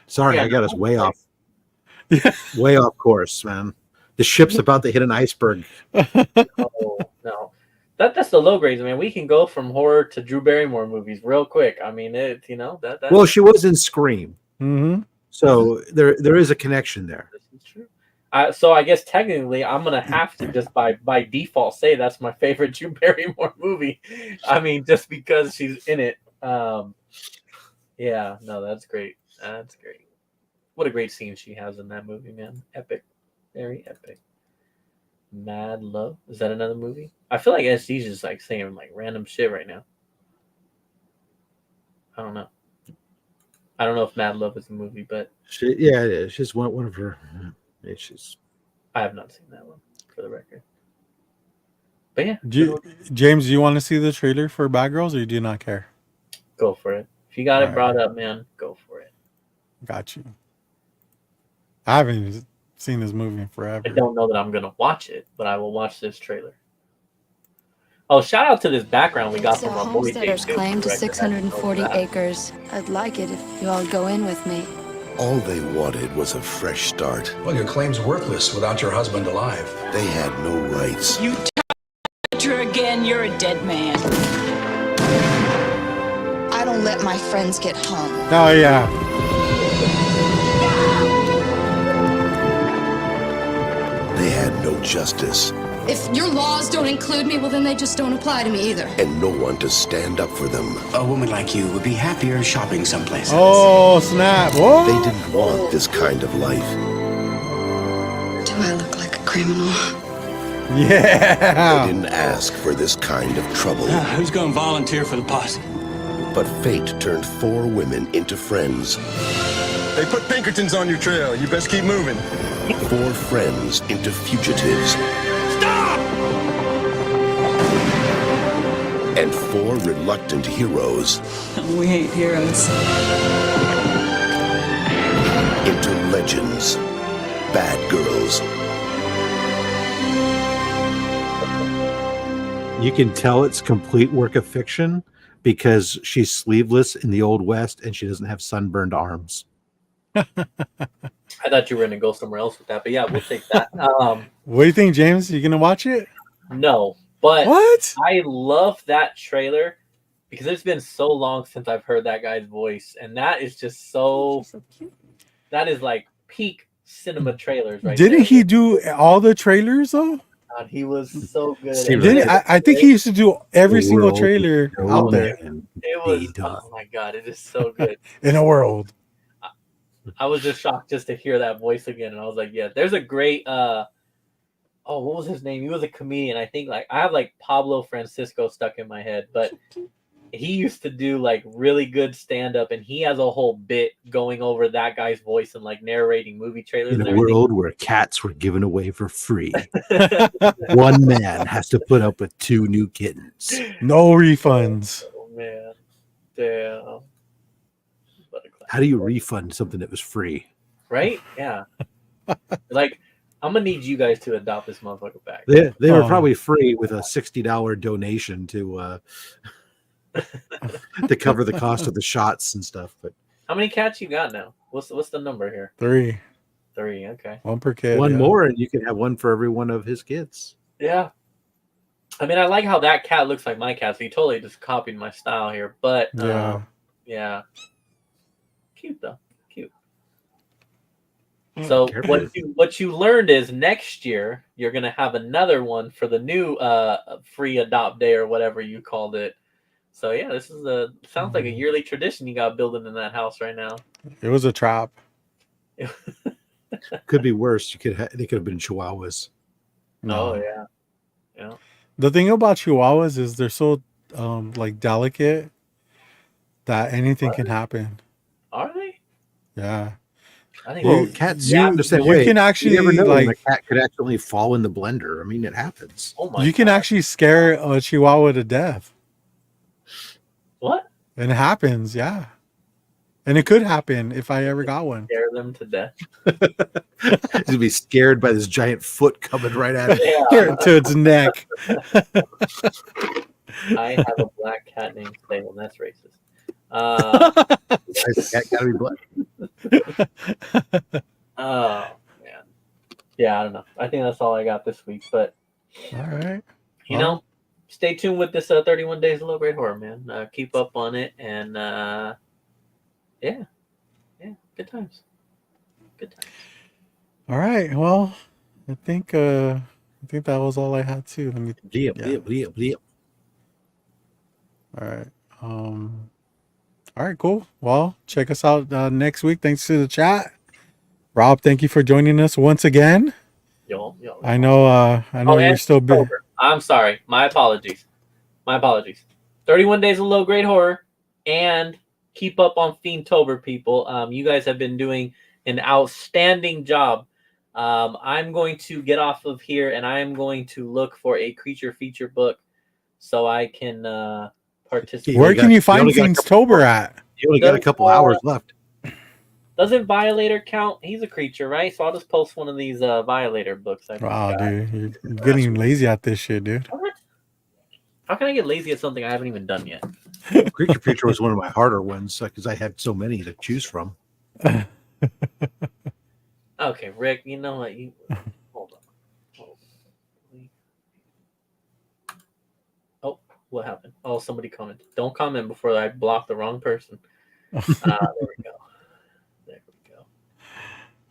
Sorry, Yeah, I got no, us way Yeah. way off course, man. The ship's about to hit an iceberg. Oh no. That's the low grades, man. We can go from horror to Drew Barrymore movies real quick. I mean, that. Well, she was in Scream, Mm-hmm. so there is a connection there. This is true. So I guess technically I'm gonna have to just by default say that's my favorite Drew Barrymore movie. I mean, just because she's in it. Yeah, no, that's great. That's great. What a great scene she has in that movie, man. Epic, very epic. Mad Love, is that another movie? I feel like SD's just like saying like random shit right now. I don't know. I don't know if Mad Love is a movie, but Yeah, it is. She's one of her. She's I have not seen that one for the record. But yeah, James, do you want to see the trailer for Bad Girls, or do you not care? go for it. If you got it Alright. brought up, man, go for it. Got you. I haven't seen this movie in forever. I don't know that I'm gonna watch it, but I will watch this trailer. Oh, shout out to this background we got It's a from our movie. homesteader's claim to 640 acres. I'd like it if you all go in with me. All they wanted was a fresh start. Well, your claim's worthless without your husband alive. They had no rights. You touch her again, you're a dead man. I don't let my friends get hung. Oh yeah. They had no justice If your laws don't include me, well, then they just don't apply to me either. and no one to stand up for them. A woman like you would be happier shopping someplace else. Oh snap! Whoa. They didn't want this kind of life. Do I look like a criminal? They Yeah. didn't ask for this kind of trouble. Who's going to volunteer for the posse? But fate turned 4 women into friends. They put Pinkertons on your trail. You best keep moving. 4 friends into fugitives. Stop! And 4 reluctant heroes We ain't heroes. into legends. Bad Girls. You can tell it's complete work of fiction because she's sleeveless in the Old West and she doesn't have sunburned arms. I thought you were gonna go somewhere else with that, but yeah, we'll take that. What do you think, James? You gonna watch it? No, but What? I love that trailer because it's been so long since I've heard that guy's voice, and that is just so. That is like peak cinema trailers, right? Didn't there. he do all the trailers though? God, he was so good. See, It Didn't was- Didn't I think he used to do every The single world trailer out there It was. Oh my god, it is so good. in the world. I was just shocked just to hear that voice again, and I was like, yeah, there's a great. Oh, what was his name? He was a comedian. I think like I have like Pablo Francisco stuck in my head, but he used to do like really good stand up, and he has a whole bit going over that guy's voice and like narrating movie trailers. In and a everything. world where cats were given away for free, one man has to put up with 2 new kittens. No refunds. Oh man, damn. What a classic. How do you refund something that was free? Right? Yeah. Like, I'm gonna need you guys to adopt this motherfucker back. They were Oh. probably free with a $60 donation to to cover the cost of the shots and stuff. But How many cats you got now? What's the number here? 3, 3. Okay. 1 per kid. one yeah. more, and you can have one for every one of his kids. Yeah. I mean, I like how that cat looks like my cat, so he totally just copied my style here. But Yeah. yeah, cute though, cute. So Careful. what you learned is next year you're gonna have another one for the new free adopt day or whatever you called it. So yeah, this is sounds like a yearly tradition you got building in that house right now. It was a trap. Could be worse. They could have been Chihuahuas. Oh No. yeah, yeah. The thing about Chihuahuas is they're so like delicate that anything can happen. Are they? Yeah. I think. Well, You- cats you- the same you way. can You actually, never know when a like- cat could accidentally fall in the blender. I mean, it happens. Oh my! You can God. actually scare a Chihuahua to death. What? And it happens, yeah. And it could happen if I ever got one. Scare them to death. He's gonna be scared by this giant foot coming right at it. Yeah. To its neck. I have a black cat named Salem. That's racist. Cat gotta be black. Oh man. Yeah, I don't know. I think that's all I got this week. But All right. you know, stay tuned with this 31 Days of Low Grade Horror, man. Keep up on it, and yeah, good times. Good times. All right. Well, I think that was all I had too. Let me Bleep, Yeah. bleep, bleep, bleep. All right. All right, cool. Well, check us out next week. Thanks to the chat. Rob, thank you for joining us once again. Yo. I know you're and still busy. October. I'm sorry. My apologies. 31 Days of Low Grade Horror, and keep up on Fiendtober, people. You guys have been doing an outstanding job. I'm going to get off of here, and I am going to look for a creature feature book so I can participate. Where You can you find only got a couple- Fiendstober at? You only got a couple hours left. Doesn't Violator count? He's a creature, right? So I'll just post one of these Violator books. Wow, dude. You're getting lazy at this shit, dude. What? How can I get lazy at something I haven't even done yet? Creature Feature was one of my harder ones because I had so many to choose from. Okay, Rick, you know what? Hold on. Oh, what happened? Oh, somebody commented. Don't comment before I block the wrong person. There we go.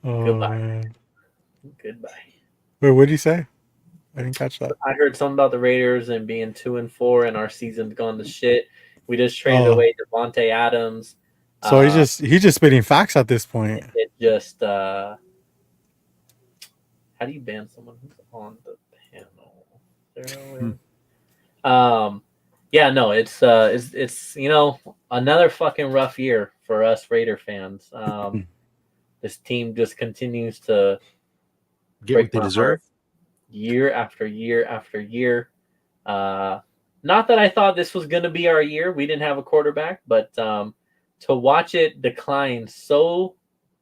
Oh, Goodbye. man. Goodbye. Wait, what did you say? I didn't catch that. I heard something about the Raiders and being 2-4 and our season's gone to shit. We just traded Oh. away Devontae Adams. So he's just spitting facts at this point. It just how do you ban someone who's on the panel? Is there a way? Yeah, no, it's another fucking rough year for us Raider fans. This team just continues to Get break what they my deserve. heart year after year after year. Not that I thought this was going to be our year. We didn't have a quarterback, but to watch it decline so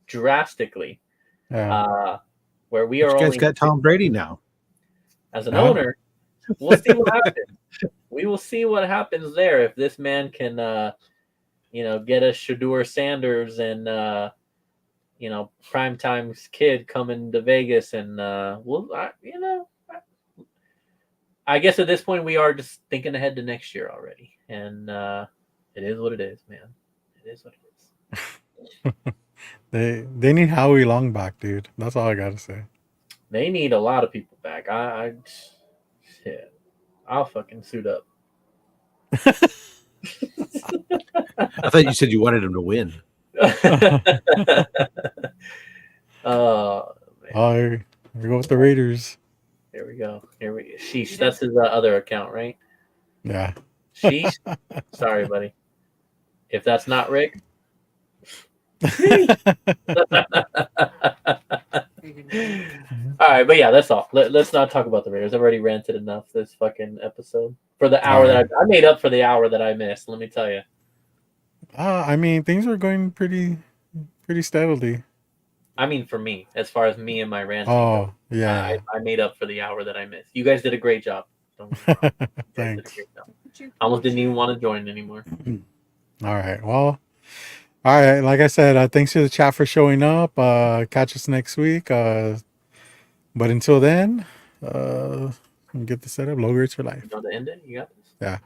drastically, Yeah. where we But are you guys only got Tom Brady now. as an Yeah. owner, we'll see what happens. We will see what happens there if this man can, get a Shadur Sanders and Primetime's kid coming to Vegas, and I guess at this point we are just thinking ahead to next year already, and it is what it is, man. It is what it is. They need Howie Long back, dude. That's all I gotta say. They need a lot of people back. I'll fucking suit up. I thought you said you wanted him to win. Oh man. Oh, here we go with the Raiders. Here we go. Sheesh. That's his other account, right? Yeah. Sheesh. Sorry, buddy. If that's not Rick. All right, but yeah, that's all. Let's not talk about the Raiders. I've already ranted enough this fucking episode for the hour that I made up for the hour that I missed. Let me tell you. I mean, things were going pretty steadily. I mean, for me, as far as me and my ranting. Oh, yeah. I made up for the hour that I missed. You guys did a great job. Don't get me wrong. You guys did a Thanks. great job. I almost didn't even want to join anymore. All right. Well, all right. Like I said, thanks to the chat for showing up. Catch us next week. But until then, and get the setup. Low grades for life. You know the ending? You got this? Yeah.